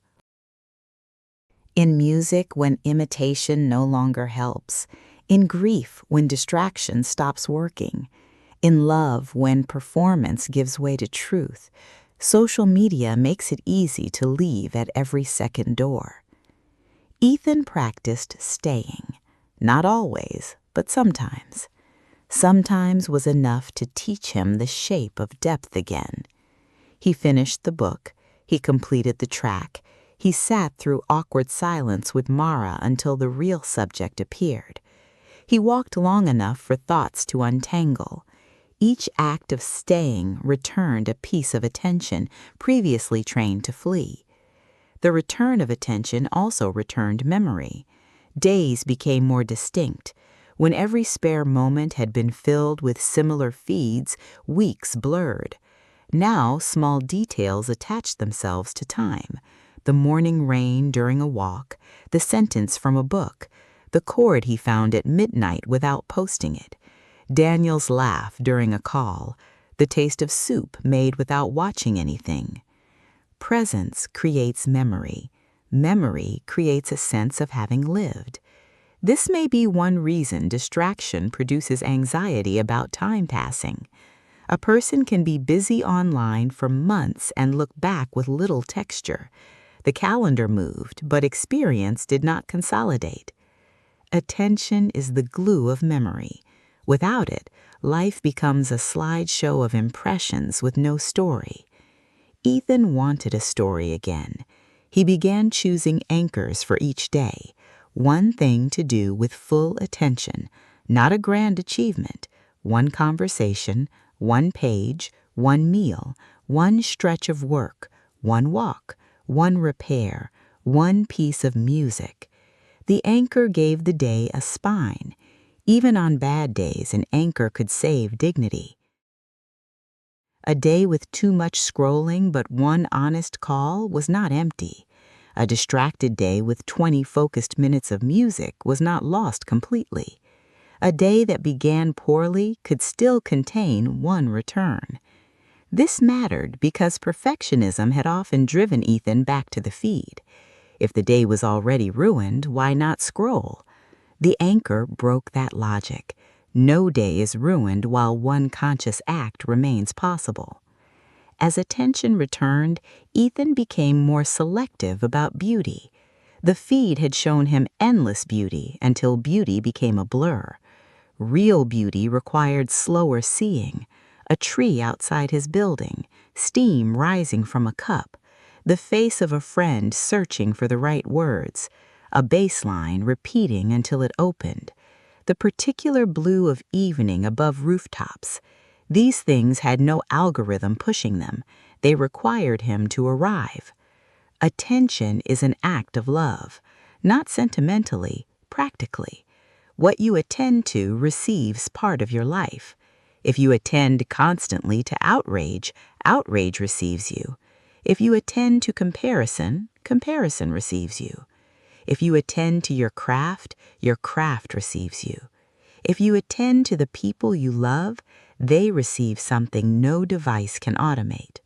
In music, when imitation no longer helps. In grief, when distraction stops working. In love, when performance gives way to truth. Social media makes it easy to leave at every second door. Ethan practiced staying. Not always, but sometimes. Sometimes was enough to teach him the shape of depth again. He finished the book. He completed the track. He sat through awkward silence with Mara until the real subject appeared. He walked long enough for thoughts to untangle. Each act of staying returned a piece of attention previously trained to flee. The return of attention also returned memory. Days became more distinct. When every spare moment had been filled with similar feeds, weeks blurred. Now small details attached themselves to time. The morning rain during a walk, the sentence from a book, the chord he found at midnight without posting it, Daniel's laugh during a call, the taste of soup made without watching anything. Presence creates memory. Memory creates a sense of having lived. This may be one reason distraction produces anxiety about time passing. A person can be busy online for months and look back with little texture. The calendar moved, but experience did not consolidate. Attention is the glue of memory. Without it, life becomes a slideshow of impressions with no story. Ethan wanted a story again. He began choosing anchors for each day, one thing to do with full attention, not a grand achievement, one conversation, one page, one meal, one stretch of work, one walk, one repair, one piece of music. The anchor gave the day a spine. Even on bad days, an anchor could save dignity. A day with too much scrolling but one honest call was not empty. A distracted day with 20 focused minutes of music was not lost completely. A day that began poorly could still contain one return. This mattered because perfectionism had often driven Ethan back to the feed. If the day was already ruined, why not scroll? The anchor broke that logic. No day is ruined while one conscious act remains possible. As attention returned, Ethan became more selective about beauty. The feed had shown him endless beauty until beauty became a blur. Real beauty required slower seeing, a tree outside his building, steam rising from a cup, the face of a friend searching for the right words, a bass line repeating until it opened, the particular blue of evening above rooftops. These things had no algorithm pushing them. They required him to arrive. Attention is an act of love, not sentimentally, practically. What you attend to receives part of your life. If you attend constantly to outrage, outrage receives you. If you attend to comparison, comparison receives you. If you attend to your craft receives you. If you attend to the people you love, they receive something no device can automate.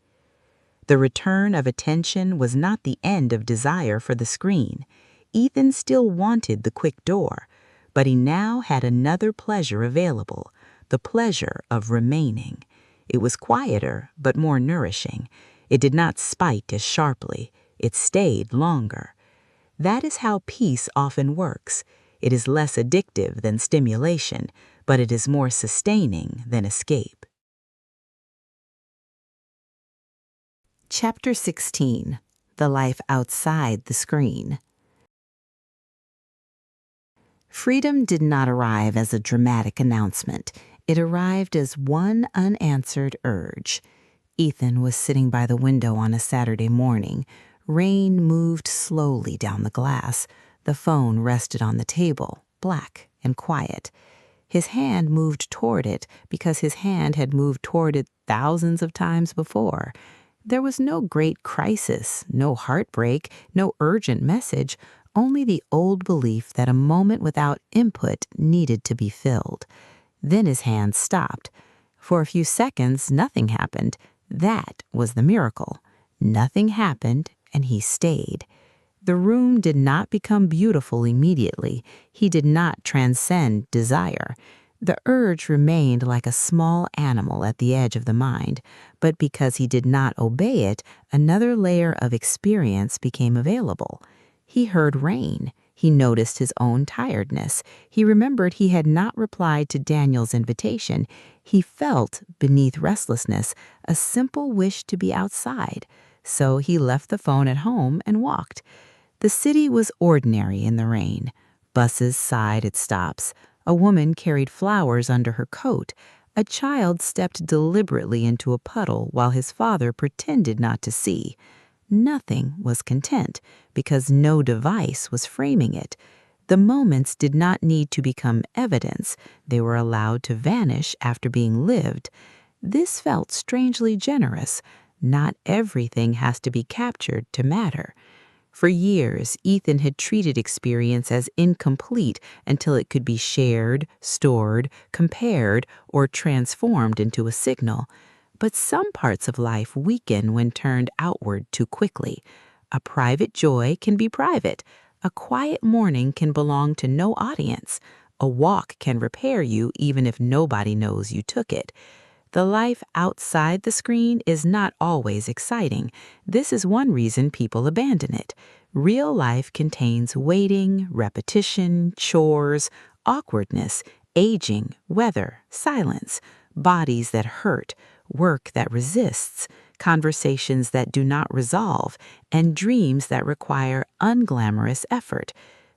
The return of attention was not the end of desire for the screen. Ethan still wanted the quick door, but he now had another pleasure available, the pleasure of remaining. It was quieter, but more nourishing. It did not spike as sharply. It stayed longer. That is how peace often works. It is less addictive than stimulation, but it is more sustaining than escape. Chapter 16. The Life Outside the Screen. Freedom did not arrive as a dramatic announcement. It arrived as one unanswered urge. Ethan was sitting by the window on a Saturday morning. Rain moved slowly down the glass. The phone rested on the table, black and quiet. His hand moved toward it because his hand had moved toward it thousands of times before. There was no great crisis, no heartbreak, no urgent message, only the old belief that a moment without input needed to be filled. Then his hand stopped. For a few seconds, nothing happened. That was the miracle. Nothing happened, and he stayed. The room did not become beautiful immediately. He did not transcend desire. The urge remained like a small animal at the edge of the mind, but because he did not obey it, another layer of experience became available. He heard rain. He noticed his own tiredness. He remembered he had not replied to Daniel's invitation. He felt, beneath restlessness, a simple wish to be outside. So he left the phone at home and walked. The city was ordinary in the rain. Buses sighed at stops. A woman carried flowers under her coat. A child stepped deliberately into a puddle while his father pretended not to see. Nothing was content because no device was framing it. The moments did not need to become evidence. They were allowed to vanish after being lived. This felt strangely generous. Not everything has to be captured to matter. For years, Ethan had treated experience as incomplete until it could be shared, stored, compared, or transformed into a signal. But some parts of life weaken when turned outward too quickly. A private joy can be private. A quiet morning can belong to no audience. A walk can repair you even if nobody knows you took it. The life outside the screen is not always exciting. This is one reason people abandon it. Real life contains waiting, repetition, chores, awkwardness, aging, weather, silence, bodies that hurt, work that resists, conversations that do not resolve, and dreams that require unglamorous effort.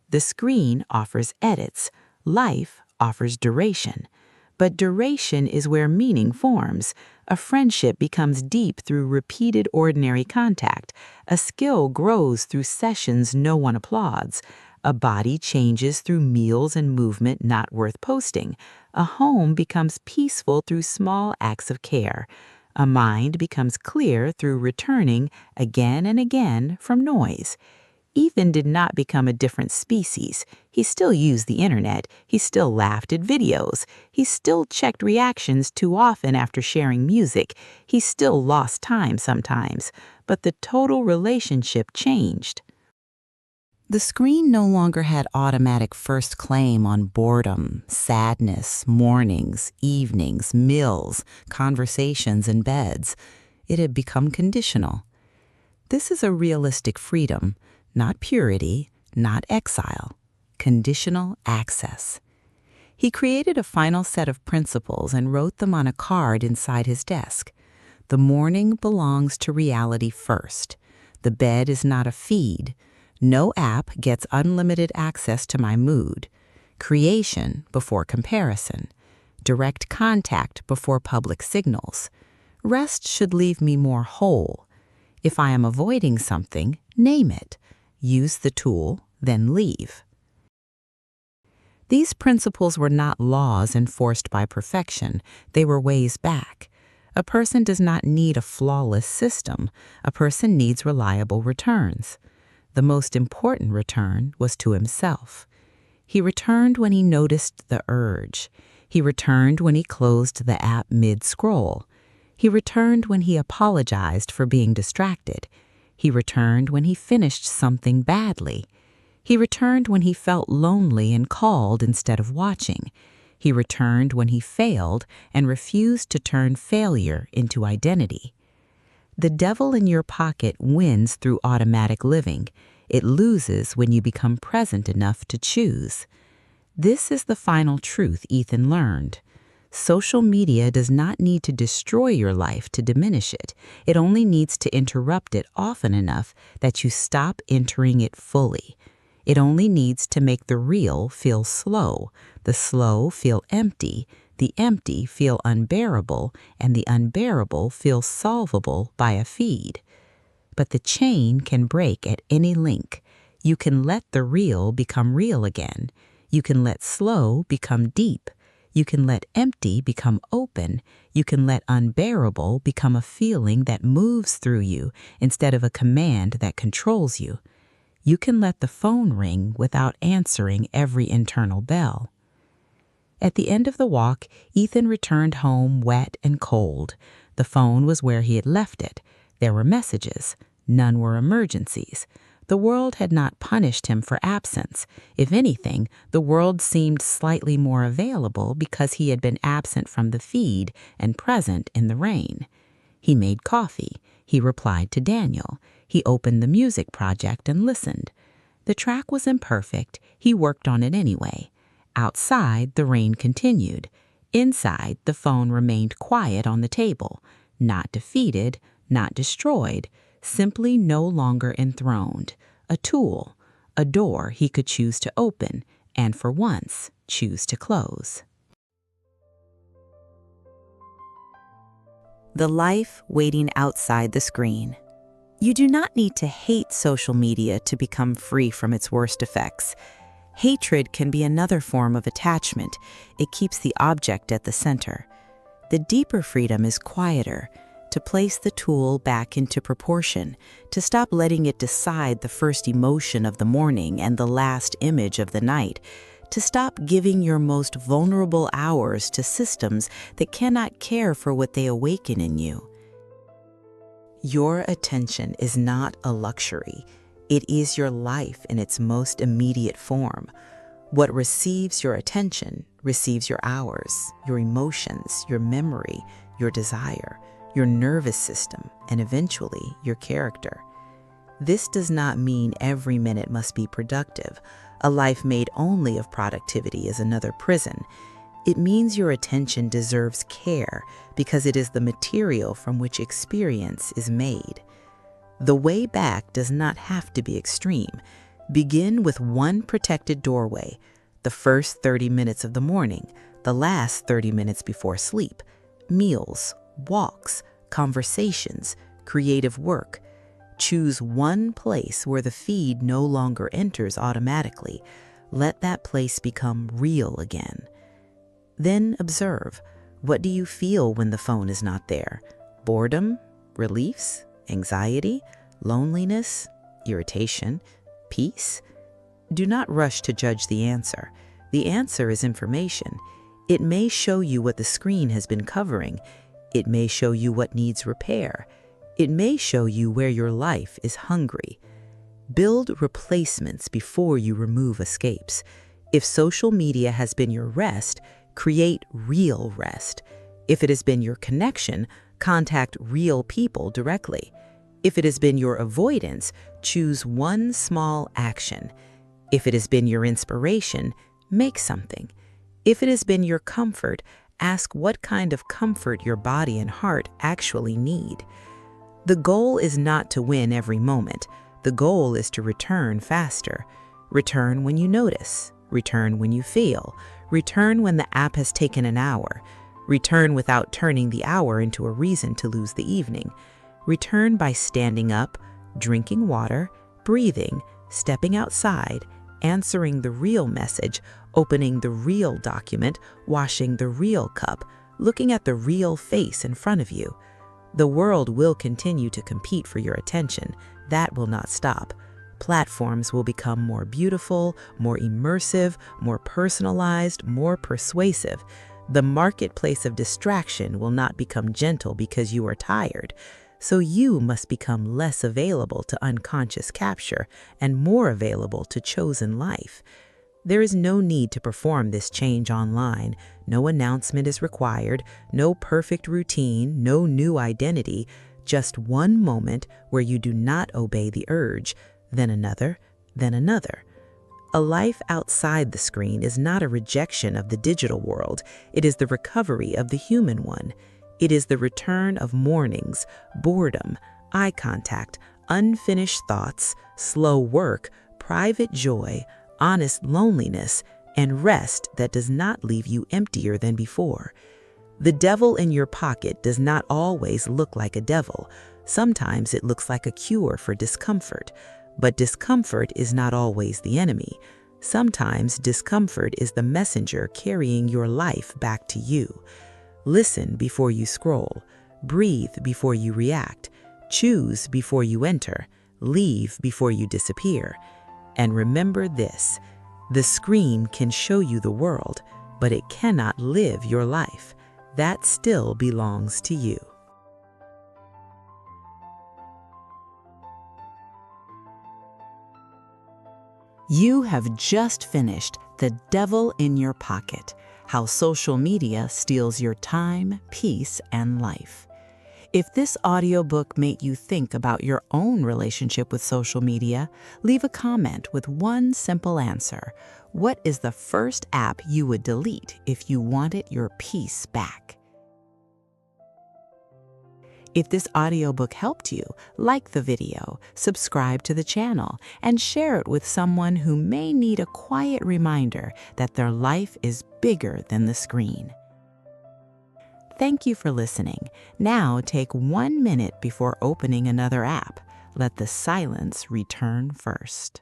The screen offers edits. Life offers duration. But duration is where meaning forms. A friendship becomes deep through repeated ordinary contact. A skill grows through sessions no one applauds. A body changes through meals and movement not worth posting. A home becomes peaceful through small acts of care. A mind becomes clear through returning again and again from noise. Ethan did not become a different species. He still used the internet. He still laughed at videos. He still checked reactions too often after sharing music. He still lost time sometimes. But the total relationship changed. The screen no longer had automatic first claim on boredom, sadness, mornings, evenings, meals, conversations, and beds. It had become conditional. This is a realistic freedom. Not purity, not exile, conditional access. He created a final set of principles and wrote them on a card inside his desk. The morning belongs to reality first. The bed is not a feed. No app gets unlimited access to my mood. Creation before comparison. Direct contact before public signals. Rest should leave me more whole. If I am avoiding something, name it. Use the tool, then leave. These principles were not laws enforced by perfection. They were ways back. A person does not need a flawless system. A person needs reliable returns. The most important return was to himself. He returned when he noticed the urge. He returned when he closed the app mid-scroll. He returned when he apologized for being distracted. He returned when he finished something badly. He returned when he felt lonely and called instead of watching. He returned when he failed and refused to turn failure into identity. The devil in your pocket wins through automatic living. It loses when you become present enough to choose. This is the final truth Ethan learned. Social media does not need to destroy your life to diminish it. It only needs to interrupt it often enough that you stop entering it fully. It only needs to make the real feel slow, the slow feel empty, the empty feel unbearable, and the unbearable feel solvable by a feed. But the chain can break at any link. You can let the real become real again. You can let slow become deep. You can let empty become open. You can let unbearable become a feeling that moves through you instead of a command that controls you. You can let the phone ring without answering every internal bell. At the end of the walk, Ethan returned home wet and cold. The phone was where he had left it. There were messages. None were emergencies. The world had not punished him for absence. If anything, the world seemed slightly more available because he had been absent from the feed and present in the rain. He made coffee. He replied to Daniel. He opened the music project and listened. The track was imperfect. He worked on it anyway. Outside, the rain continued. Inside, the phone remained quiet on the table, not defeated, not destroyed, simply no longer enthroned. A tool, a door he could choose to open, and for once, choose to close. The life waiting outside the screen. You do not need to hate social media to become free from its worst effects. Hatred can be another form of attachment. It keeps the object at the center. The deeper freedom is quieter, to place the tool back into proportion, to stop letting it decide the first emotion of the morning and the last image of the night, to stop giving your most vulnerable hours to systems that cannot care for what they awaken in you. Your attention is not a luxury. It is your life in its most immediate form. What receives your attention receives your hours, your emotions, your memory, your desire, your nervous system, and eventually your character. This does not mean every minute must be productive. A life made only of productivity is another prison. It means your attention deserves care because it is the material from which experience is made. The way back does not have to be extreme. Begin with one protected doorway, the first 30 minutes of the morning, the last 30 minutes before sleep, meals, walks, conversations, creative work. Choose one place where the feed no longer enters automatically. Let that place become real again. Then observe. What do you feel when the phone is not there? Boredom? Reliefs? Anxiety? Loneliness? Irritation? Peace? Do not rush to judge the answer. The answer is information. It may show you what the screen has been covering. It may show you what needs repair. It may show you where your life is hungry. Build replacements before you remove escapes. If social media has been your rest, create real rest. If it has been your connection, contact real people directly. If it has been your avoidance, choose one small action. If it has been your inspiration, make something. If it has been your comfort, ask what kind of comfort your body and heart actually need. The goal is not to win every moment. The goal is to return faster. Return when you notice. Return when you feel. Return when the app has taken an hour. Return without turning the hour into a reason to lose the evening. Return by standing up, drinking water, breathing, stepping outside, answering the real message, opening the real document, washing the real cup, looking at the real face in front of you. The world will continue to compete for your attention. That will not stop. Platforms will become more beautiful, more immersive, more personalized, more persuasive. The marketplace of distraction will not become gentle because you are tired. So you must become less available to unconscious capture and more available to chosen life. There is no need to perform this change online. No announcement is required, no perfect routine, no new identity, just one moment where you do not obey the urge, then another, then another. A life outside the screen is not a rejection of the digital world. It is the recovery of the human one. It is the return of mornings, boredom, eye contact, unfinished thoughts, slow work, private joy, honest loneliness, and rest that does not leave you emptier than before. The devil in your pocket does not always look like a devil. Sometimes it looks like a cure for discomfort. But discomfort is not always the enemy. Sometimes discomfort is the messenger carrying your life back to you. Listen before you scroll. Breathe before you react. Choose before you enter. Leave before you disappear. And remember this: the screen can show you the world, but it cannot live your life. That still belongs to you. You have just finished The Devil in Your Pocket: How Social Media Steals Your Time, Peace, and Life. If this audiobook made you think about your own relationship with social media, leave a comment with one simple answer. What is the first app you would delete if you wanted your peace back? If this audiobook helped you, like the video, subscribe to the channel, and share it with someone who may need a quiet reminder that their life is bigger than the screen. Thank you for listening. Now take 1 minute before opening another app. Let the silence return first.